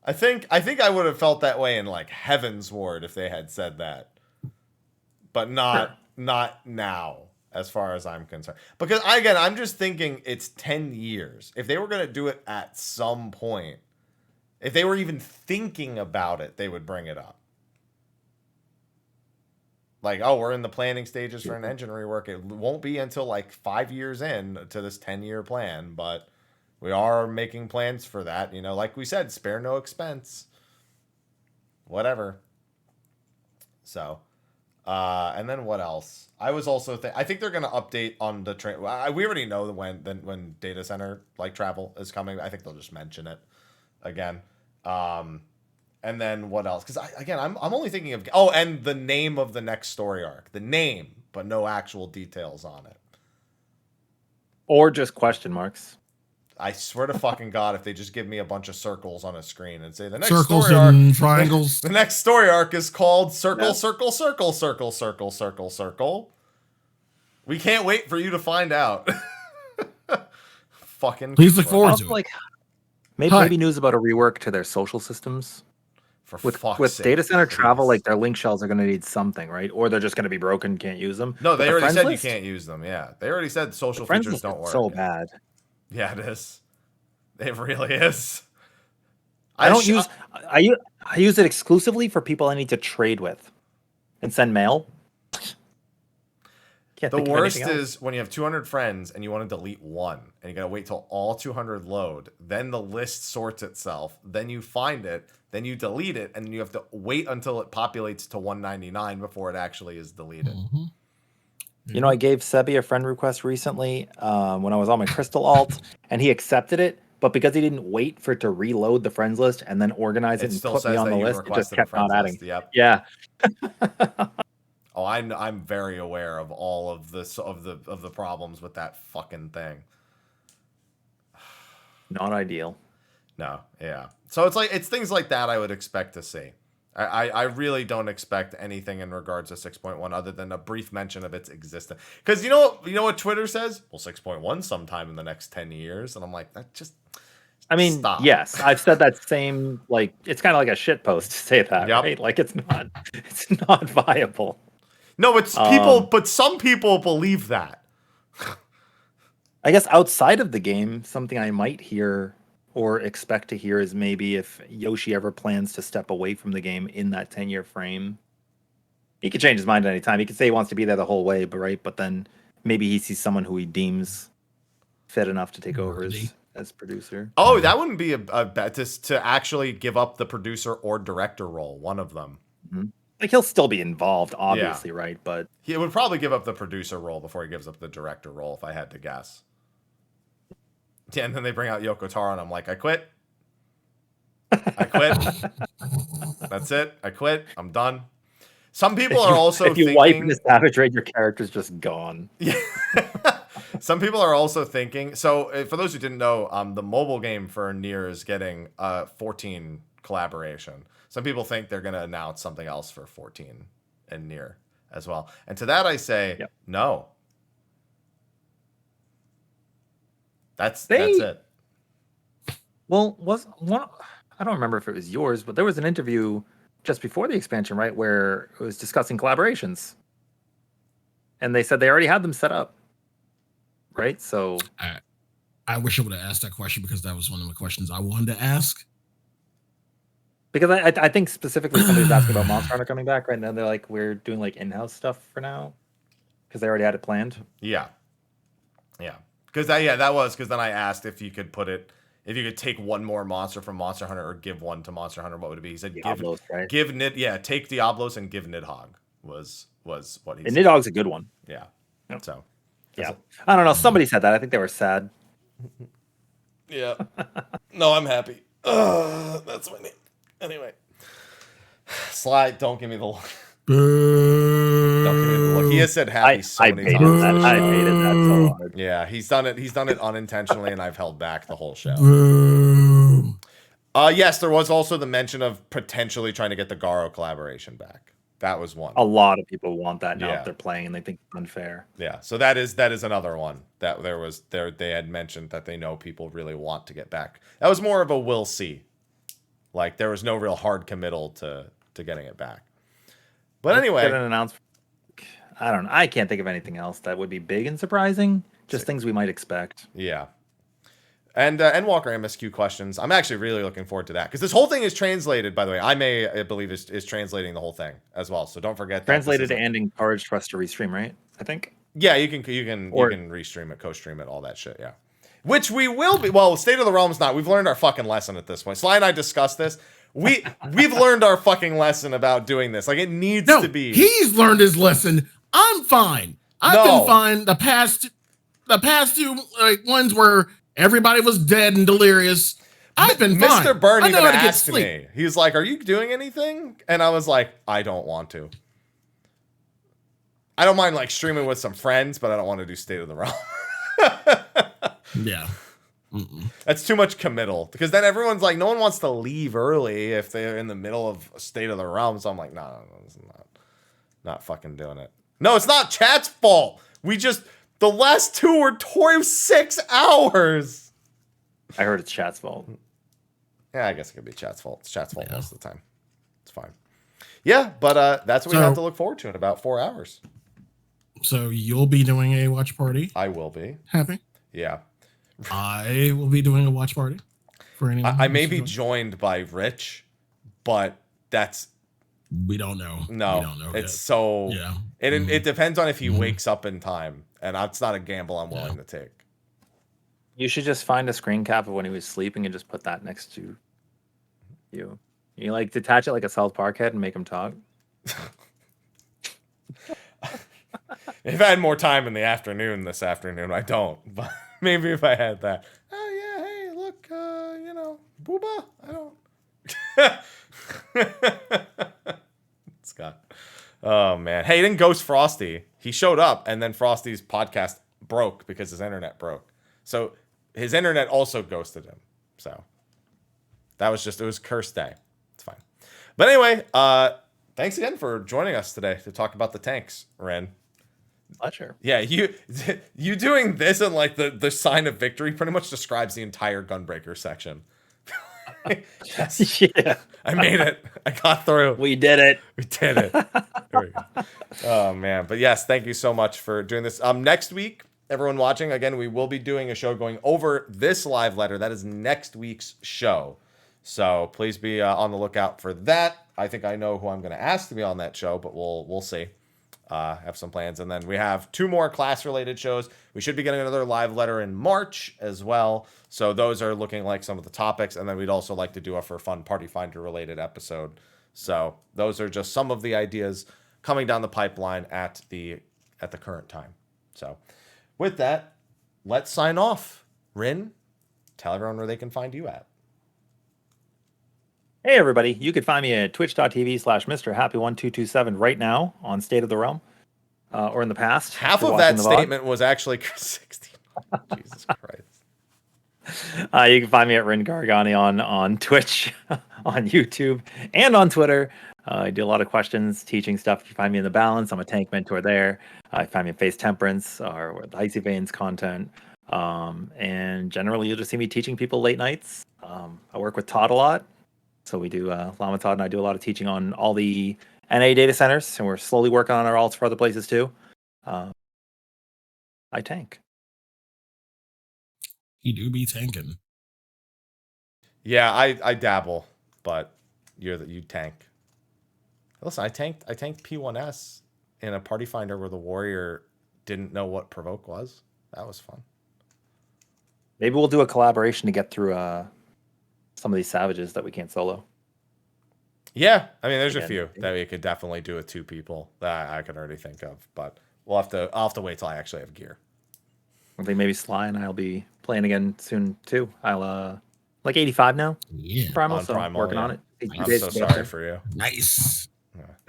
I think I would have felt that way in like Heaven's Ward if they had said that, but not now, as far as I'm concerned. Because I'm just thinking it's 10 years. If they were going to do it at some point, if they were even thinking about it, they would bring it up. Like, oh, we're in the planning stages for an engine rework. It won't be until like 5 years in to this 10-year plan, but we are making plans for that. You know, like we said, spare no expense. Whatever. So, and then what else? I was also I think they're going to update on the train. We already know when data center like travel is coming. I think they'll just mention it again. And then what else? Because I'm only thinking of and the name of the next story arc, the name, but no actual details on it, or just question marks. I swear to fucking God, if they just give me a bunch of circles on a screen and say the next circles story and arc, triangles, the next story arc is called Circle, Circle, Circle, Circle, Circle, Circle, Circle. We can't wait for you to find out. Fucking. Please look forward to it. Like, maybe news about a rework to their social systems. With data center travel, like their link shells are going to need something, right? Or they're just going to be broken, can't use them. No, they already said you can't use them. Yeah, they already said social features don't work. So bad. Yeah, it is. It really is. I use it exclusively for people I need to trade with and send mail. The worst is when you have 200 friends and you want to delete one, and you got to wait till all 200 load. Then the list sorts itself. Then you find it. Then you delete it, and then you have to wait until it populates to 199 before it actually is deleted. Mm-hmm. You know, I gave Sebi a friend request recently when I was on my Crystal alt, and he accepted it. But because he didn't wait for it to reload the friends list and then organize it and put me on the list, it just kept not adding. Yep. Yeah. Oh, I'm very aware of all of this of the problems with that fucking thing. Not ideal. No, yeah. So it's things like that I would expect to see. I really don't expect anything in regards to 6.1 other than a brief mention of its existence. Because you know what Twitter says? Well, 6.1 sometime in the next 10 years, and I'm like, that just. I mean, stop. Yes, I've said that same. Like, it's kind of like a shit post to say that, yep. Right? Like, it's not viable. No, it's people, but some people believe that. I guess outside of the game, something I might hear or expect to hear is maybe if Yoshi ever plans to step away from the game in that 10-year frame. He could change his mind at any time. He could say he wants to be there the whole way, but then maybe he sees someone who he deems fit enough to take over as producer. Oh, that wouldn't be a bet to actually give up the producer or director role, one of them. Mm-hmm. Like, he'll still be involved, obviously, right? But he would probably give up the producer role before he gives up the director role, if I had to guess. Yeah, and then they bring out Yoko Taro, and I'm like, I quit. I quit. That's it. I quit. I'm done. Some people are also if you thinking... wipe the savage raid, your character's just gone. Yeah. Some people are also thinking... So, for those who didn't know, the mobile game for Nier is getting 14 collaboration. Some people think they're going to announce something else for 14 and Nier as well. And to that I say, no. That's it. Well, I don't remember if it was yours, but there was an interview just before the expansion, right, where it was discussing collaborations. And they said they already had them set up. Right? So I wish I would have asked that question because that was one of the questions I wanted to ask. Because I think specifically somebody's asking about Monster Hunter coming back right now. They're like, we're doing like in-house stuff for now because they already had it planned. Yeah. Because then I asked if you could take one more monster from Monster Hunter or give one to Monster Hunter, what would it be? He said Diablos, right? Take Diablos and give Nidhogg was what he said. And Nidhogg's a good one. Yeah. Yep. So yeah. I don't know. Somebody said that. I think they were sad. Yeah. No, I'm happy. That's my name. Anyway. Slide, don't give me the look. Don't give me the look. He has said happy so many times. I hated that so hard. Yeah, he's done it unintentionally, and I've held back the whole show. Yes, there was also the mention of potentially trying to get the Garo collaboration back. That was one. A lot of people want that now if they're playing and they think it's unfair. Yeah, so that is another one that they had mentioned that they know people really want to get back. That was more of a we'll see. Like there was no real hard committal to getting it back. But anyway, get an announcement. I don't know. I can't think of anything else that would be big and surprising. Just things we might expect. Yeah. And Endwalker MSQ questions. I'm actually really looking forward to that because this whole thing is translated. By the way, I believe is translating the whole thing as well. So don't forget. Translated and encouraged for us to restream, right? I think. Yeah, you can restream it, co-stream it, all that shit. Yeah, which we will be. Well, State of the Realm's not. We've learned our fucking lesson at this point. Sly and I discussed this. We've learned our fucking lesson about doing this. Like it needs to be. He's learned his lesson. I'm fine. I've been fine. The past two ones where everybody was dead and delirious. I've been fine. Mr. Byrne even asked me. He was like, "Are you doing anything?" And I was like, "I don't want to. I don't mind like streaming with some friends, but I don't want to do State of the Realm." Yeah. That's too much committal because then everyone's like, no one wants to leave early if they're in the middle of State of the Realm. So I'm like, no, this is not fucking doing it. No, it's not chat's fault. The last two were 6 hours. I heard it's chat's fault. Yeah, I guess it could be chat's fault. It's chat's fault most of the time. It's fine. Yeah, but that's what we have to look forward to in about 4 hours. So you'll be doing a watch party? I will be. Happy? Yeah. I will be doing a watch party for anyone. I may be joined by Rich, but we don't know. No, we don't know it's yet. so. Yeah. It depends on if he wakes up in time, and that's not a gamble I'm willing to take. You should just find a screen cap of when he was sleeping and just put that next to you. You like detach it like a South Park head and make him talk. If I had more time in the afternoon this afternoon, I don't. But maybe if I had that. Oh, yeah, hey, look, Booba. I don't. Scott. Oh, man. Hey, he didn't ghost Frosty. He showed up, and then Frosty's podcast broke because his internet broke. So his internet also ghosted him. So it was cursed day. It's fine. But anyway, thanks again for joining us today to talk about the tanks, Ren. Pleasure. Yeah, you doing this and like the sign of victory pretty much describes the entire Gunbreaker section. Yes. Yeah. I made it. I got through. We did it. We did it. There we go. Oh man. But yes, thank you so much for doing this. Next week, everyone watching, again, we will be doing a show going over this live letter. That is next week's show. So please be on the lookout for that. I think I know who I'm going to ask to be on that show, but we'll see. Have some plans. And then we have 2 more class-related shows. We should be getting another live letter in March as well. So those are looking like some of the topics. And then we'd also like to do a For Fun Party Finder-related episode. So those are just some of the ideas coming down the pipeline at the current time. So with that, let's sign off. Rin, tell everyone where they can find you at. Hey everybody, you can find me at twitch.tv/MrHappy1227 right now on State of the Realm, or in the past. Half of that statement was actually 16. Jesus Christ. You can find me at RinKarigani on Twitch, on YouTube, and on Twitter. I do a lot of questions, teaching stuff. If you find me in the balance, I'm a tank mentor there. You find me in Face Temperance or with Icy Veins content. And generally, you'll just see me teaching people late nights. I work with Todd a lot. So we do, Llama Todd and I do a lot of teaching on all the NA data centers, and we're slowly working on our alts for other places too. I tank. You do be tanking. Yeah, I dabble, but you tank. Listen, I tanked P1S in a party finder where the warrior didn't know what provoke was. That was fun. Maybe we'll do a collaboration to get through some of these savages that we can't solo. Yeah, I mean, there's a few that we could definitely do with 2 people that I can already think of, but I'll have to wait till I actually have gear. I think maybe Sly and I'll be playing again soon too. I'll like 85 now. Yeah, Primal, on so Primal, working yeah. on it. I'm so sorry for you. nice.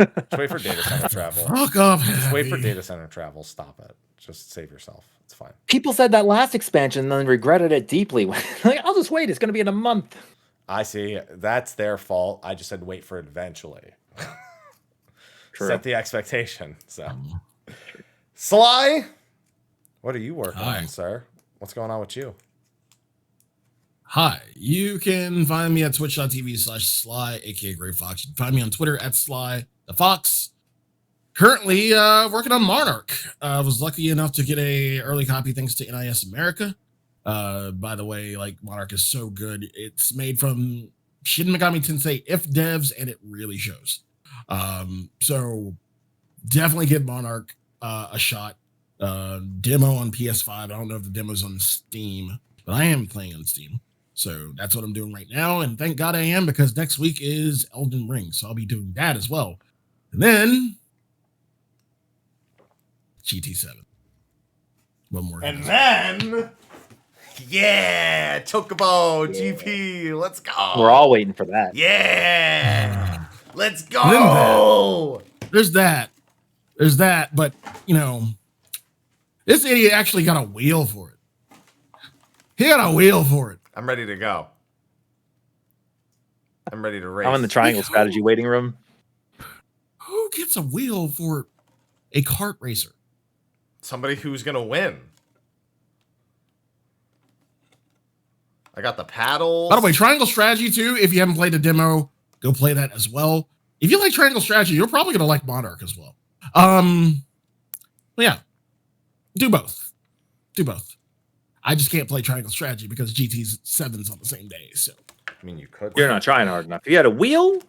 Just wait for data center travel. Fuck off. Just wait for data center travel. Stop it. Just save yourself. It's fine. People said that last expansion and then regretted it deeply. Like, I'll just wait. It's going to be in a month. I see. That's their fault. I just said wait for it eventually. Set the expectation. So, Sly, what are you working on, sir? What's going on with you? Hi, you can find me at twitch.tv/Sly, aka Gray Fox. You can find me on Twitter at Sly the Fox. Currently working on Monarch. I was lucky enough to get a early copy thanks to NIS America. By the way, like, Monarch is so good. It's made from Shin Megami Tensei if devs, and it really shows. So definitely give Monarch a shot. Demo on PS5. I don't know if the demo's on Steam, but I am playing on Steam. So that's what I'm doing right now. And thank God I am, because next week is Elden Ring. So I'll be doing that as well. And then GT7. One more. And then, yeah, Chocobo GP. Let's go. We're all waiting for that. Yeah. Let's go. There's that. But, you know, this idiot actually got a wheel for it. He got a wheel for it. I'm ready to go. I'm ready to race. I'm in the triangle strategy waiting room. Who gets a wheel for a kart racer? Somebody who's going to win. I got the paddles. By the way, Triangle Strategy too. If you haven't played the demo, go play that as well. If you like Triangle Strategy, you're probably going to like Monarch as well. Yeah, do both. I just can't play Triangle Strategy because GT's 7's on the same day. So, I mean, you could. You're not trying hard enough. If you had a wheel,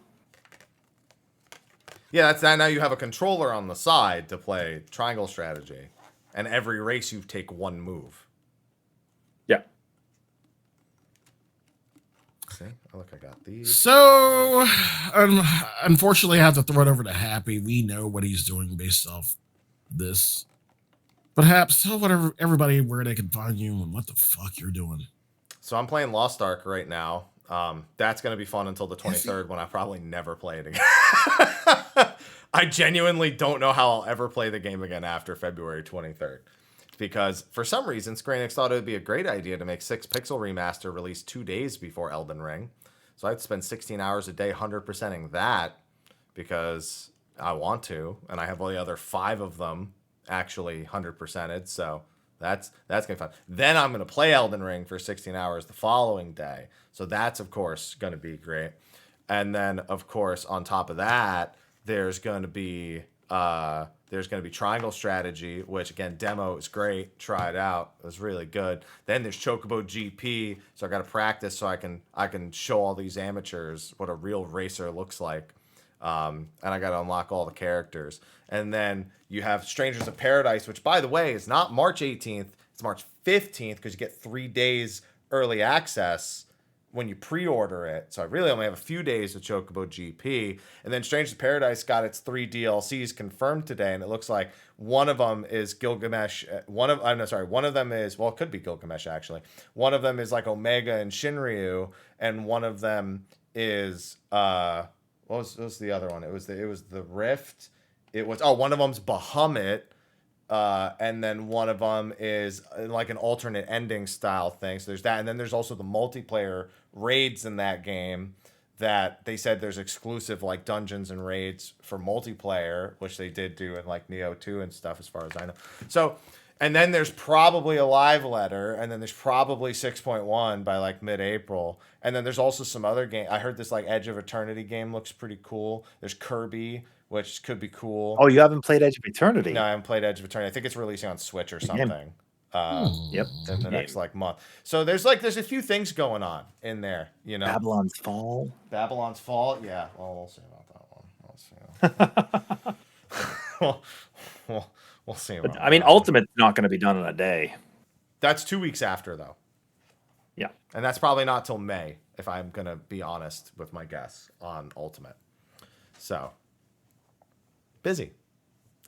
yeah, that's that. Now you have a controller on the side to play Triangle Strategy, and every race you take one move. yeah. See, oh, look, I got these. So unfortunately, I have to throw it over to Happy. We know what he's doing based off this. Perhaps tell whatever everybody where they can find you and what the fuck you're doing. So I'm playing Lost Ark right now. That's going to be fun until the 23rd when I probably never play it again. I genuinely don't know how I'll ever play the game again after February 23rd. Because for some reason, Square Enix thought it would be a great idea to make 6-Pixel Remaster released 2 days before Elden Ring. So I'd spend 16 hours a day 100%ing that because I want to. And I have all the other 5 of them actually 100%ed. So that's going to be fun. Then I'm going to play Elden Ring for 16 hours the following day. So that's, of course, going to be great. And then, of course, on top of that, there's going to be Triangle Strategy, which, again, demo is great. Try it out. It was really good. Then there's Chocobo GP, so I got to practice so I can show all these amateurs what a real racer looks like. And I got to unlock all the characters. And then you have Strangers of Paradise, which, by the way, is not March 18th. It's March 15th because you get 3 days early access when you pre-order it. So I really only have a few days with Chocobo GP. And then Strangers of Paradise got its 3 DLCs confirmed today, and it looks like one of them is Gilgamesh. One of them is, well, it could be Gilgamesh, actually. One of them is like Omega and Shinryu, and one of them is what was the other one? It was the Rift. It was one of them's Bahamut. And then one of them is like an alternate ending style thing. So there's that. And then there's also the multiplayer raids in that game that they said there's exclusive like dungeons and raids for multiplayer, which they did do in like Neo 2 and stuff as far as I know. So, and then there's probably a live letter, and then there's probably 6.1 by like mid-April. And then there's also some other game. I heard this like Edge of Eternity game looks pretty cool. There's Kirby, which could be cool. Oh, you haven't played Edge of Eternity? No, I haven't played Edge of Eternity. I think it's releasing on Switch or something. Yep. In the next like month. So there's a few things going on in there, you know. Babylon's Fall. Babylon's Fall, yeah. Well, we'll see about that one. We'll see about I mean, Ultimate's not going to be done in a day. That's 2 weeks after, though. Yeah. And that's probably not till May, if I'm going to be honest with my guess on Ultimate. So, busy.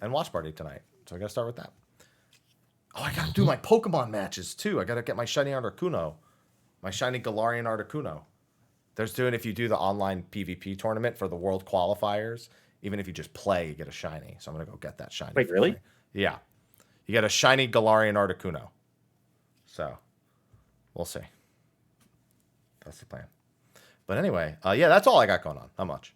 And watch party tonight. So I got to start with that. Oh, I got to do my Pokemon matches, too. I got to get my Shiny Articuno. My Shiny Galarian Articuno. There's doing, if you do the online PvP tournament for the World Qualifiers, even if you just play, you get a Shiny. So I'm going to go get that Shiny. Wait, really? Yeah. You get a Shiny Galarian Articuno. So, we'll see. That's the plan. But anyway, yeah, that's all I got going on. Not much.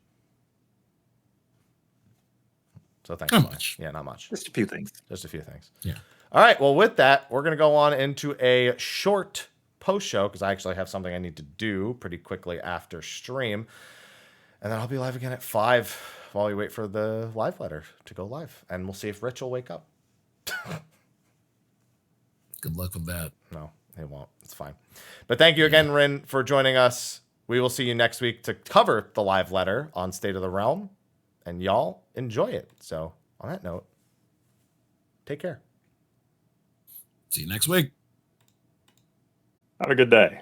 So thanks. Not much. Yeah, not much. Just a few things. Just a few things. Yeah. All right. Well, with that, we're going to go on into a short post show because I actually have something I need to do pretty quickly after stream. And then I'll be live again at 5 while we wait for the live letter to go live. And we'll see if Rich will wake up. Good luck with that. No, he won't. It's fine. But thank you again, Rin, for joining us. We will see you next week to cover the live letter on State of the Realm. And y'all enjoy it. So on that note, take care. See you next week. Have a good day.